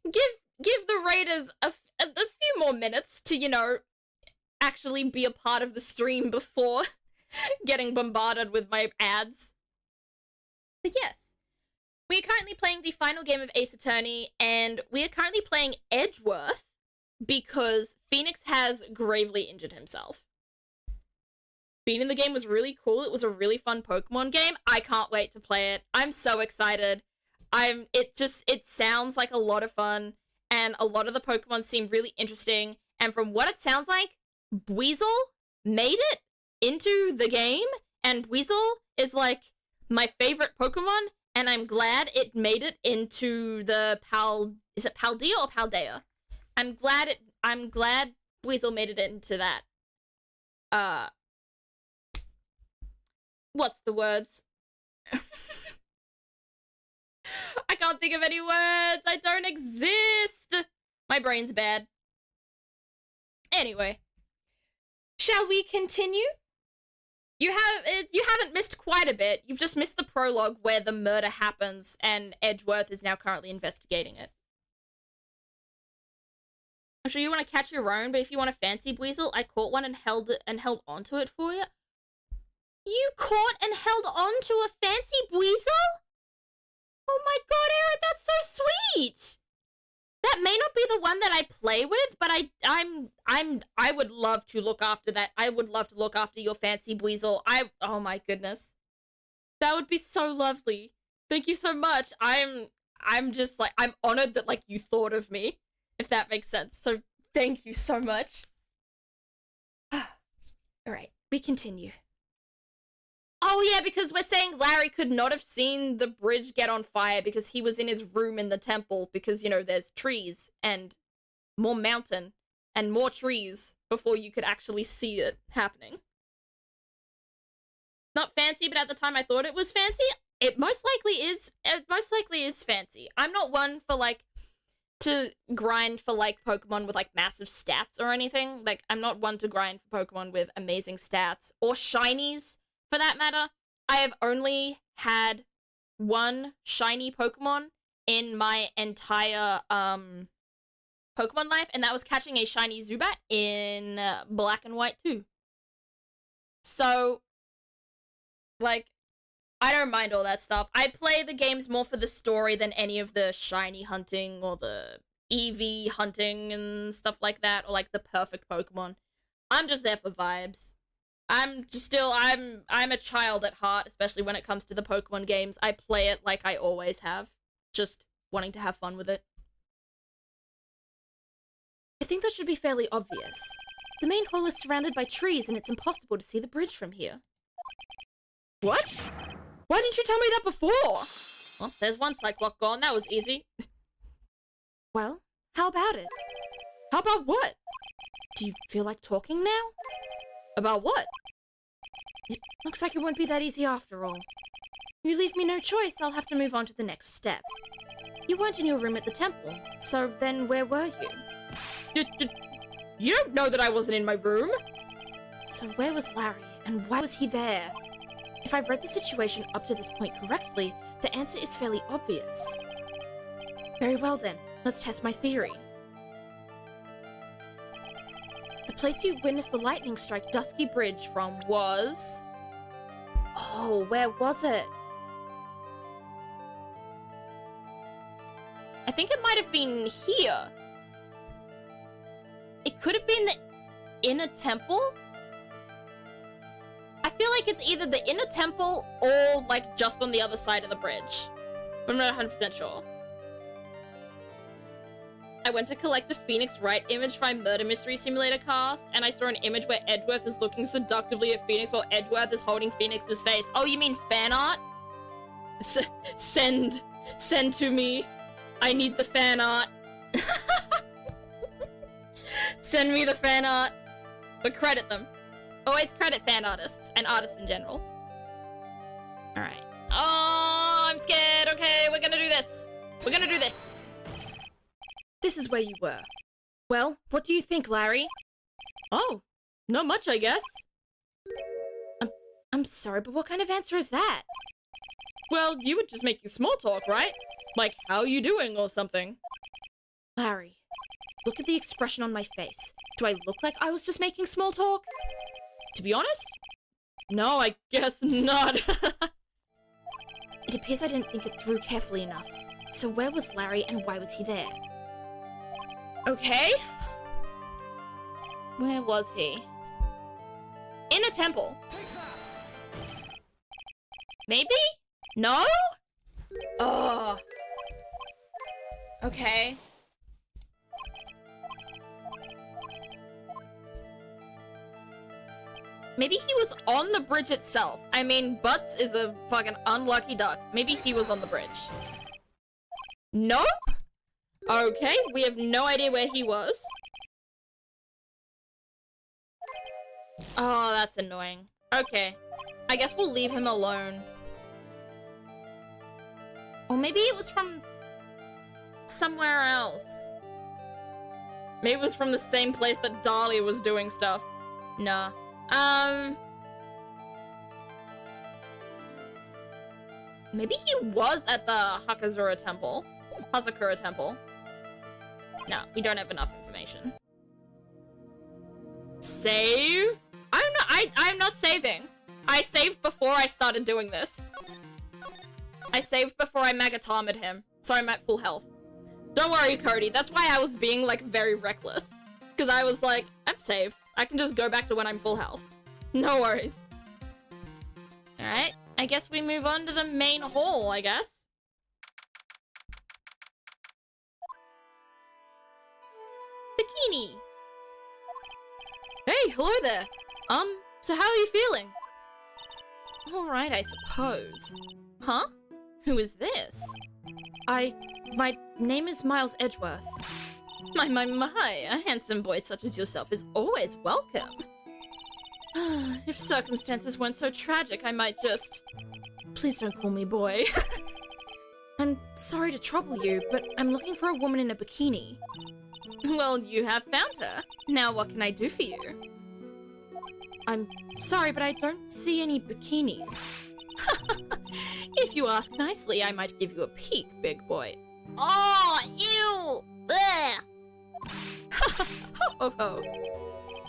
give the raiders a few more minutes to, you know, actually be a part of the stream before getting bombarded with my ads. But yes, we are currently playing the final game of Ace Attorney, and we are currently playing Edgeworth because Phoenix has gravely injured himself. Being in the game was really cool. It was a really fun Pokemon game. I can't wait to play it. I'm so excited. It sounds like a lot of fun, and a lot of the Pokemon seem really interesting, and from what it sounds like, Weasel made it into the game, and Weasel is like my favorite Pokemon, and I'm glad it made it into the is it Paldea or Paldea? I'm glad Weasel made it into that. What's the words? I can't think of any words. I don't exist. My brain's bad. Anyway, shall we continue? You haven't missed quite a bit. You've just missed the prologue where the murder happens and Edgeworth is now currently investigating it. I'm sure you want to catch your own, but if you want a fancy Weasel, I caught one and held onto it for you. You caught and held on to a fancy Weasel? Oh my god, Aaron, that's so sweet! That may not be the one that I play with, but I would love to look after that. I would love to look after your fancy Weasel. Oh my goodness. That would be so lovely. Thank you so much. I'm just like, I'm honored that like you thought of me, if that makes sense. So thank you so much. Alright, we continue. Oh yeah, because we're saying Larry could not have seen the bridge get on fire because he was in his room in the temple because, you know, there's trees and more mountain and more trees before you could actually see it happening. Not fancy, but at the time I thought it was fancy. It most likely is fancy. I'm not one for like to grind for like Pokemon with like massive stats or anything. Like I'm not one to grind for Pokemon with amazing stats or shinies. For that matter, I have only had one shiny Pokemon in my entire Pokemon life, and that was catching a shiny Zubat in Black and White 2. So, like, I don't mind all that stuff. I play the games more for the story than any of the shiny hunting or the EV hunting and stuff like that, or like the perfect Pokemon. I'm just there for vibes. I'm a child at heart, especially when it comes to the Pokemon games. I play it like I always have, just wanting to have fun with it. I think that should be fairly obvious. The main hall is surrounded by trees and it's impossible to see the bridge from here. What? Why didn't you tell me that before? Well, there's one Cyclops gone. That was easy. Well, how about it? How about what? Do you feel like talking now? About what? It looks like it won't be that easy after all. You leave me no choice, I'll have to move on to the next step. You weren't in your room at the temple, so then where were you? You don't know that I wasn't in my room! So where was Larry, and why was he there? If I've read the situation up to this point correctly, the answer is fairly obvious. Very well then, let's test my theory. The place you witnessed the lightning strike Dusky Bridge from was... Oh, where was it? I think it might have been here. It could have been the inner temple? I feel like it's either the inner temple or like just on the other side of the bridge. But I'm not 100% sure. I went to collect a Phoenix Wright image for my Murder Mystery Simulator cast, and I saw an image where Edgeworth is looking seductively at Phoenix while Edgeworth is holding Phoenix's face. Oh, you mean fan art? Send to me. I need the fan art. Send me the fan art. But credit them. Always credit fan artists, and artists in general. Alright. Oh, I'm scared. Okay, we're gonna do this. We're gonna do this. This is where you were. Well, what do you think, Larry? Oh, not much, I guess. I'm sorry, but what kind of answer is that? Well, you were just making small talk, right? Like, how you doing or something. Larry, look at the expression on my face. Do I look like I was just making small talk? To be honest? No, I guess not. It appears I didn't think it through carefully enough. So where was Larry and why was he there? Okay. Where was he? In a temple. Maybe? No? Oh. Okay. Maybe he was on the bridge itself. I mean, Butts is a fucking unlucky duck. Maybe he was on the bridge. Nope. Okay, we have no idea where he was. Oh, that's annoying. Okay. I guess we'll leave him alone. Or maybe it was from somewhere else. Maybe it was from the same place that Dahlia was doing stuff. Nah. Maybe he was at the Hazakura Temple. No, we don't have enough information. Save? I'm not saving. I saved before I started doing this. I saved before I Magatomed him, so I'm at full health. Don't worry, Cody, that's why I was being, like, very reckless. Because I was like, I'm saved. I can just go back to when I'm full health. No worries. Alright, I guess we move on to the main hall, I guess. Bikini. Hey, hello there. So how are you feeling? Alright, I suppose. Huh? Who is this? My name is Miles Edgeworth. My, a handsome boy such as yourself is always welcome. If circumstances weren't so tragic, I might just... Please don't call me boy. I'm sorry to trouble you, but I'm looking for a woman in a bikini. Well, you have found her. Now what can I do for you? I'm sorry, but I don't see any bikinis. If you ask nicely, I might give you a peek, big boy. Oh, ew! Blech. Ho, ho,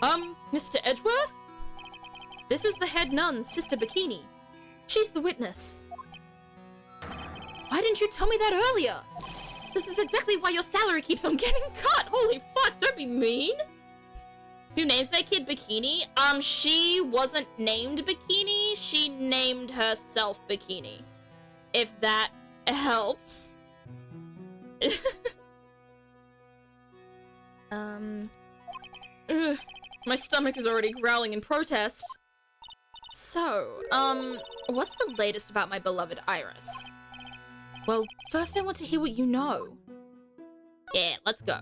ho. Mr. Edgeworth? This is the head nun's sister Bikini. She's the witness. Why didn't you tell me that earlier? This is exactly why your salary keeps on getting cut. Holy fuck, don't be mean. Who names their kid Bikini? She wasn't named Bikini. She named herself Bikini. If that helps. My stomach is already growling in protest. So, what's the latest about my beloved Iris? Well, first I want to hear what you know. Yeah, let's go.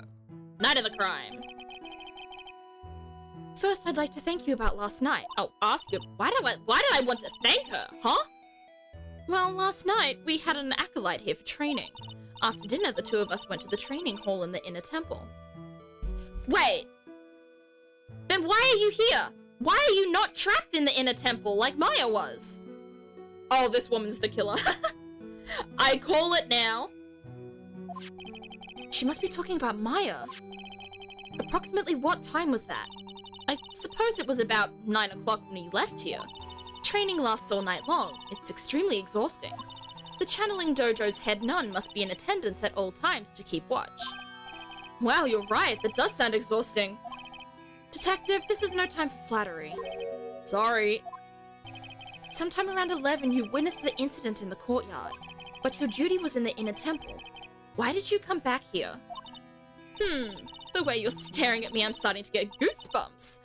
Night of the crime. First, I'd like to thank you about last night. I'll ask you, why did I want to thank her, huh? Well, last night, we had an acolyte here for training. After dinner, the two of us went to the training hall in the inner temple. Wait! Then why are you here? Why are you not trapped in the inner temple like Maya was? Oh, this woman's the killer. I call it now. She must be talking about Maya. Approximately what time was that? I suppose it was about 9 o'clock when he left here. Training lasts all night long. It's extremely exhausting. The channeling dojo's head nun must be in attendance at all times to keep watch. Wow, you're right. That does sound exhausting. Detective, this is no time for flattery. Sorry. Sometime around 11, you witnessed the incident in the courtyard, but your duty was in the inner temple. Why did you come back here? The way you're staring at me, I'm starting to get goosebumps.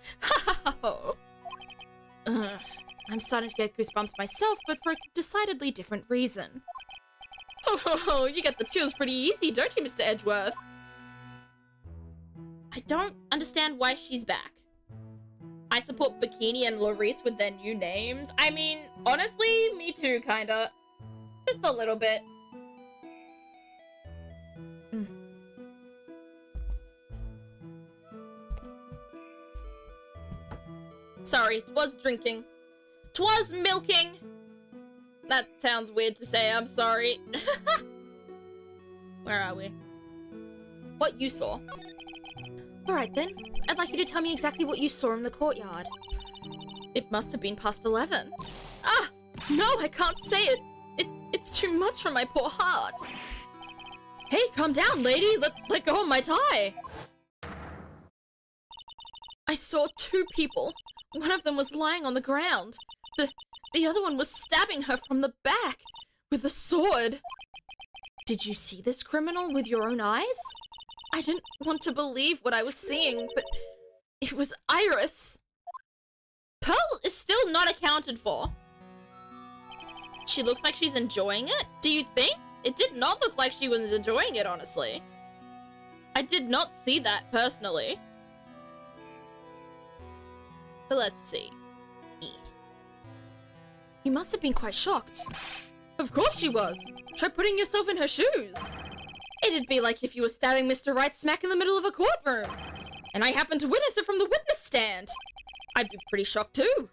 I'm starting to get goosebumps myself, but for a decidedly different reason. Oh, you get the chills pretty easy, don't you, Mr. Edgeworth? I don't understand why she's back. I support Bikini and Larice with their new names. I mean, honestly, me too, kinda. Just a little bit. Sorry, 'twas drinking. 'Twas milking! That sounds weird to say, I'm sorry. Where are we? What you saw? Alright then, I'd like you to tell me exactly what you saw in the courtyard. It must have been past 11. Ah! No, I can't say it! It's too much for my poor heart! Hey, calm down, lady! Let go of my tie! I saw 2 people. One of them was lying on the ground. The other one was stabbing her from the back with a sword. Did you see this criminal with your own eyes? I didn't want to believe what I was seeing, but it was Iris. Pearl is still not accounted for. She looks like she's enjoying it. Do you think? It did not look like she was enjoying it, honestly. I did not see that personally. But let's see. You must have been quite shocked. Of course she was. Try putting yourself in her shoes. It'd be like if you were stabbing Mr. Wright smack in the middle of a courtroom, and I happened to witness it from the witness stand. I'd be pretty shocked too.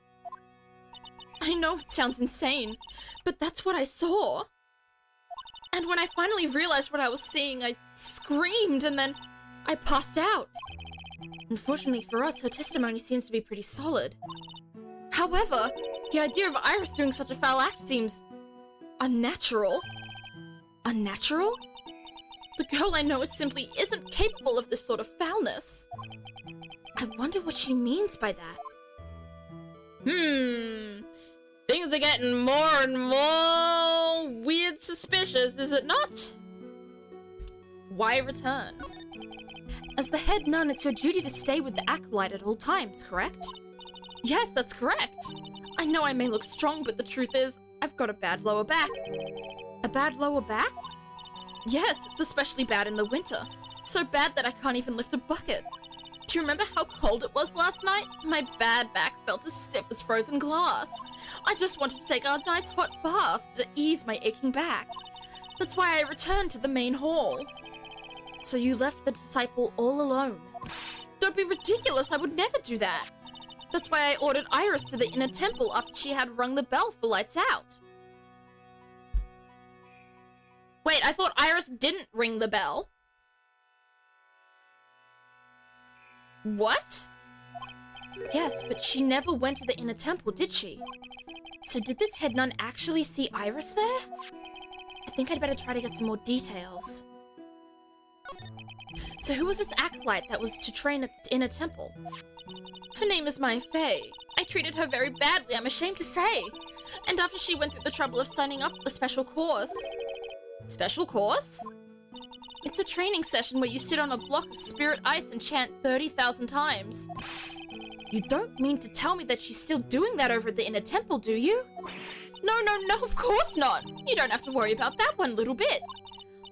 I know it sounds insane, but that's what I saw. And when I finally realized what I was seeing, I screamed and then I passed out. Unfortunately for us, her testimony seems to be pretty solid. However, the idea of Iris doing such a foul act seems unnatural. Unnatural? The girl I know simply isn't capable of this sort of foulness. I wonder what she means by that. Things are getting more and more weird suspicious, is it not? Why return? As the head nun, it's your duty to stay with the acolyte at all times, correct? Yes, that's correct. I know I may look strong, but the truth is, I've got a bad lower back. A bad lower back? Yes, it's especially bad in the winter. So bad that I can't even lift a bucket. Do you remember how cold it was last night? My bad back felt as stiff as frozen glass. I just wanted to take a nice hot bath to ease my aching back. That's why I returned to the main hall. So you left the disciple all alone. Don't be ridiculous, I would never do that. That's why I ordered Iris to the inner temple after she had rung the bell for lights out. Wait, I thought Iris didn't ring the bell. What? Yes, but she never went to the inner temple, did she? So did this head nun actually see Iris there? I think I'd better try to get some more details. So who was this acolyte that was to train at the inner temple? Her name is Maya Fey. I treated her very badly, I'm ashamed to say. And after she went through the trouble of signing up for the special course... Special course? It's a training session where you sit on a block of spirit ice and chant 30,000 times. You don't mean to tell me that she's still doing that over at the inner temple, do you? No, of course not. You don't have to worry about that one little bit.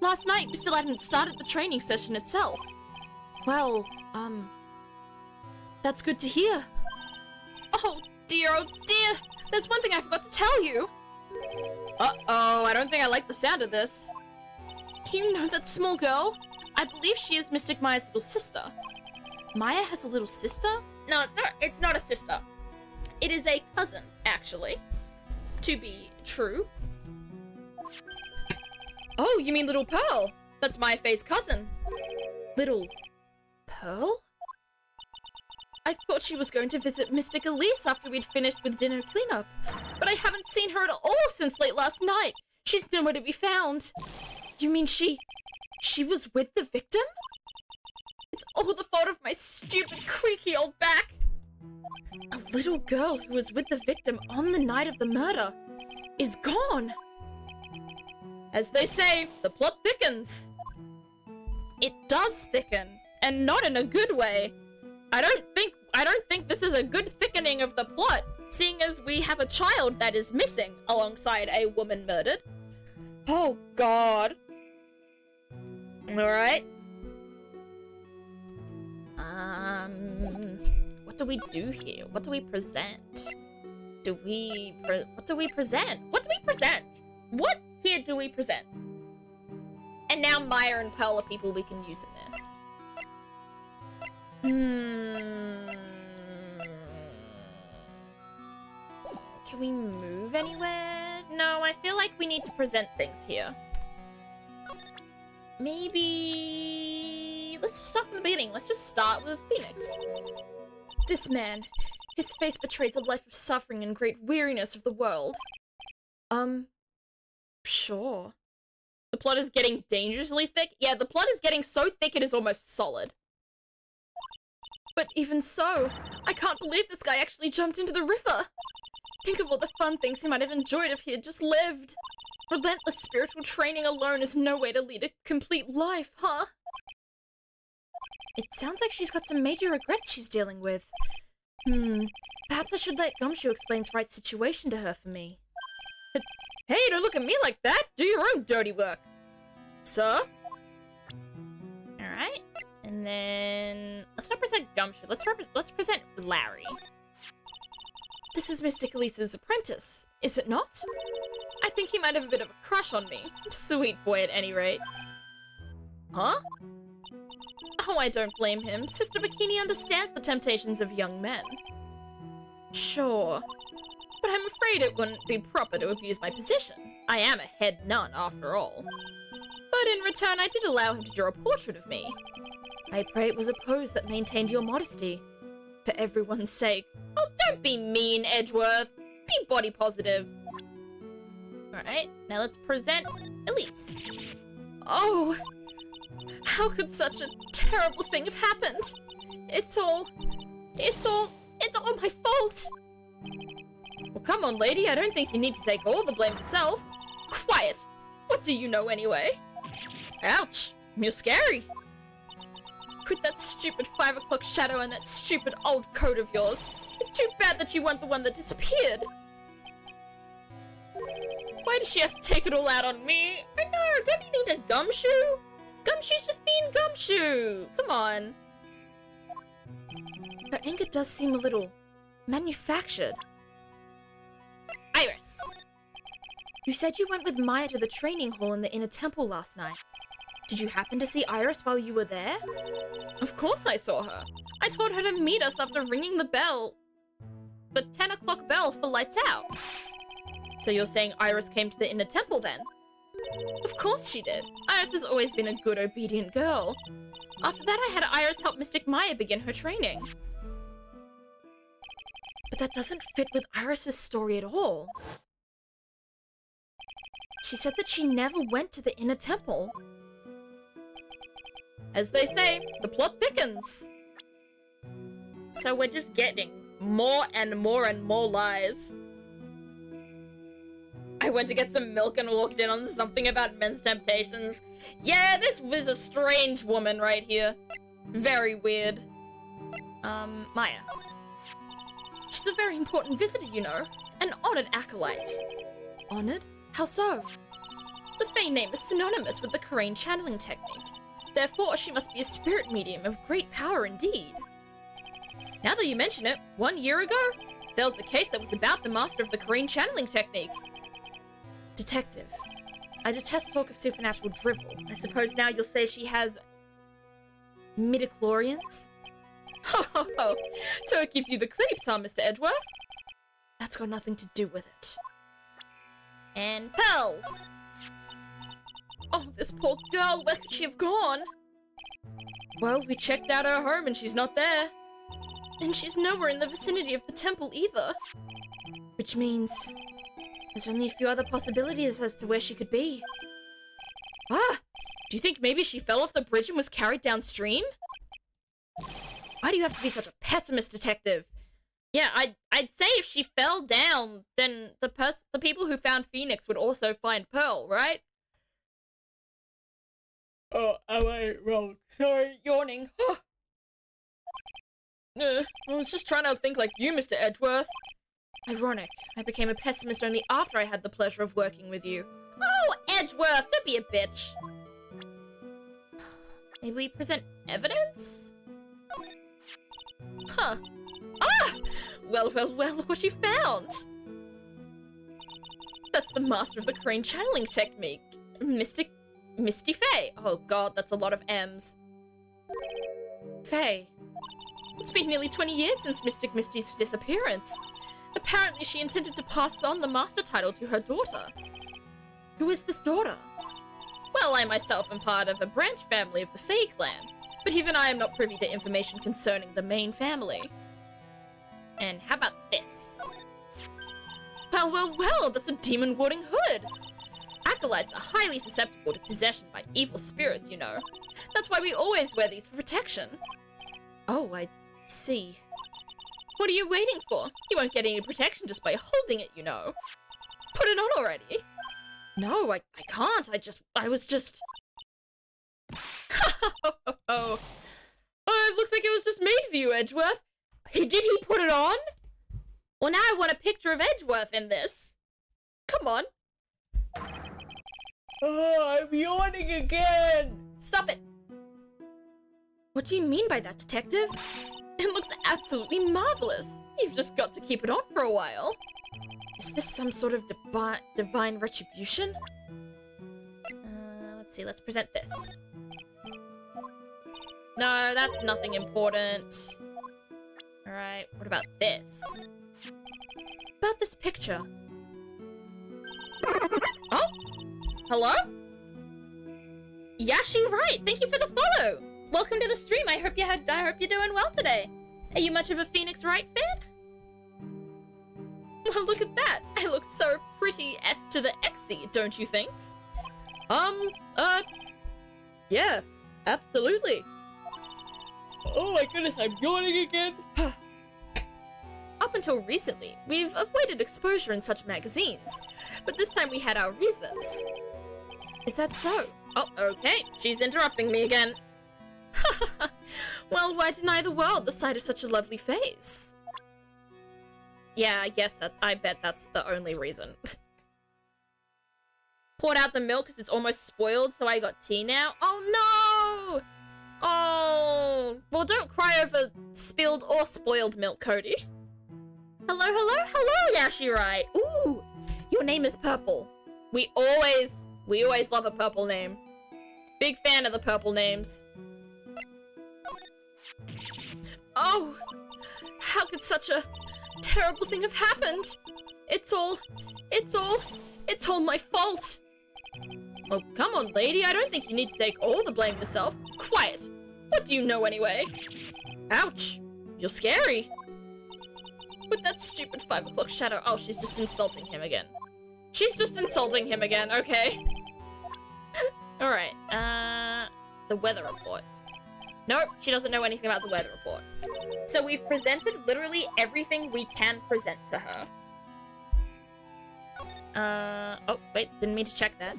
Last night, we still hadn't started the training session itself. Well, that's good to hear. Oh dear, there's one thing I forgot to tell you. Uh-oh, I don't think I like the sound of this. Do you know that small girl? I believe she is Mystic Maya's little sister. Maya has a little sister? No, it's not a sister. It is a cousin, actually. To be true. Oh, you mean Little Pearl? That's Mayafei's cousin. Little Pearl? I thought she was going to visit Mystic Elise after we'd finished with dinner cleanup, but I haven't seen her at all since late last night. She's nowhere to be found. You mean she was with the victim? It's all the fault of my stupid, creaky old back. A little girl who was with the victim on the night of the murder is gone. As they say, the plot thickens. It does thicken, and not in a good way. I don't think this is a good thickening of the plot, seeing as we have a child that is missing alongside a woman murdered. Oh god. Alright. What do we do here? What do we present? What do we present? What do we present? What here do we present? And now Maya and Pearl are people we can use in this. Can we move anywhere? No, I feel like we need to present things here. Maybe... let's just start from the beginning. Let's just start with Phoenix. This man, his face betrays a life of suffering and great weariness of the world. Sure. The plot is getting dangerously thick? Yeah, the plot is getting so thick it is almost solid. But even so, I can't believe this guy actually jumped into the river. Think of all the fun things he might have enjoyed if he had just lived. Relentless spiritual training alone is no way to lead a complete life, huh? It sounds like she's got some major regrets she's dealing with. Perhaps I should let Gumshoe explain Wright's situation to her for me. But, hey, don't look at me like that! Do your own dirty work! Sir? Alright. And then... let's not present Gumshoe. Let's present Larry. This is Mystic Elise's apprentice, is it not? I think he might have a bit of a crush on me. Sweet boy at any rate. Huh? Oh, I don't blame him. Sister Bikini understands the temptations of young men. Sure. But I'm afraid it wouldn't be proper to abuse my position. I am a head nun, after all. But in return, I did allow him to draw a portrait of me. I pray it was a pose that maintained your modesty. For everyone's sake. Oh, don't be mean, Edgeworth. Be body positive. Alright, now let's present Elise. Oh, how could such a terrible thing have happened? It's all my fault. Well, come on, lady. I don't think you need to take all the blame yourself. Quiet. What do you know anyway? Ouch. You're scary. With that stupid 5 o'clock shadow and that stupid old coat of yours. It's too bad that you weren't the one that disappeared. Why does she have to take it all out on me? I know, don't you need a Gumshoe? Gumshoe's just being Gumshoe. Come on. Her anger does seem a little manufactured. Iris. You said you went with Maya to the training hall in the inner temple last night. Did you happen to see Iris while you were there? Of course I saw her. I told her to meet us after ringing the bell. The 10 o'clock bell for lights out. So you're saying Iris came to the inner temple then? Of course she did. Iris has always been a good, obedient girl. After that, I had Iris help Mystic Maya begin her training. But that doesn't fit with Iris's story at all. She said that she never went to the inner temple. As they say, the plot thickens. So we're just getting more and more and more lies. I went to get some milk and walked in on something about men's temptations. Yeah, this was a strange woman right here. Very weird. Maya. She's a very important visitor, you know. An honored acolyte. Honored? How so? The Fae name is synonymous with the Korean channeling technique. Therefore, she must be a spirit medium of great power indeed. Now that you mention it, 1 year ago, there was a case that was about the master of the Korean channeling technique. Detective, I detest talk of supernatural drivel. I suppose now you'll say she has midichlorians? Oh, so it gives you the creeps, huh, Mr. Edgeworth? That's got nothing to do with it. And pearls. Oh, this poor girl, where could she have gone? Well, we checked out her home and she's not there. And she's nowhere in the vicinity of the temple either. Which means there's only a few other possibilities as to where she could be. Ah! Do you think maybe she fell off the bridge and was carried downstream? Why do you have to be such a pessimist, detective? Yeah, I'd say if she fell down, then the people who found Phoenix would also find Pearl, right? Oh, am I wrong? Sorry, yawning. I was just trying to think like you, Mr. Edgeworth. Ironic. I became a pessimist only after I had the pleasure of working with you. Oh, Edgeworth, don't be a bitch. Maybe we present evidence? Huh. Ah! Well, look what you found! That's the master of the crane channeling technique. Misty Faye. Oh god, that's a lot of M's. Faye. It's been nearly 20 years since Mystic Misty's disappearance. Apparently she intended to pass on the master title to her daughter. Who is this daughter? Well, I myself am part of a branch family of the Fae clan, but even I am not privy to information concerning the main family. And how about this? Well, that's a demon-warding hood! Acolytes are highly susceptible to possession by evil spirits, you know. That's why we always wear these for protection. Oh, I see. What are you waiting for? You won't get any protection just by holding it, you know. Put it on already. No, I can't. I was just... Oh, it looks like it was just made for you, Edgeworth. Did he put it on? Well, now I want a picture of Edgeworth in this. Come on. Oh, I'm yawning again. Stop it. What do you mean by that, detective? It looks absolutely marvelous. You've just got to keep it on for a while. Is this some sort of divine retribution? Let's see, let's present this. No, that's nothing important. Alright, what about this? About this picture. Oh? Hello? Yashi, right, thank you for the follow! Welcome to the stream, I hope you're doing well today. Are you much of a Phoenix Wright fan? Well, look at that! I look so pretty S to the Xy, don't you think? Yeah, absolutely. Oh my goodness, I'm yawning again! Up until recently, we've avoided exposure in such magazines, but this time we had our reasons. Is that so? Oh, okay, she's interrupting me again. Well, why deny the world the sight of such a lovely face? Yeah, I bet that's the only reason. Poured out the milk because it's almost spoiled, so I got tea now. Oh no! Oh, well, don't cry over spilled or spoiled milk, Cody. Hello, Yashi Rai. Ooh, your name is purple. We always love a purple name. Big fan of the purple names. Oh, how could such a terrible thing have happened? It's all my fault. Oh, come on, lady. I don't think you need to take all the blame yourself. Quiet. What do you know anyway? Ouch. You're scary. With that stupid 5 o'clock shadow. Oh, she's just insulting him again. She's just insulting him again, okay. Alright, the weather report. Nope, she doesn't know anything about the weather report. So we've presented literally everything we can present to her. Oh, wait, didn't mean to check that.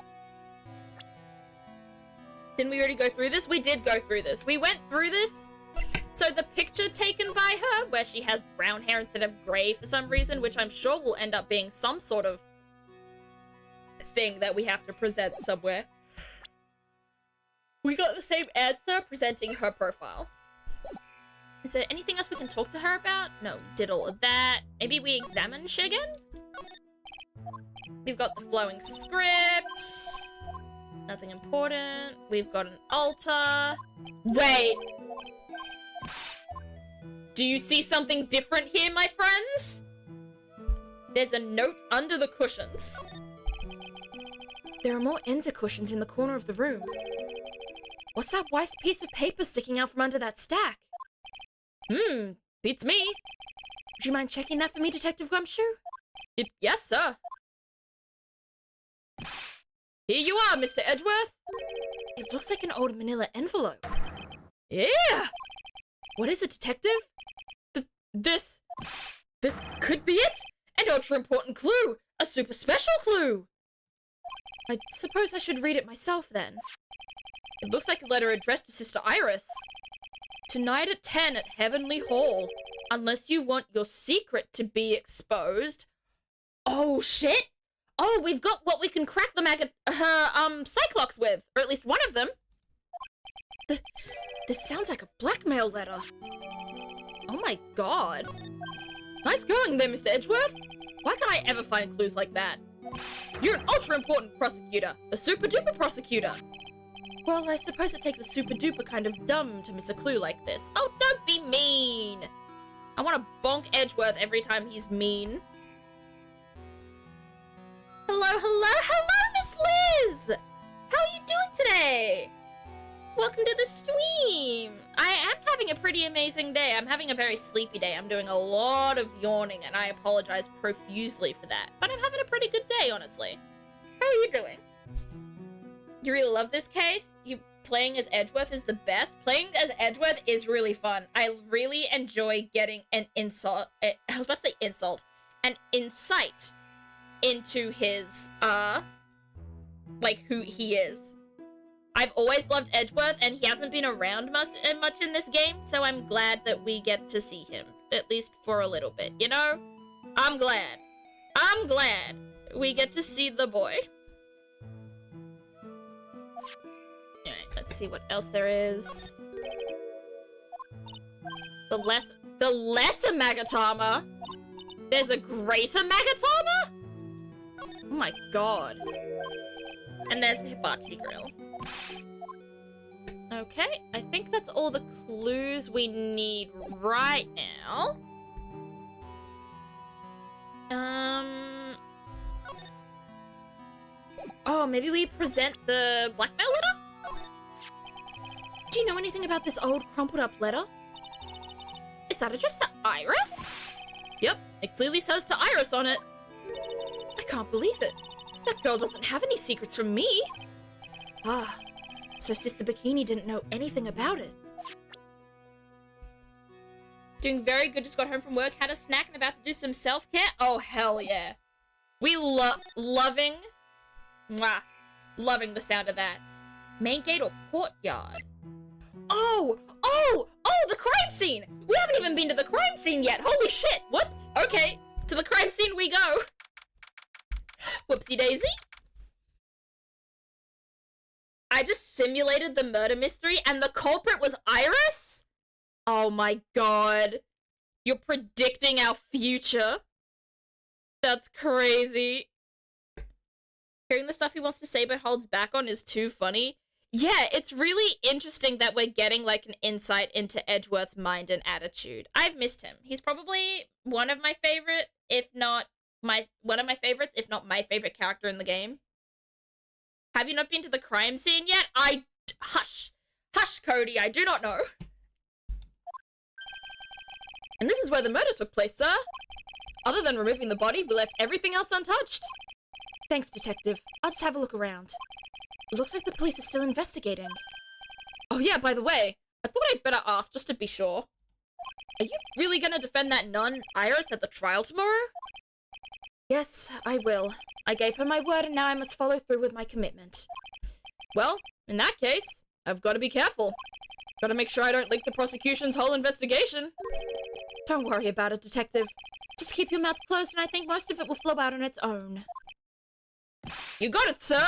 Didn't we already go through this? We did go through this. We went through this. So the picture taken by her, where she has brown hair instead of grey for some reason, which I'm sure will end up being some sort of thing that we have to present somewhere. We got the same answer presenting her profile. Is there anything else we can talk to her about? No, we did all of that. Maybe we examine Shigen? We've got the flowing script. Nothing important. We've got an altar. Wait! Do you see something different here, my friends? There's a note under the cushions. There are more Enza cushions in the corner of the room. What's that white piece of paper sticking out from under that stack? Beats me. Would you mind checking that for me, Detective Gumshoe? Yes, sir. Here you are, Mr. Edgeworth. It looks like an old manila envelope. Yeah! What is it, Detective? This could be it? An ultra-important clue! A super special clue! I suppose I should read it myself, then. It looks like a letter addressed to Sister Iris. Tonight at 10 at Heavenly Hall. Unless you want your secret to be exposed. Oh, shit! Oh, we've got what we can crack her Cyclops with. Or at least one of them. This sounds like a blackmail letter. Oh my god. Nice going there, Mr. Edgeworth. Why can't I ever find clues like that? You're an ultra-important prosecutor. A super-duper prosecutor. Well, I suppose it takes a super-duper kind of dumb to miss a clue like this. Oh, don't be mean. I want to bonk Edgeworth every time he's mean. Hello, Miss Liz! How are you doing today? Welcome to the stream. I am having a pretty amazing day. I'm having a very sleepy day. I'm doing a lot of yawning, and I apologize profusely for that. But I'm having a pretty good day, honestly. How are you doing? You really love this case? Playing as Edgeworth is the best. Playing as Edgeworth is really fun. I really enjoy getting an insight into his, like, who he is. I've always loved Edgeworth, and he hasn't been around much in this game, so I'm glad that we get to see him, at least for a little bit, you know? I'm glad we get to see the boy. Alright, let's see what else there is. The lesser Magatama? There's a greater Magatama? Oh my god. And there's the hibachi grill. Okay, I think that's all the clues we need right now. Oh, maybe we present the blackmail letter? Do you know anything about this old crumpled up letter? Is that addressed to Iris? Yep, it clearly says to Iris on it. I can't believe it. That girl doesn't have any secrets from me. Ah, so Sister Bikini didn't know anything about it. Doing very good, just got home from work, had a snack, and about to do some self-care. Oh, hell yeah. We loving the sound of that. Main gate or courtyard? Oh, the crime scene! We haven't even been to the crime scene yet. Holy shit, whoops. Okay, to the crime scene we go. Whoopsie daisy. I just simulated the murder mystery and the culprit was Iris? Oh my god. You're predicting our future? That's crazy. Hearing the stuff he wants to say but holds back on is too funny. Yeah, it's really interesting that we're getting like an insight into Edgeworth's mind and attitude. I've missed him. He's probably one of my favorite, if not one of my favorites, if not my favorite character in the game. Have you not been to the crime scene yet? Hush, Cody, I do not know. And this is where the murder took place, sir. Other than removing the body, we left everything else untouched. Thanks, Detective. I'll just have a look around. It looks like the police are still investigating. Oh yeah, by the way, I thought I'd better ask just to be sure. Are you really gonna defend that nun, Iris, at the trial tomorrow? Yes, I will. I gave her my word and now I must follow through with my commitment. Well, in that case, I've got to be careful. Gotta make sure I don't leak the prosecution's whole investigation. Don't worry about it, Detective. Just keep your mouth closed and I think most of it will flow out on its own. You got it, sir!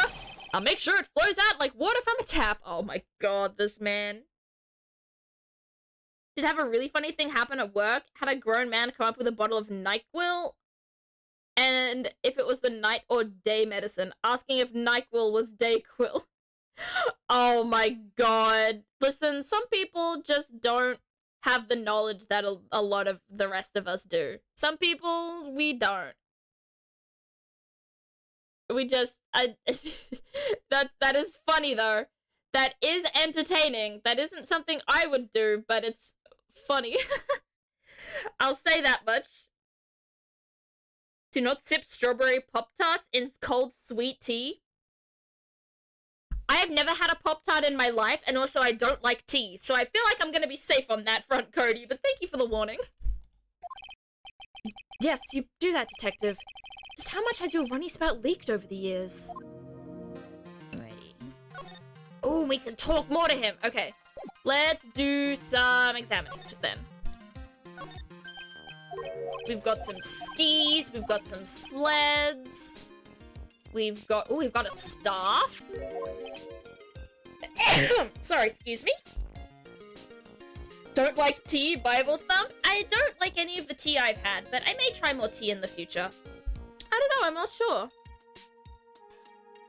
I'll make sure it flows out like water from a tap. Oh my god, this man. Did have a really funny thing happen at work. Had a grown man come up with a bottle of NyQuil. And if it was the night or day medicine, asking if NyQuil was Dayquil. Oh my god. Listen, some people just don't have the knowledge that a lot of the rest of us do. Some people, we don't. We just, that is funny though. That is entertaining. That isn't something I would do, but it's funny. I'll say that much. Do not sip strawberry Pop-Tarts in cold sweet tea. I have never had a Pop-Tart in my life, and also I don't like tea, so I feel like I'm gonna be safe on that front, Cody, but thank you for the warning. Yes, you do that, Detective. Just how much has your runny spout leaked over the years? Alrighty. Oh, we can talk more to him. Okay, let's do some examining then. We've got some skis, we've got some sleds, we've got a staff. Sorry, excuse me. Don't like tea, Bible thump? I don't like any of the tea I've had, but I may try more tea in the future. I don't know, I'm not sure.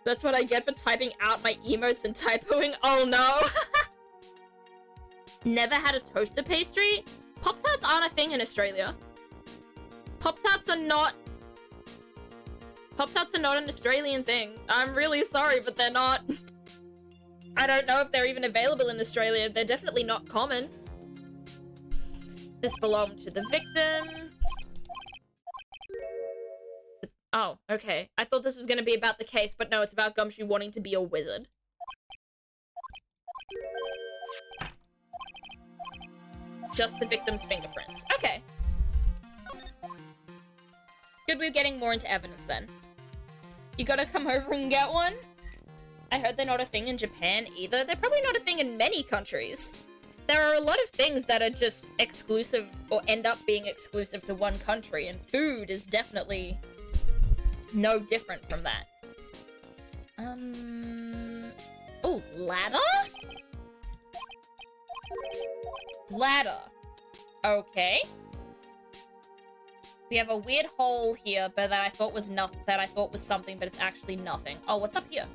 That's what I get for typing out my emotes and typoing. Oh no! Never had a toaster pastry? Pop-Tarts aren't a thing in Australia. Pop-Tarts are not an Australian thing. I'm really sorry, but they're not. I don't know if they're even available in Australia. They're definitely not common. This belonged to the victim. Oh, okay. I thought this was going to be about the case, but no, it's about Gumshoe wanting to be a wizard. Just the victim's fingerprints. Okay. Good, we're getting more into evidence then. You gotta come over and get one? I heard they're not a thing in Japan either. They're probably not a thing in many countries. There are a lot of things that are just exclusive or end up being exclusive to one country, and food is definitely no different from that. Oh, ladder? Ladder. Okay. We have a weird hole here, but that I thought was something, but it's actually nothing. Oh, what's up here?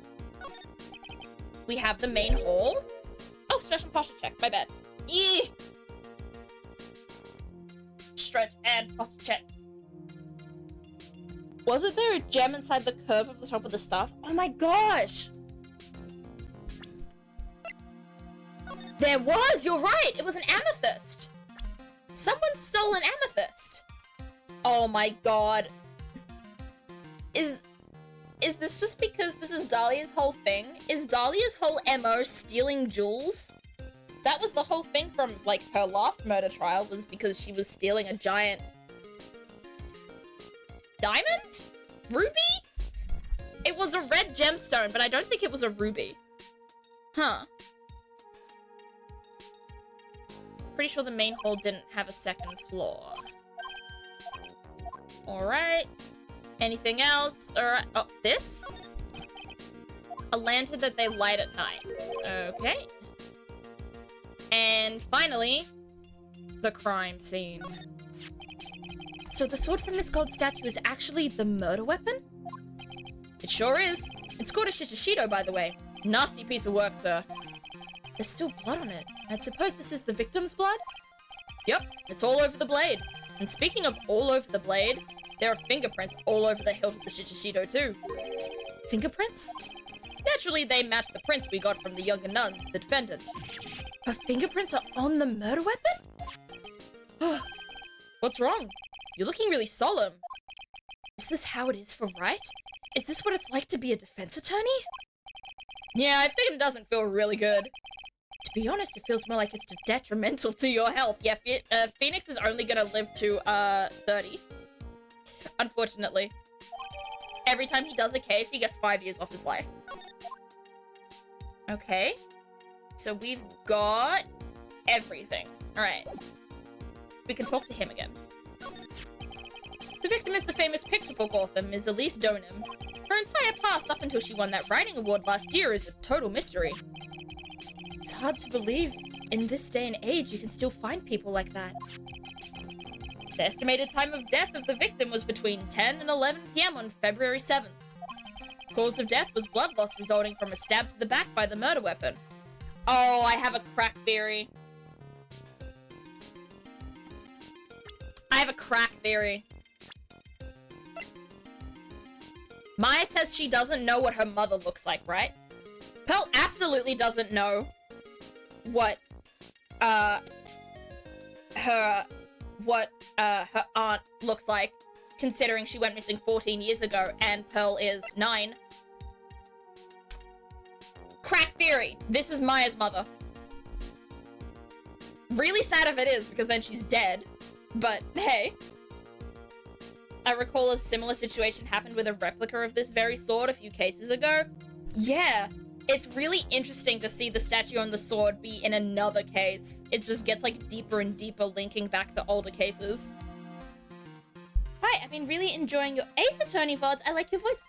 We have the main hall. Oh, stretch and posture check. My bad. Eee! Stretch and posture check. Wasn't there a gem inside the curve of the top of the staff? Oh my gosh! There was! You're right! It was an amethyst! Someone stole an amethyst! Oh my god. Is this just because this is Dahlia's whole thing? Is Dahlia's whole MO stealing jewels? That was the whole thing from, like, her last murder trial, was because she was stealing a giant diamond? Ruby? It was a red gemstone, but I don't think it was a ruby. Huh. Pretty sure the main hall didn't have a second floor. Alright. Anything else? Alright. Oh, this? A lantern that they light at night. Okay. And finally, the crime scene. So the sword from this gold statue is actually the murder weapon? It sure is. It's called a Shishishido, by the way. Nasty piece of work, sir. There's still blood on it. I'd suppose this is the victim's blood? Yep, it's all over the blade. And speaking of all over the blade, there are fingerprints all over the hilt of the Shishishido too. Fingerprints? Naturally, they match the prints we got from the younger nun, the defendant. Her fingerprints are on the murder weapon? What's wrong? You're looking really solemn. Is this how it is for Wright? Is this what it's like to be a defense attorney? Yeah, I figured it doesn't feel really good. To be honest, it feels more like it's detrimental to your health. Yeah, Phoenix is only gonna live to, 30. Unfortunately. Every time he does a case, he gets 5 years off his life. Okay. So we've got everything. Alright. We can talk to him again. The victim is the famous picture book author, Ms. Elise Donham. Her entire past up until she won that writing award last year is a total mystery. It's hard to believe in this day and age you can still find people like that. The estimated time of death of the victim was between 10 and 11 p.m. on February 7th. Cause of death was blood loss resulting from a stab to the back by the murder weapon. Oh, I have a crack theory. I have a crack theory. Maya says she doesn't know what her mother looks like, right? Pearl absolutely doesn't know what, her aunt looks like, considering she went missing 14 years ago and Pearl is 9. Crack theory. This is Maya's mother. Really sad if it is, because then she's dead. But, hey. I recall a similar situation happened with a replica of this very sword a few cases ago. Yeah, it's really interesting to see the statue on the sword be in another case. It just gets, like, deeper and deeper, linking back to older cases. Hi, I've been really enjoying your Ace Attorney VODs. I like your voice.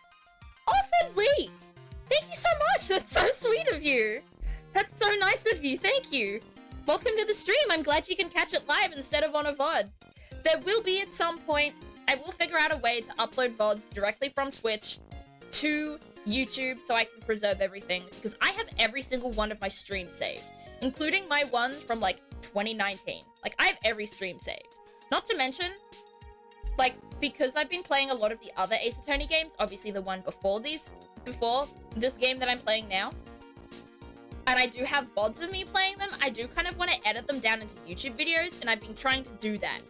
Offered Leak! Thank you so much! That's so sweet of you! That's so nice of you, thank you! Welcome to the stream, I'm glad you can catch it live instead of on a VOD. There will be at some point, I will figure out a way to upload VODs directly from Twitch to YouTube so I can preserve everything, because I have every single one of my streams saved, including my ones from, like, 2019. Like, I have every stream saved. Not to mention, like, because I've been playing a lot of the other Ace Attorney games, obviously the one before this game that I'm playing now, and I do have VODs of me playing them, I do kind of want to edit them down into YouTube videos, and I've been trying to do that.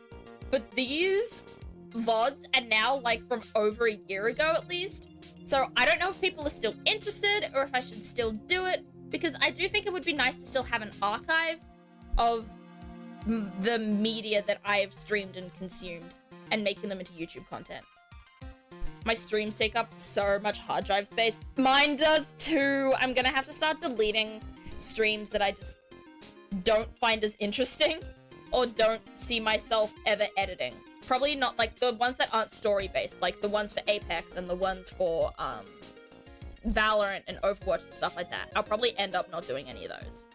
But these VODs are now, like, from over a year ago at least, so I don't know if people are still interested, or if I should still do it, because I do think it would be nice to still have an archive of the media that I have streamed and consumed, and making them into YouTube content. My streams take up so much hard drive space. Mine does too. I'm gonna have to start deleting streams that I just don't find as interesting or don't see myself ever editing. Probably not, like, the ones that aren't story-based, like the ones for Apex and the ones for, Valorant and Overwatch and stuff like that. I'll probably end up not doing any of those.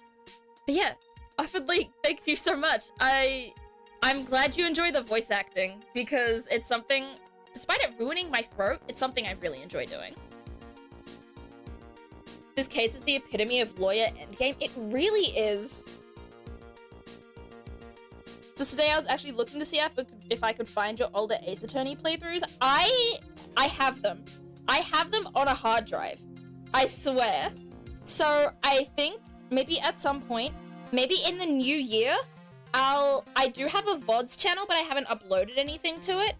But yeah, Offered Leak, thank you so much. I'm glad you enjoy the voice acting, because it's something, despite it ruining my throat, it's something I really enjoy doing. This case is the epitome of lawyer endgame. It really is. Just today I was actually looking to see if I could find your older Ace Attorney playthroughs. I have them. I have them on a hard drive. I swear. So I think maybe at some point, maybe in the new year, I do have a VODs channel, but I haven't uploaded anything to it.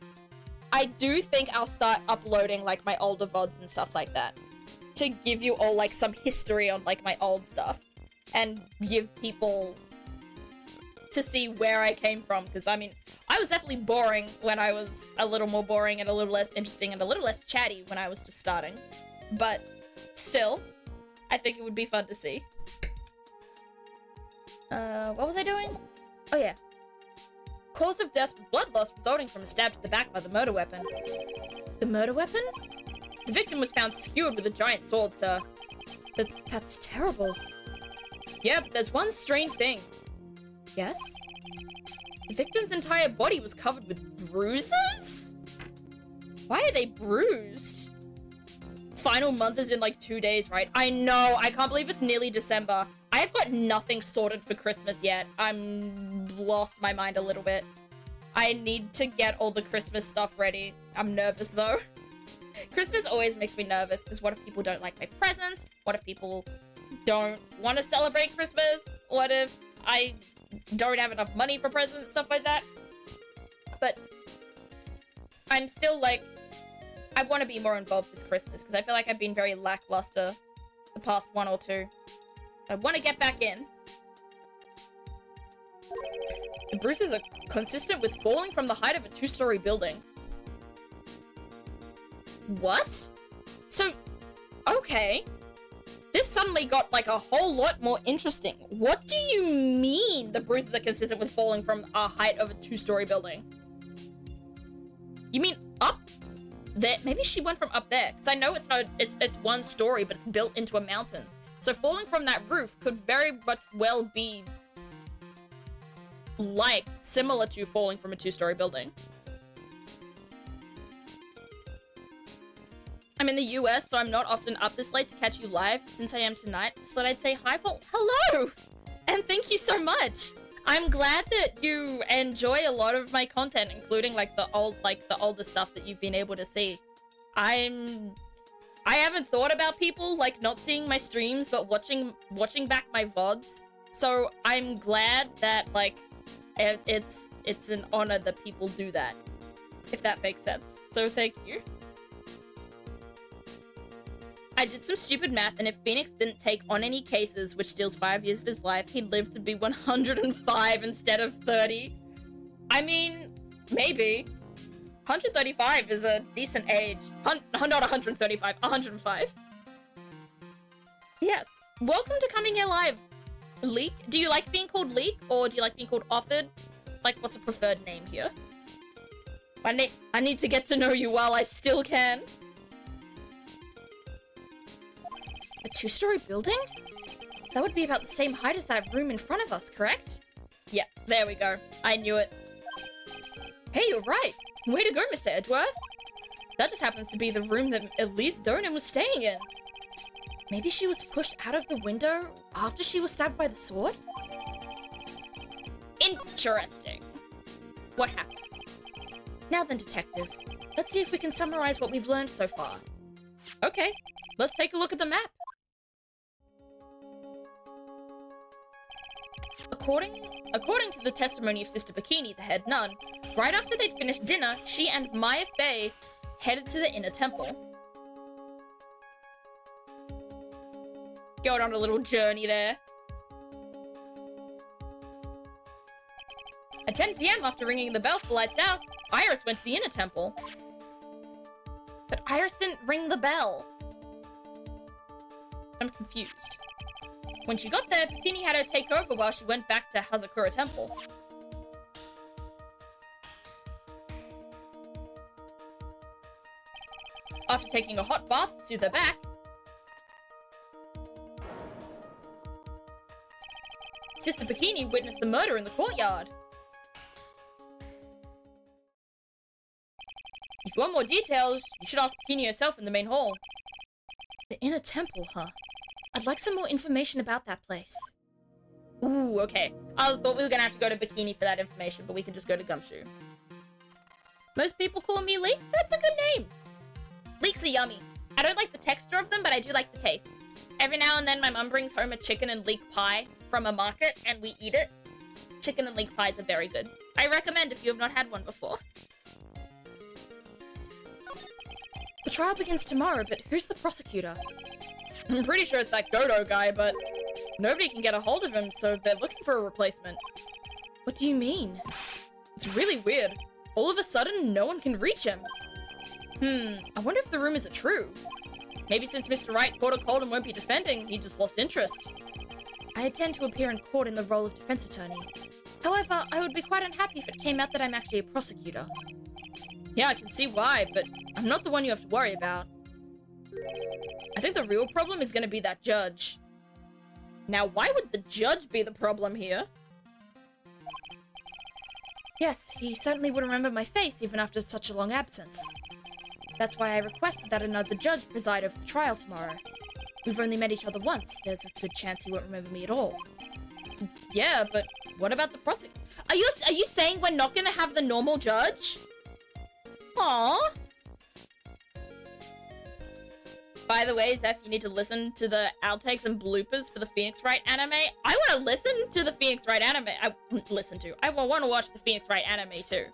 I do think I'll start uploading, like, my older VODs and stuff like that, to give you all, like, some history on, like, my old stuff, and give people to see where I came from, because, I mean, I was definitely boring when I was a little more boring and a little less interesting and a little less chatty when I was just starting, but still, I think it would be fun to see. What was I doing? Oh yeah. Cause of death was blood loss resulting from a stab to the back by the murder weapon. The murder weapon? The victim was found skewered with a giant sword, sir. That's terrible. Yeah, but there's one strange thing. Yes? The victim's entire body was covered with bruises? Why are they bruised? Final month is in, like, 2 days, right? I know, I can't believe it's nearly December. I've got nothing sorted for Christmas yet. I'm lost my mind a little bit. I need to get all the Christmas stuff ready. I'm nervous, though. Christmas always makes me nervous, because what if people don't like my presents? What if people don't want to celebrate Christmas? What if I don't have enough money for presents, stuff like that? But I'm still, like, I want to be more involved this Christmas, because I feel like I've been very lackluster the past one or two. I want to get back in. The bruises are consistent with falling from the height of a 2-story building. What? So, okay. This suddenly got, like, a whole lot more interesting. What do you mean the bruises are consistent with falling from a height of a 2-story building? You mean up there? Maybe she went from up there, because I know it's not, it's 1 story, but it's built into a mountain. So falling from that roof could very much well be, like, similar to falling from a 2-story building. I'm in the US, so I'm not often up this late to catch you live. Since I am tonight, just thought I'd say hi, Paul. Hello! And thank you so much! I'm glad that you enjoy a lot of my content, including like the older stuff that you've been able to see. I haven't thought about people like not seeing my streams but watching back my VODs. So I'm glad that like it's an honor that people do that, if that makes sense. So thank you. I did some stupid math, and if Phoenix didn't take on any cases, which steals 5 years of his life, he'd live to be 105 instead of 30. I mean, maybe. 135 is a decent age. Not 135, 105. Yes. Welcome to Coming Here Live. Leek? Do you like being called Leek, or do you like being called Offered? Like, what's a preferred name here? I need to get to know you while I still can. A 2-story building? That would be about the same height as that room in front of us, correct? Yeah, there we go. I knew it. Hey, you're right. Way to go, Mr. Edgeworth. That just happens to be the room that Elise Donan was staying in. Maybe she was pushed out of the window after she was stabbed by the sword? Interesting. What happened? Now then, Detective, let's see if we can summarize what we've learned so far. Okay, let's take a look at the map. According to the testimony of Sister Bikini, the head nun, right after they'd finished dinner, she and Maya Fey headed to the inner temple. Going on a little journey there. At 10 PM, after ringing the bell for lights out, Iris went to the inner temple. But Iris didn't ring the bell. I'm confused. When she got there, Bikini had her take over while she went back to Hazakura Temple. After taking a hot bath to soothe her back, Sister Bikini witnessed the murder in the courtyard. If you want more details, you should ask Bikini herself in the main hall. The inner temple, huh? I'd like some more information about that place. Ooh, okay. I thought we were gonna have to go to Bikini for that information, but we can just go to Gumshoe. Most people call me Leek. That's a good name. Leeks are yummy. I don't like the texture of them, but I do like the taste. Every now and then, my mum brings home a chicken and leek pie from a market, and we eat it. Chicken and leek pies are very good. I recommend if you have not had one before. The trial begins tomorrow, but who's the prosecutor? I'm pretty sure it's that Godo guy, but nobody can get a hold of him, so they're looking for a replacement. What do you mean? It's really weird. All of a sudden, no one can reach him. I wonder if the rumors are true. Maybe since Mr. Wright caught a cold and won't be defending, he just lost interest. I intend to appear in court in the role of defense attorney. However, I would be quite unhappy if it came out that I'm actually a prosecutor. Yeah, I can see why, but I'm not the one you have to worry about. I think the real problem is going to be that judge. Now, why would the judge be the problem here? Yes, he certainly would remember my face even after such a long absence. That's why I requested that another judge preside over the trial tomorrow. We've only met each other once. There's a good chance he won't remember me at all. Yeah, but what about the prosecutor? Are you saying we're not going to have the normal judge? Aww. By the way, Zeph, you need to listen to the outtakes and bloopers for the Phoenix Wright anime. I want to listen to the Phoenix Wright anime. I want to watch the Phoenix Wright anime too.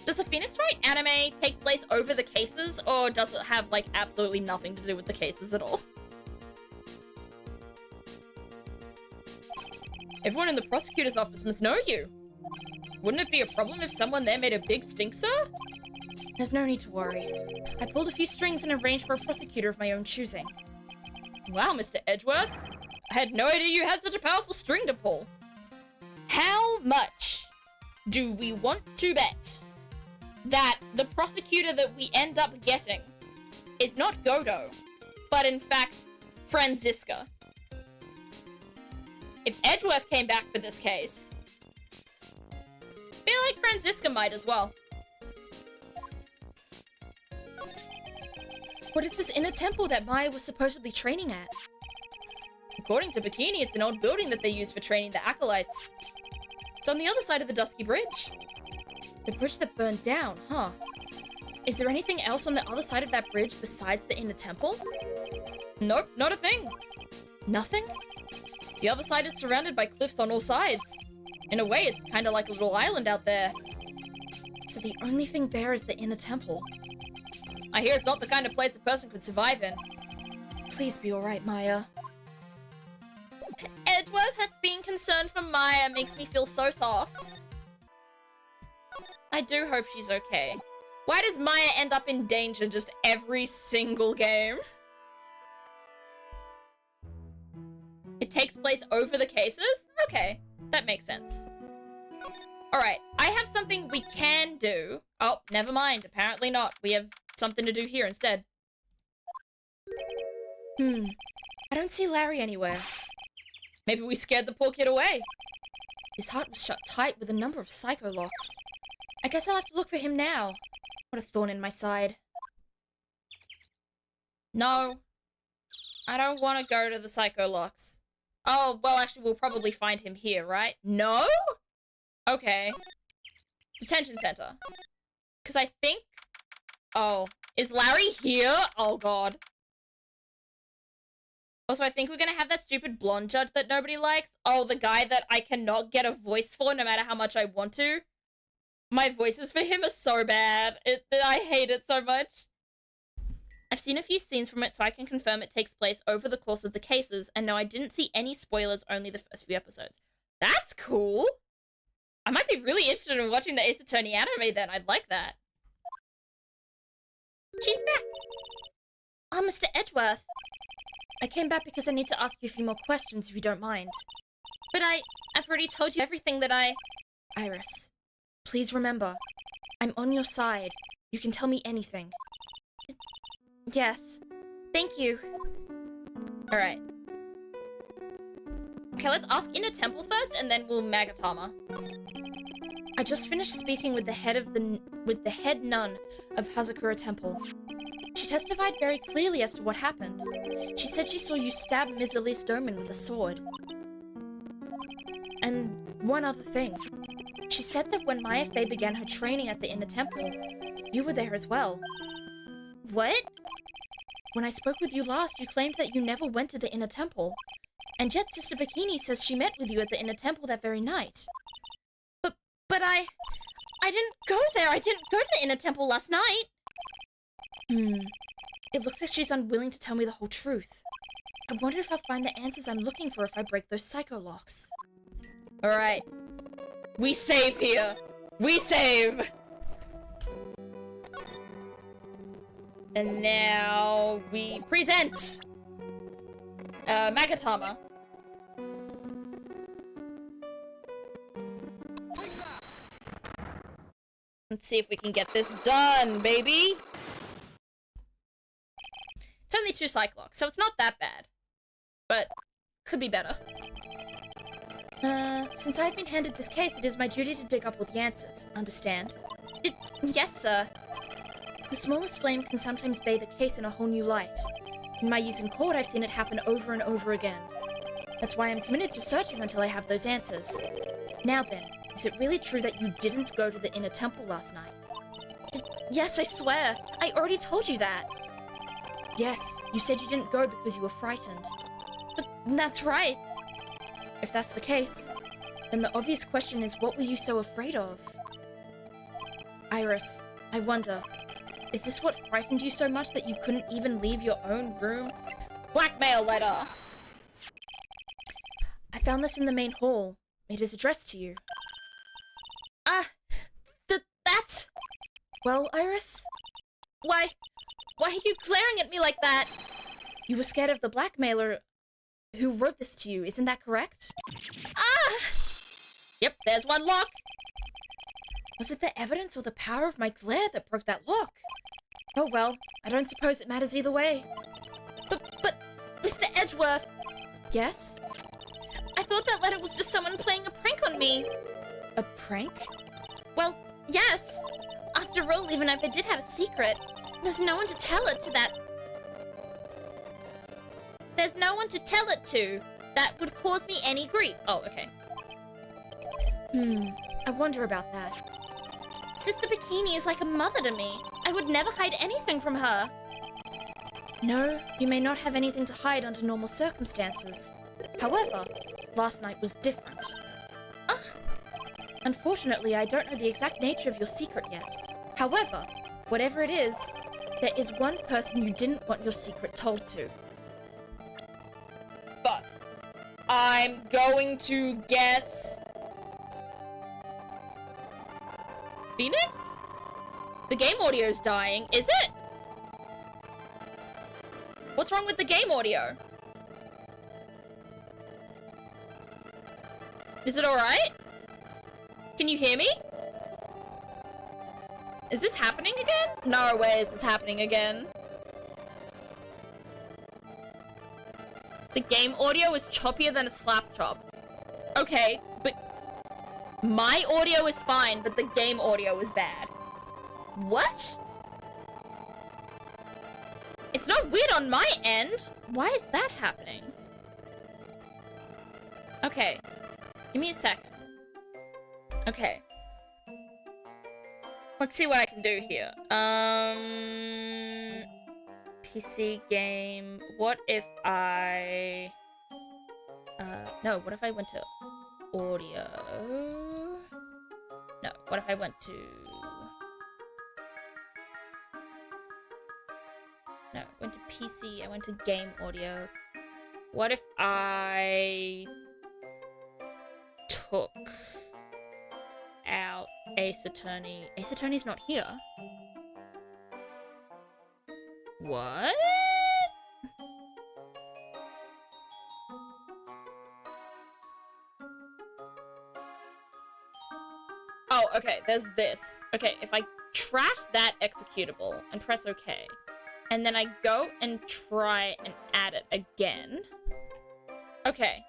Does the Phoenix Wright anime take place over the cases, or does it have, like, absolutely nothing to do with the cases at all? Everyone in the prosecutor's office must know you. Wouldn't it be a problem if someone there made a big stink, sir? There's no need to worry. I pulled a few strings and arranged for a prosecutor of my own choosing. Wow, Mr. Edgeworth. I had no idea you had such a powerful string to pull. How much do we want to bet that the prosecutor that we end up getting is not Godo, but in fact, Franziska? If Edgeworth came back for this case, I feel like Franziska might as well. What is this inner temple that Maya was supposedly training at? According to Bikini, it's an old building that they use for training the acolytes. It's on the other side of the Dusky Bridge. The bridge that burned down, huh? Is there anything else on the other side of that bridge besides the inner temple? Nope, not a thing. Nothing? The other side is surrounded by cliffs on all sides. In a way, it's kind of like a little island out there. So the only thing there is the inner temple. I hear it's not the kind of place a person could survive in. Please be alright, Maya. Edgeworth being concerned for Maya makes me feel so soft. I do hope she's okay. Why does Maya end up in danger just every single game? It takes place over the cases? Okay, that makes sense. Alright, I have something we can do. Oh, never mind. Apparently not. We have something to do here instead. I don't see Larry anywhere. Maybe we scared the poor kid away. His heart was shut tight with a number of psycho locks. I guess I'll have to look for him now. What a thorn in my side. No. I don't want to go to the psycho locks. Oh, well, actually, we'll probably find him here, right? No? Okay. Detention center. Because I think... Oh. Is Larry here? Oh, God. Also, I think we're gonna have that stupid blonde judge that nobody likes. Oh, the guy that I cannot get a voice for no matter how much I want to. My voices for him are so bad. I hate it so much. I've seen a few scenes from it, so I can confirm it takes place over the course of the cases, and no, I didn't see any spoilers, only the first few episodes. That's cool! I might be really interested in watching the Ace Attorney anime then, I'd like that. She's back! Oh, Mr. Edgeworth. I came back because I need to ask you a few more questions, if you don't mind. But I've already told you everything that Iris, please remember, I'm on your side. You can tell me anything. Yes. Thank you. Alright. Okay, let's ask Inner Temple first, and then we'll Magatama. I just finished speaking with the head nun of Hazakura Temple. She testified very clearly as to what happened. She said she saw you stab Ms. Elise Doman with a sword. And one other thing. She said that when Maya Fey began her training at the Inner Temple, you were there as well. What? When I spoke with you last, you claimed that you never went to the Inner Temple. And yet Sister Bikini says she met with you at the Inner Temple that very night. But I didn't go there. I didn't go to the Inner Temple last night. It looks like she's unwilling to tell me the whole truth. I wonder if I'll find the answers I'm looking for if I break those psycho locks. Alright. We save here. We save! And now we present Magatama. Let's see if we can get this done, baby! It's only 2 Cyclocks, so it's not that bad. But, could be better. Since I've been handed this case, it is my duty to dig up all the answers. Understand? Yes, sir. The smallest flame can sometimes bathe a case in a whole new light. In my years in court, I've seen it happen over and over again. That's why I'm committed to searching until I have those answers. Now then, is it really true that you didn't go to the Inner Temple last night? Yes, I swear. I already told you that. Yes, you said you didn't go because you were frightened. But that's right. If that's the case, then the obvious question is, what were you so afraid of? Iris, I wonder, is this what frightened you so much that you couldn't even leave your own room? Blackmail letter! I found this in the main hall. It is addressed to you. That's... Well, Iris? Why are you glaring at me like that? You were scared of the blackmailer who wrote this to you, isn't that correct? Yep, there's one lock. Was it the evidence or the power of my glare that broke that lock? Oh well, I don't suppose it matters either way. But, Mr. Edgeworth... Yes? I thought that letter was just someone playing a prank on me. A prank? Well, yes. After all, even if I did have a secret, there's no one to tell it to There's no one to tell it to that would cause me any grief. Oh, okay. I wonder about that. Sister Bikini is like a mother to me. I would never hide anything from her. No, you may not have anything to hide under normal circumstances. However, last night was different. Unfortunately, I don't know the exact nature of your secret yet. However, whatever it is, there is one person you didn't want your secret told to. Fuck. I'm going to guess... Phoenix? The game audio's dying, is it? What's wrong with the game audio? Is it alright? Can you hear me? Is this happening again? No way is this happening again. The game audio is choppier than a slap chop. Okay, but my audio is fine, but the game audio is bad. What? It's not weird on my end. Why is that happening? Okay, give me a second. Okay. Let's see what I can do here. PC game. What if I... no, what if I went to audio? No, what if I went to... No, went to PC, I went to game audio. What if I took out Ace Attorney? Ace Attorney's not here. What? Oh, okay, there's this. Okay, if I trash that executable and press OK, and then I go and try and add it again. Okay.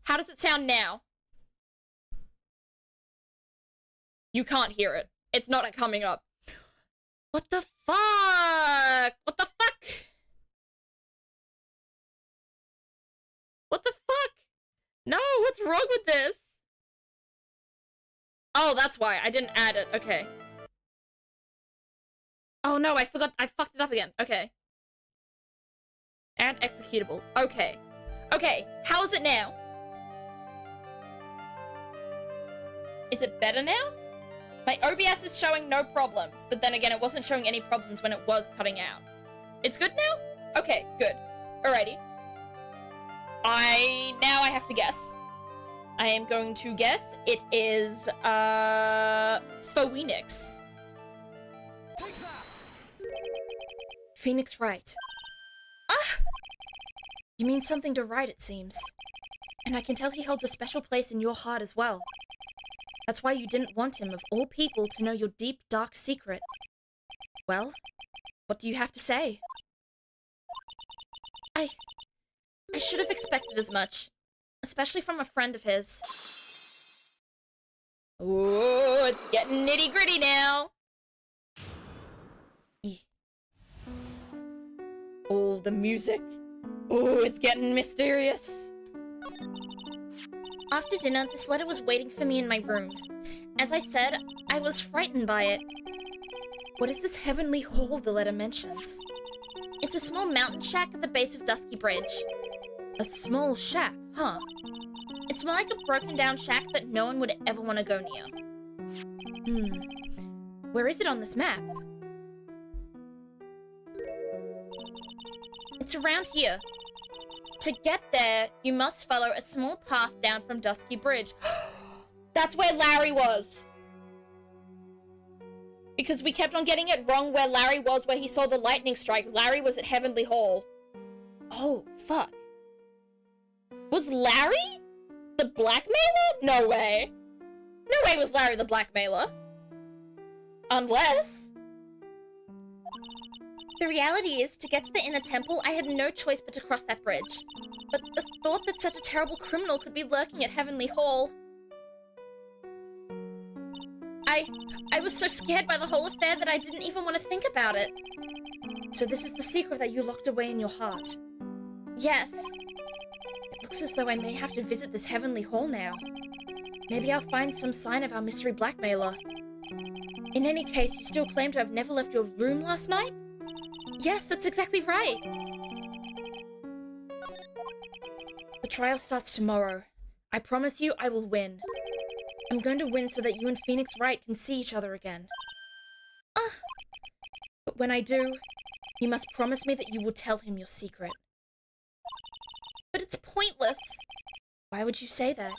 How does it sound now? You can't hear it. It's not coming up. What the fuck? What the fuck? What the fuck? No, what's wrong with this? Oh, that's why. I didn't add it. Okay. Oh no, I forgot. I fucked it up again. Okay. Add executable. Okay. Okay, how is it now? Is it better now? My OBS is showing no problems, but then again, it wasn't showing any problems when it was cutting out. It's good now? Okay, good. Alrighty. Now I have to guess. I am going to guess it is, Phoenix. Phoenix Wright. Ah! You mean something to Wright, it seems. And I can tell he holds a special place in your heart as well. That's why you didn't want him, of all people, to know your deep, dark secret. Well, what do you have to say? I should have expected as much. Especially from a friend of his. Ooh, it's getting nitty-gritty now. Oh, the music. Ooh, it's getting mysterious. After dinner, this letter was waiting for me in my room. As I said, I was frightened by it. What is this heavenly hall the letter mentions? It's a small mountain shack at the base of Dusky Bridge. A small shack, huh? It's more like a broken down shack that no one would ever want to go near. Where is it on this map? It's around here. To get there, you must follow a small path down from Dusky Bridge. That's where Larry was. Because we kept on getting it wrong where Larry was, where he saw the lightning strike. Larry was at Heavenly Hall. Oh, fuck. Was Larry the blackmailer? No way. No way was Larry the blackmailer. Unless... The reality is, to get to the inner temple, I had no choice but to cross that bridge. But the thought that such a terrible criminal could be lurking at Heavenly Hall... I was so scared by the whole affair that I didn't even want to think about it. So this is the secret that you locked away in your heart? Yes. Looks as though I may have to visit this heavenly hall now. Maybe I'll find some sign of our mystery blackmailer. In any case, you still claim to have never left your room last night? Yes, that's exactly right. The trial starts tomorrow. I promise you I will win. I'm going to win so that you and Phoenix Wright can see each other again. But when I do, you must promise me that you will tell him your secret. But it's pointless. Why would you say that?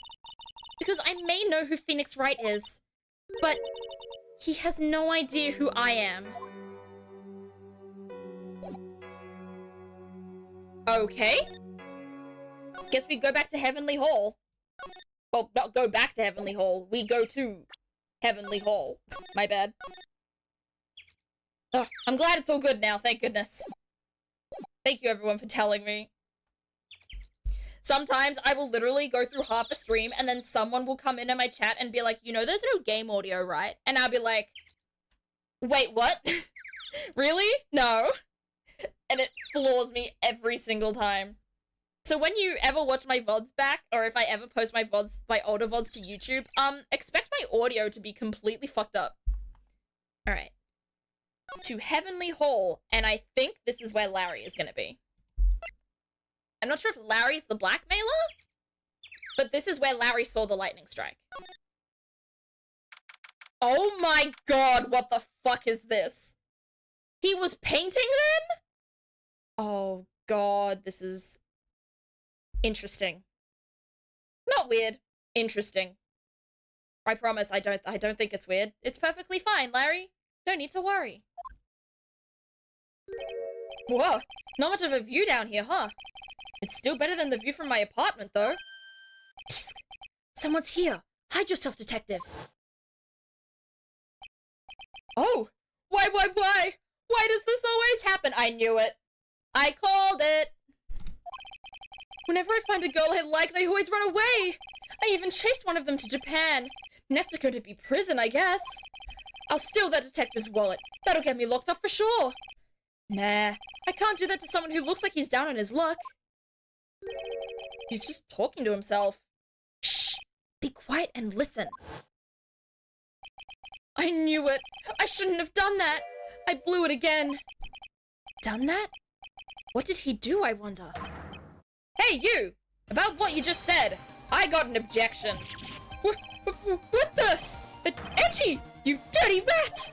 Because I may know who Phoenix Wright is, but he has no idea who I am. Okay. Guess we go back to Heavenly Hall. Well, not go back to Heavenly Hall. We go to Heavenly Hall. My bad. Oh, I'm glad it's all good now, thank goodness. Thank you everyone for telling me. Sometimes I will literally go through half a stream and then someone will come into my chat and be like, you know, there's no game audio, right? And I'll be like, wait, what? Really? No. And it floors me every single time. So when you ever watch my VODs back, or if I ever post my VODs, my older VODs to YouTube, expect my audio to be completely fucked up. Alright. To Heavenly Hall, and I think this is where Larry is gonna be. I'm not sure if Larry's the blackmailer, but this is where Larry saw the lightning strike. Oh my god, what the fuck is this? He was painting them? Oh god, this is interesting. Not weird. Interesting. I promise I don't think it's weird. It's perfectly fine, Larry. No need to worry. Whoa, not much of a view down here, huh? It's still better than the view from my apartment, though. Psst. Someone's here. Hide yourself, detective. Oh, why? Why does this always happen? I knew it. I called it. Whenever I find a girl I like, they always run away. I even chased one of them to Japan. Next is going to be prison, I guess. I'll steal that detective's wallet. That'll get me locked up for sure. Nah, I can't do that to someone who looks like he's down on his luck. He's just talking to himself. Shh! Be quiet and listen. I knew it. I shouldn't have done that. I blew it again. Done that? What did he do, I wonder? Hey, you! About what you just said, I got an objection. What the? Edgy! You dirty rat!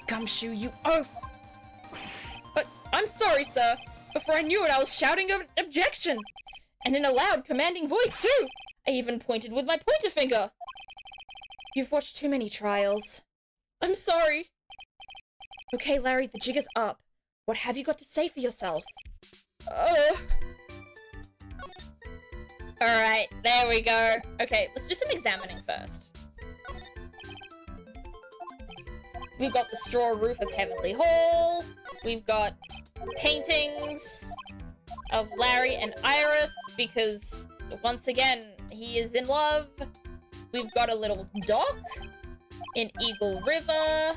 Gumshoe, you oaf! But I'm sorry, sir. Before I knew it, I was shouting an objection. And in a loud, commanding voice, too. I even pointed with my pointer finger. You've watched too many trials. I'm sorry. Okay, Larry, the jig is up. What have you got to say for yourself? Alright, there we go. Okay, let's do some examining first. We've got the straw roof of Heavenly Hall. We've got paintings of Larry and Iris because, once again, he is in love. We've got a little dock in Eagle River.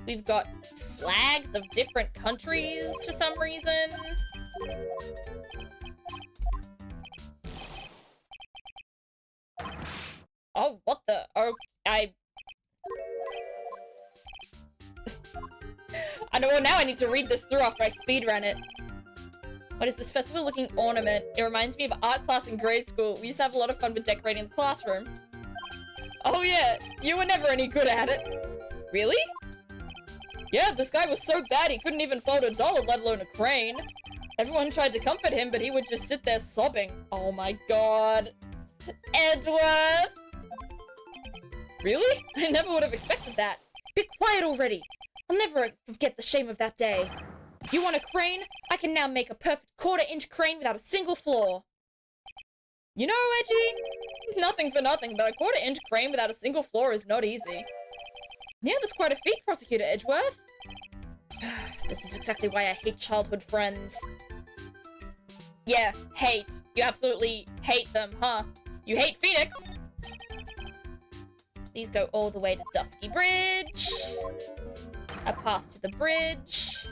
We've got flags of different countries for some reason. Oh, what the? Oh, I know, well, now I need to read this through after I speedrun it. What is this festival-looking ornament? It reminds me of art class in grade school. We used to have a lot of fun with decorating the classroom. Oh yeah, you were never any good at it. Really? Yeah, this guy was so bad he couldn't even fold a dollar, let alone a crane. Everyone tried to comfort him, but he would just sit there sobbing. Oh my god. Edgeworth! Really? I never would have expected that. Be quiet already! I'll never forget the shame of that day. You want a crane? I can now make a perfect quarter-inch crane without a single flaw. You know, Edgy, nothing for nothing, but a quarter-inch crane without a single flaw is not easy. Yeah, that's quite a feat, Prosecutor Edgeworth. This is exactly why I hate childhood friends. Yeah, hate. You absolutely hate them, huh? You hate Phoenix. These go all the way to Dusky Bridge. A path to the bridge.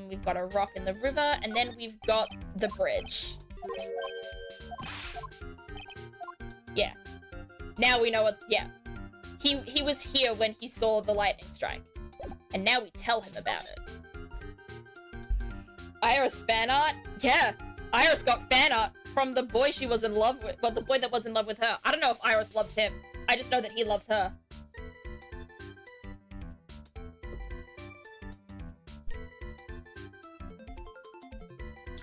We've got a rock in the river, and then we've got the bridge. Yeah. Now we know what's... Yeah. He was here when he saw the lightning strike. And now we tell him about it. Iris fan art? Yeah. Iris got fan art from the boy she was in love with. Well, the boy that was in love with her. I don't know if Iris loved him. I just know that he loves her.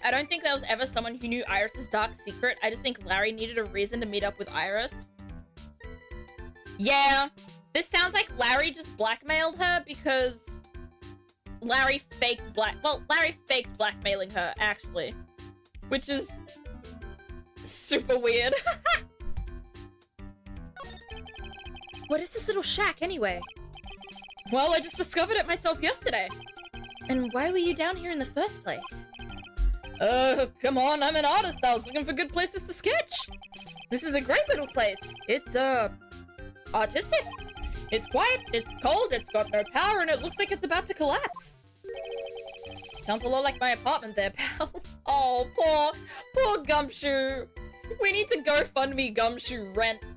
I don't think there was ever someone who knew Iris's dark secret. I just think Larry needed a reason to meet up with Iris. Yeah, this sounds like Larry just blackmailed her because Larry faked blackmailing her, actually. Which is super weird. What is this little shack, anyway? Well, I just discovered it myself yesterday. And why were you down here in the first place? Come on, I'm an artist. I was looking for good places to sketch. This is a great little place. It's, artistic. It's quiet, it's cold, it's got no power, and it looks like it's about to collapse. Sounds a lot like my apartment there, pal. Oh, poor Gumshoe. We need to GoFundMe Gumshoe rent.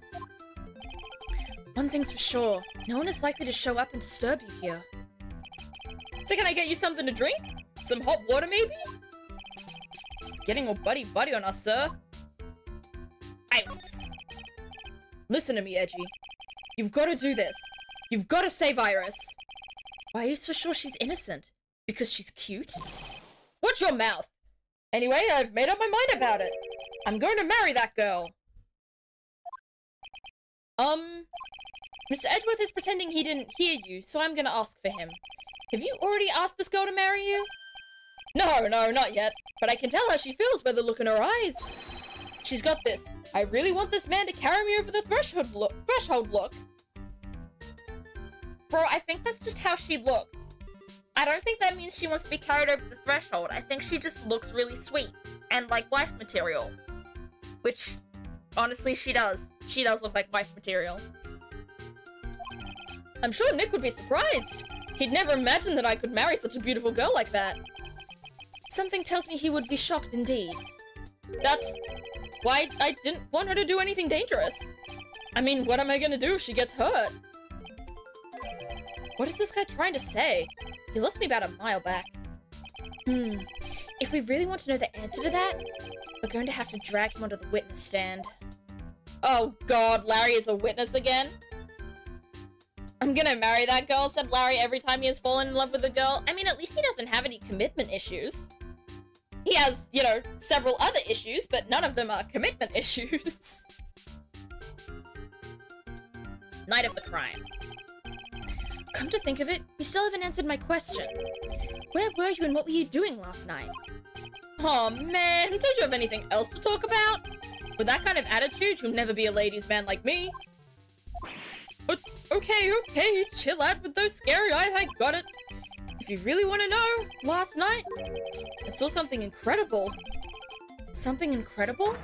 One thing's for sure, no one is likely to show up and disturb you here. So can I get you something to drink? Some hot water, maybe? It's getting all buddy-buddy on us, sir. Iris. Listen to me, Edgy. You've got to do this. You've got to save Iris. Why are you so sure she's innocent? Because she's cute? Watch your mouth. Anyway, I've made up my mind about it. I'm going to marry that girl. Mr. Edgeworth is pretending he didn't hear you, so I'm gonna ask for him. Have you already asked this girl to marry you? No, not yet. But I can tell how she feels by the look in her eyes. She's got this. I really want this man to carry me over the threshold look. Bro, I think that's just how she looks. I don't think that means she wants to be carried over the threshold. I think she just looks really sweet and like wife material. Which, honestly, she does. She does look like wife material. I'm sure Nick would be surprised. He'd never imagined that I could marry such a beautiful girl like that. Something tells me he would be shocked indeed. That's why I didn't want her to do anything dangerous. I mean, what am I gonna do if she gets hurt? What is this guy trying to say? He lost me about a mile back. If we really want to know the answer to that, we're going to have to drag him onto the witness stand. Oh god, Larry is a witness again? I'm gonna marry that girl, said Larry every time he has fallen in love with a girl. I mean, at least he doesn't have any commitment issues. He has, you know, several other issues, but none of them are commitment issues. Night of the crime. Come to think of it, you still haven't answered my question. Where were you and what were you doing last night? Oh man, don't you have anything else to talk about? With that kind of attitude, you'll never be a ladies' man like me. Okay, chill out with those scary eyes, I got it. If you really want to know, last night, I saw something incredible. Something incredible?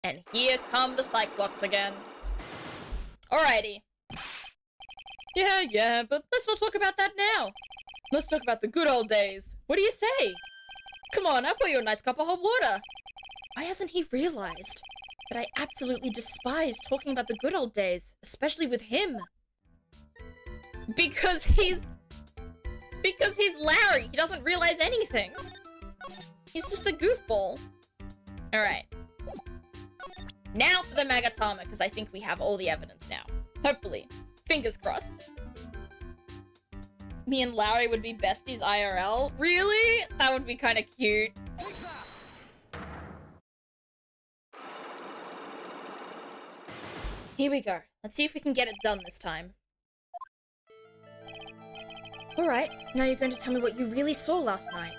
And here come the Cyclops again. Alrighty. Yeah, but let's not talk about that now. Let's talk about the good old days. What do you say? Come on, I'll pour you a nice cup of hot water. Why hasn't he realized that I absolutely despise talking about the good old days, especially with him? Because he's Larry. He doesn't realize anything. He's just a goofball. Alright. Now for the Magatama, because I think we have all the evidence now. Hopefully. Fingers crossed. Me and Larry would be besties IRL? Really? That would be kind of cute. Here we go. Let's see if we can get it done this time. Alright, now you're going to tell me what you really saw last night.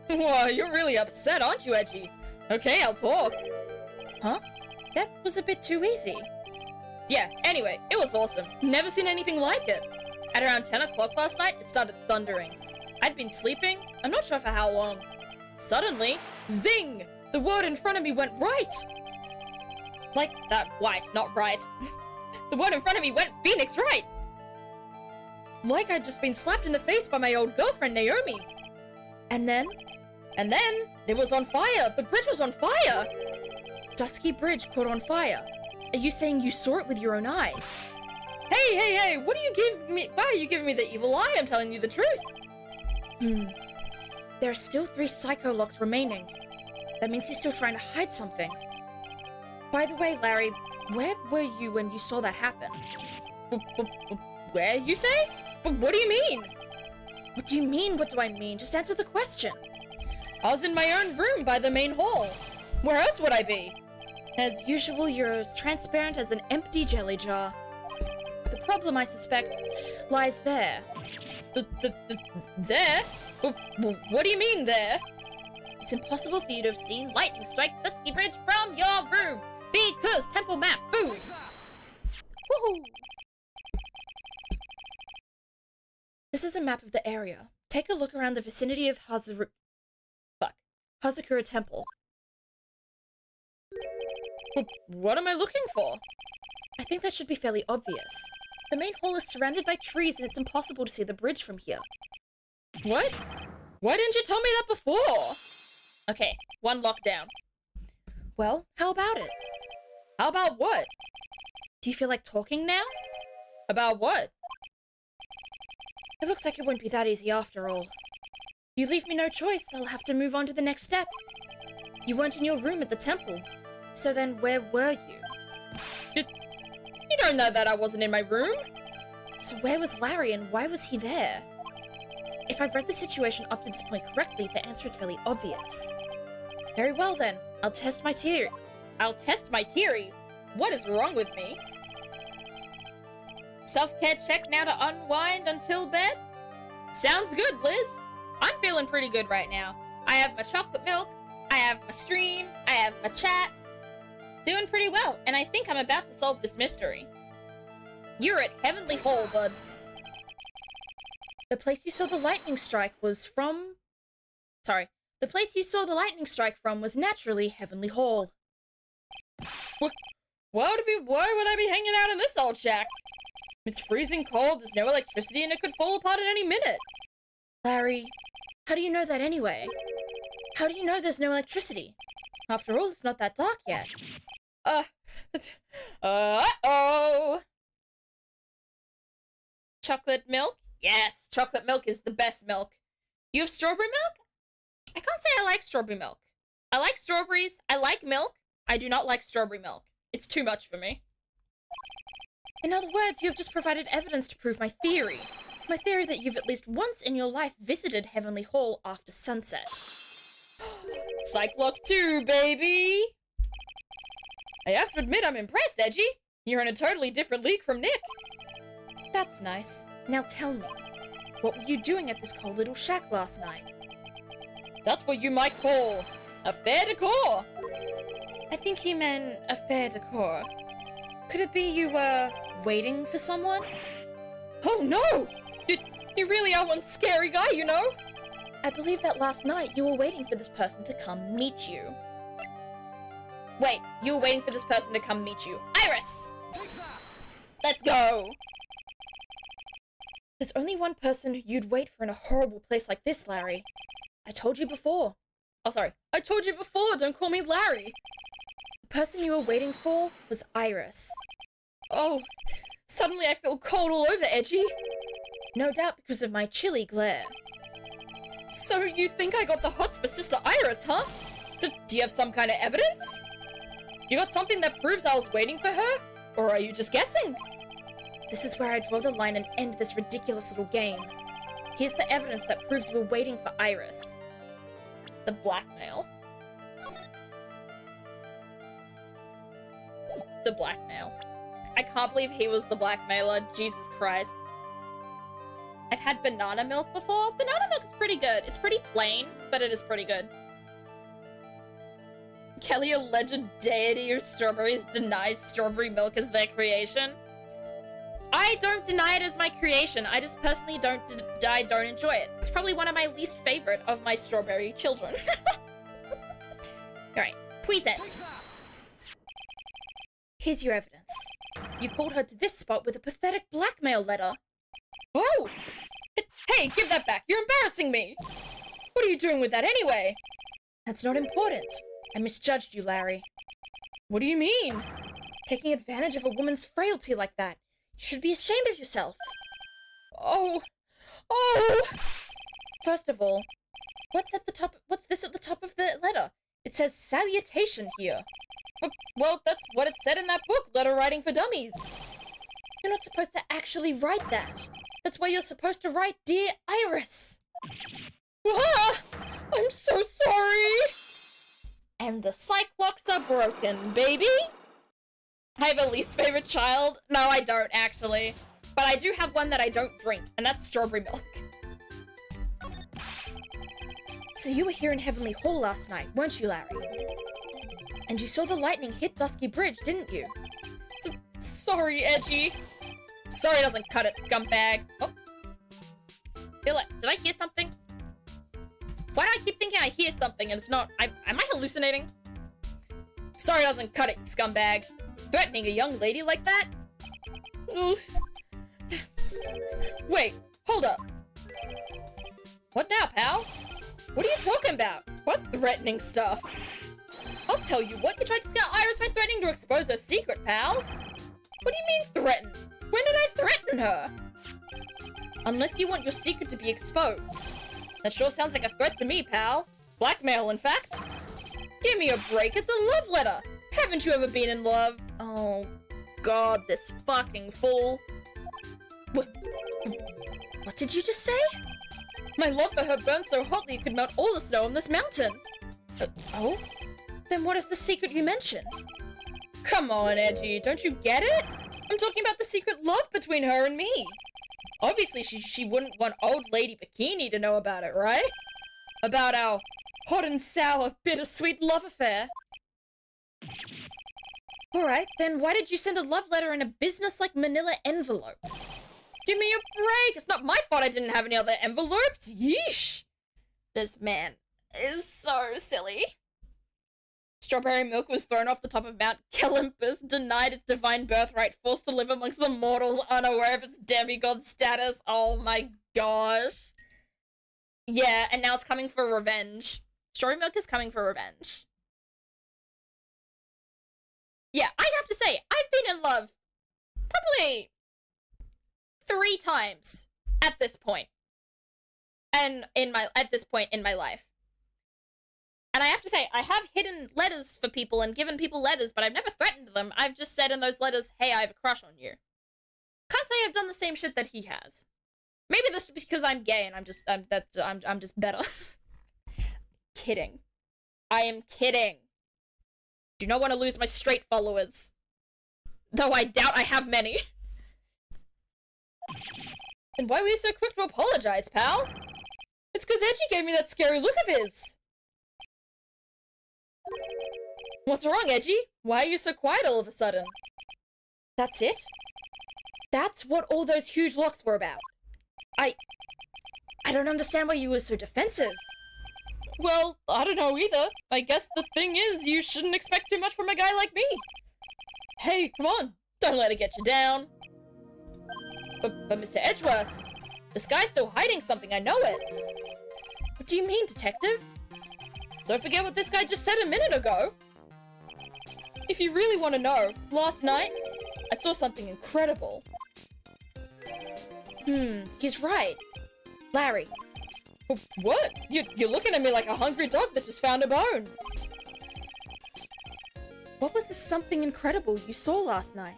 Whoa, you're really upset, aren't you, Edgy? Okay, I'll talk. Huh? That was a bit too easy. Yeah, anyway, it was awesome. Never seen anything like it. At around 10 o'clock last night, it started thundering. I'd been sleeping, I'm not sure for how long. Suddenly, zing! The word in front of me went right! Like that white, not right. The word in front of me went Phoenix right! like I'd just been slapped in the face by my old girlfriend, Naomi. And then it was on fire. The bridge was on fire. Dusky Bridge caught on fire. Are you saying you saw it with your own eyes? Hey, what are you giving me? Why are you giving me the evil eye? I'm telling you the truth. There are still 3 psycho locks remaining. That means he's still trying to hide something. By the way, Larry, where were you when you saw that happen? Where, you say? What do you mean? What do you mean? What do I mean? Just answer the question. I was in my own room by the main hall. Where else would I be? As usual, you're as transparent as an empty jelly jar. The problem, I suspect, lies there. There? What do you mean, there? It's impossible for you to have seen lightning strike Dusky Bridge from your room, because temple map, boom! Woohoo! This is a map of the area. Take a look around the vicinity of Hazakura Temple. What am I looking for? I think that should be fairly obvious. The main hall is surrounded by trees and it's impossible to see the bridge from here. What? Why didn't you tell me that before? Okay, 1 lockdown. Well, how about it? How about what? Do you feel like talking now? About what? It looks like it won't be that easy after all. You leave me no choice, I'll have to move on to the next step. You weren't in your room at the temple. So then where were you? You don't know that I wasn't in my room. So where was Larry and why was he there? If I've read the situation up to this point correctly, the answer is fairly obvious. Very well then, I'll test my theory. I'll test my theory? What is wrong with me? Self-care check now to unwind until bed? Sounds good, Liz. I'm feeling pretty good right now. I have my chocolate milk, I have my stream, I have my chat. Doing pretty well, and I think I'm about to solve this mystery. You're at Heavenly Hall, bud. The place you saw the lightning strike was from... The place you saw the lightning strike from was naturally Heavenly Hall. Why would I be hanging out in this old shack? It's freezing cold, there's no electricity, and it could fall apart at any minute. Larry, how do you know that anyway? How do you know there's no electricity? After all, it's not that dark yet. Uh-oh! Chocolate milk? Yes, chocolate milk is the best milk. You have strawberry milk? I can't say I like strawberry milk. I like strawberries, I like milk. I do not like strawberry milk. It's too much for me. In other words, you have just provided evidence to prove my theory. My theory that you've at least once in your life visited Heavenly Hall after sunset. Psychlock 2, baby! I have to admit I'm impressed, Edgy. You're in a totally different league from Nick. That's nice. Now tell me, what were you doing at this cold little shack last night? That's what you might call a fair decor. I think he meant a fair decor. Could it be you were waiting for someone? Oh no! You really are one scary guy, you know? I believe that last night you were waiting for this person to come meet you. Wait, you were waiting for this person to come meet you. Iris! Let's go! There's only one person you'd wait for in a horrible place like this, Larry. I told you before. Oh, sorry. I told you before, don't call me Larry. The person you were waiting for was Iris. Oh, suddenly I feel cold all over, Edgy. No doubt because of my chilly glare. So you think I got the hots for Sister Iris, huh? Do you have some kind of evidence? You got something that proves I was waiting for her? Or are you just guessing? This is where I draw the line and end this ridiculous little game. Here's the evidence that proves you were waiting for Iris. The blackmail. The blackmail. I can't believe he was the blackmailer. Jesus Christ. I've had banana milk before. Banana milk is pretty good. It's pretty plain, but it is pretty good. Kelly, alleged deity of strawberries, denies strawberry milk as their creation. I don't deny it as my creation. I just personally don't enjoy it. It's probably one of my least favorite of my strawberry children. Alright, Puisette. Here's your evidence. You called her to this spot with a pathetic blackmail letter. Oh! Hey, give that back! You're embarrassing me! What are you doing with that anyway? That's not important. I misjudged you, Larry. What do you mean? Taking advantage of a woman's frailty like that. You should be ashamed of yourself. Oh. First of all, what's this at the top of the letter? It says salutation here. Well, that's what it said in that book, Letter Writing for Dummies. You're not supposed to actually write that. That's why you're supposed to write, Dear Iris. Ah, I'm so sorry. And the Cyclocks are broken, baby. I have a least favorite child. No, I don't, actually. But I do have one that I don't drink, and that's strawberry milk. So you were here in Heavenly Hall last night, weren't you, Larry? And you saw the lightning hit Dusky Bridge, didn't you? Sorry, Edgy. Sorry doesn't cut it, scumbag. Oh. Feel like, did I hear something? Why do I keep thinking I hear something and it's not? Am I hallucinating? Sorry doesn't cut it, scumbag. Threatening a young lady like that? Wait, hold up. What now, pal? What are you talking about? What threatening stuff? I'll tell you what, you tried to scare Iris by threatening to expose her secret, pal. What do you mean threaten? When did I threaten her? Unless you want your secret to be exposed. That sure sounds like a threat to me, pal. Blackmail, in fact. Give me a break, it's a love letter. Haven't you ever been in love? Oh, God, this fucking fool. What did you just say? My love for her burned so hotly it could melt all the snow on this mountain. Oh? Then what is the secret you mentioned? Come on, Edgy, don't you get it? I'm talking about the secret love between her and me. Obviously, she wouldn't want old lady Bikini to know about it, right? About our hot and sour, bittersweet love affair. Alright, then why did you send a love letter in a business-like manila envelope? Give me a break! It's not my fault I didn't have any other envelopes! Yeesh! This man is so silly. Strawberry milk was thrown off the top of Mount Olympus, denied its divine birthright, forced to live amongst the mortals, unaware of its demigod status. Oh my gosh. Yeah, and now it's coming for revenge. Strawberry milk is coming for revenge. Yeah, I have to say, I've been in love probably 3 times at this point. And at this point in my life. And I have to say, I have hidden letters for people and given people letters, but I've never threatened them. I've just said in those letters, hey, I have a crush on you. Can't say I've done the same shit that he has. Maybe this is because I'm gay and I'm just better. Kidding. I am kidding. Do not want to lose my straight followers. Though I doubt I have many. And why were you so quick to apologize, pal? It's because Edgy gave me that scary look of his. What's wrong, Edgy? Why are you so quiet all of a sudden? That's it? That's what all those huge locks were about. I don't understand why you were so defensive. Well, I don't know either. I guess the thing is, you shouldn't expect too much from a guy like me. Hey, come on. Don't let it get you down. But Mr. Edgeworth, this guy's still hiding something, I know it. What do you mean, detective? Don't forget what this guy just said a minute ago. If you really want to know, last night, I saw something incredible. He's right. Larry. What? You're looking at me like a hungry dog that just found a bone. What was the something incredible you saw last night?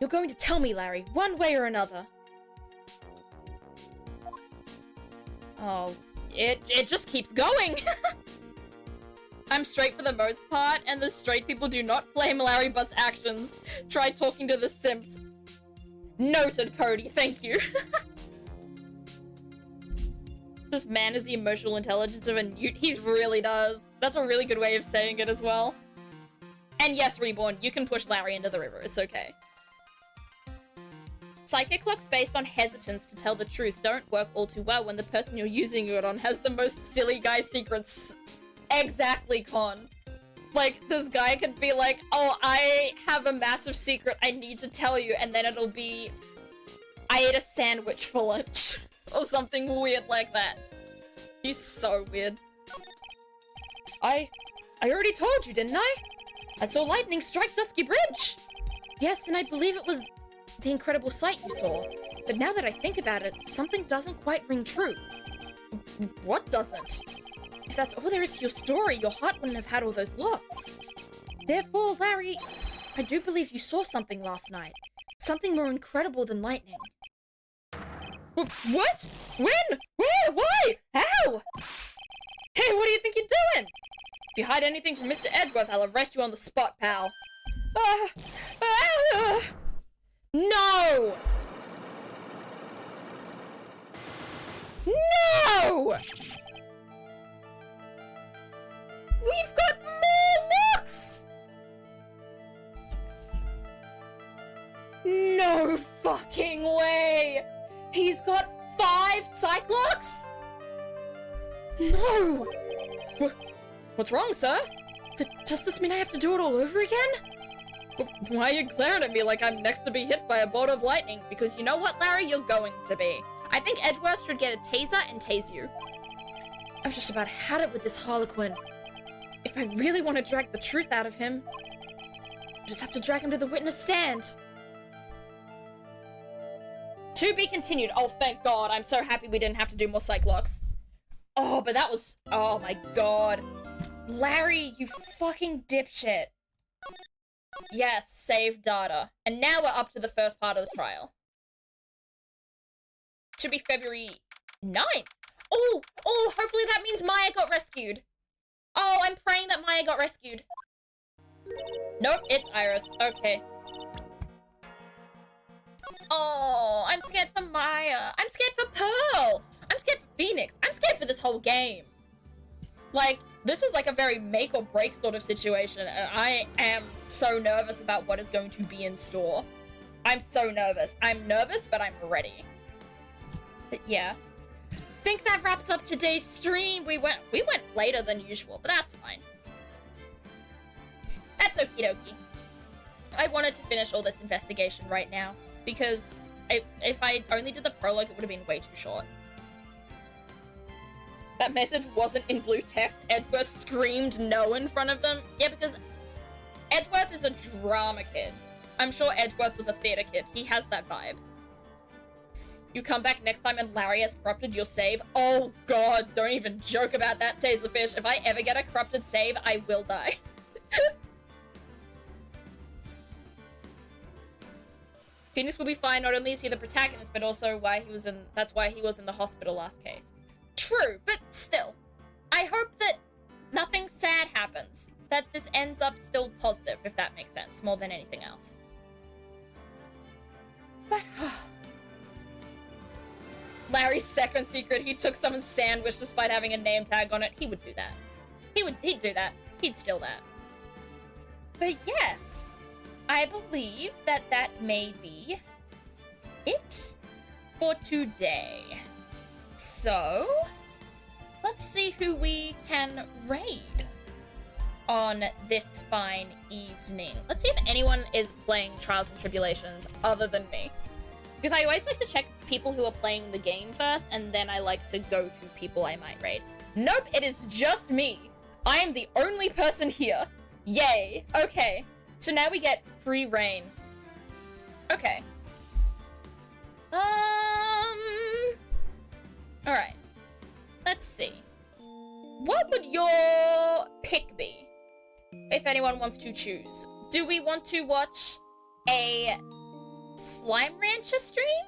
You're going to tell me, Larry, one way or another. Oh, it just keeps going. I'm straight for the most part, and the straight people do not blame Larry Butt's actions. Try talking to the simps. Noted, Cody, thank you. This man has the emotional intelligence of a newt. He really does. That's a really good way of saying it as well. And yes, Reborn, you can push Larry into the river. It's okay. Psychic locks based on hesitance to tell the truth don't work all too well when the person you're using it on has the most silly guy secrets. Exactly, Con. Like, this guy could be like, oh, I have a massive secret I need to tell you, and then it'll be, I ate a sandwich for lunch. Or something weird like that. He's so weird. I already told you, didn't I? I saw lightning strike Dusky Bridge. Yes, and I believe it was the incredible sight you saw. But now that I think about it, something doesn't quite ring true. What doesn't? If that's all there is to your story, your heart wouldn't have had all those locks. Therefore, Larry, I do believe you saw something last night. Something more incredible than lightning. What? When? Where? Why? How? Hey, what do you think you're doing? If you hide anything from Mr. Edgeworth, I'll arrest you on the spot, pal. No! No! We've got more locks! No fucking way! He's got 5 Cyclocks? No! What's wrong, sir? Does this mean I have to do it all over again? Why are you glaring at me like I'm next to be hit by a bolt of lightning? Because you know what, Larry? You're going to be. I think Edgeworth should get a taser and tase you. I've just about had it with this Harlequin. If I really want to drag the truth out of him, I just have to drag him to the witness stand. To be continued. Oh, thank God. I'm so happy we didn't have to do more Cyclocks. Oh, but that was... Oh my God. Larry, you fucking dipshit. Yes, save data. And now we're up to the first part of the trial. Should be February 9th. Oh, hopefully that means Maya got rescued. Oh, I'm praying that Maya got rescued. Nope, it's Iris. Okay. Oh, I'm scared for Maya. I'm scared for Pearl. I'm scared for Phoenix. I'm scared for this whole game. Like, this is like a very make or break sort of situation, and I am so nervous about what is going to be in store. I'm so nervous. I'm nervous, but I'm ready. But yeah. I think that wraps up today's stream. We went later than usual, but that's fine. That's okie dokie. I wanted to finish all this investigation right now, because if I only did the prologue, it would have been way too short. That message wasn't in blue text. Edgeworth screamed no in front of them. Yeah, because Edgeworth is a drama kid. I'm sure Edgeworth was a theater kid. He has that vibe. You come back next time and Larry has corrupted your save. Oh God, don't even joke about that, Taserfish. If I ever get a corrupted save, I will die. Phoenix will be fine. Not only is he the protagonist, but also that's why he was in the hospital last case. True, but still. I hope that nothing sad happens. That this ends up still positive, if that makes sense, more than anything else. But, Larry's second secret, he took someone's sandwich despite having a name tag on it. He would do that. He'd do that. He'd steal that. But yes, I believe that may be it for today. So, let's see who we can raid on this fine evening. Let's see if anyone is playing Trials and Tribulations other than me. Because I always like to check people who are playing the game first, and then I like to go to people I might raid. Nope, it is just me. I am the only person here. Yay. Okay, so now we get free reign. Okay. Alright. Let's see. What would your pick be? If anyone wants to choose. Do we want to watch a Slime Rancher stream?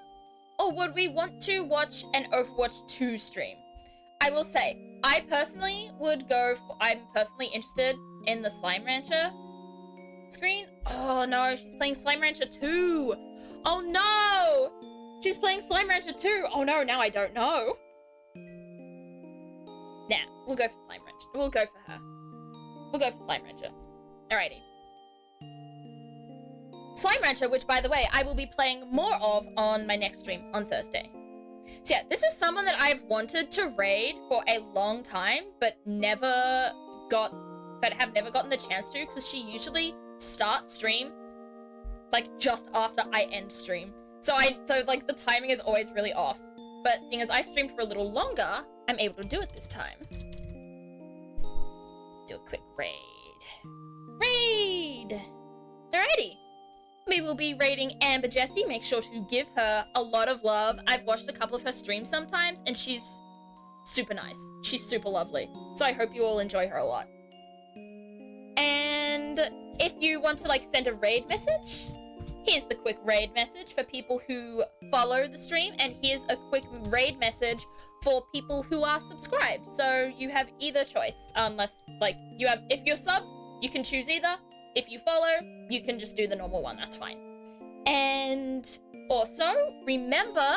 Or would we want to watch an Overwatch 2 stream? I will say, I'm personally interested in the Slime Rancher screen. Oh no, she's playing Slime Rancher 2. Oh no! She's playing Slime Rancher 2. Oh no, now I don't know. Nah, we'll go for Slime Rancher. We'll go for her. We'll go for Slime Rancher. Alrighty. Slime Rancher, which by the way, I will be playing more of on my next stream on Thursday. So yeah, this is someone that I've wanted to raid for a long time, but never got but have never gotten the chance to, because she usually starts stream, like, just after I end stream. So like, the timing is always really off. But seeing as I streamed for a little longer, I'm able to do it this time. Let's do a quick raid. Raid! Alrighty. We will be raiding Amber Jessie. Make sure to give her a lot of love. I've watched a couple of her streams sometimes, and she's super nice. She's super lovely. So I hope you all enjoy her a lot. And if you want to, like, send a raid message, here's the quick raid message for people who follow the stream, and here's a quick raid message for people who are subscribed. So you have either choice, unless, like, if you're subbed, you can choose either. If you follow, you can just do the normal one, that's fine. And also, remember,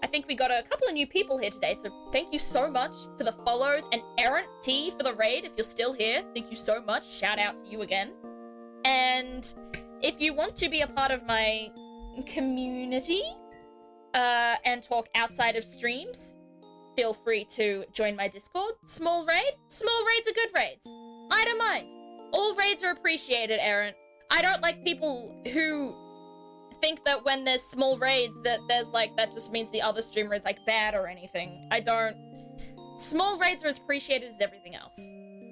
I think we got a couple of new people here today, so thank you so much for the follows, and Errant T for the raid, if you're still here, thank you so much, shout out to you again. And if you want to be a part of my community, and talk outside of streams, feel free to join my Discord. Small raids are good raids. I don't mind. All raids are appreciated, Aaron. I don't like people who think that when there's small raids that there's like, that just means the other streamer is like bad or anything. I don't. Small raids are as appreciated as everything else.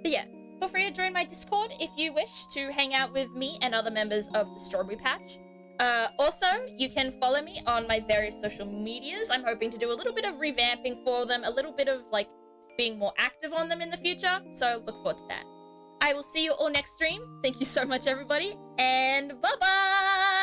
But yeah, feel free to join my Discord if you wish to hang out with me and other members of the Strawberry Patch. Also, you can follow me on my various social medias. I'm hoping to do a little bit of revamping for them, a little bit of like being more active on them in the future, so look forward to that. I will see you all next stream. Thank you so much, everybody, and bye-bye!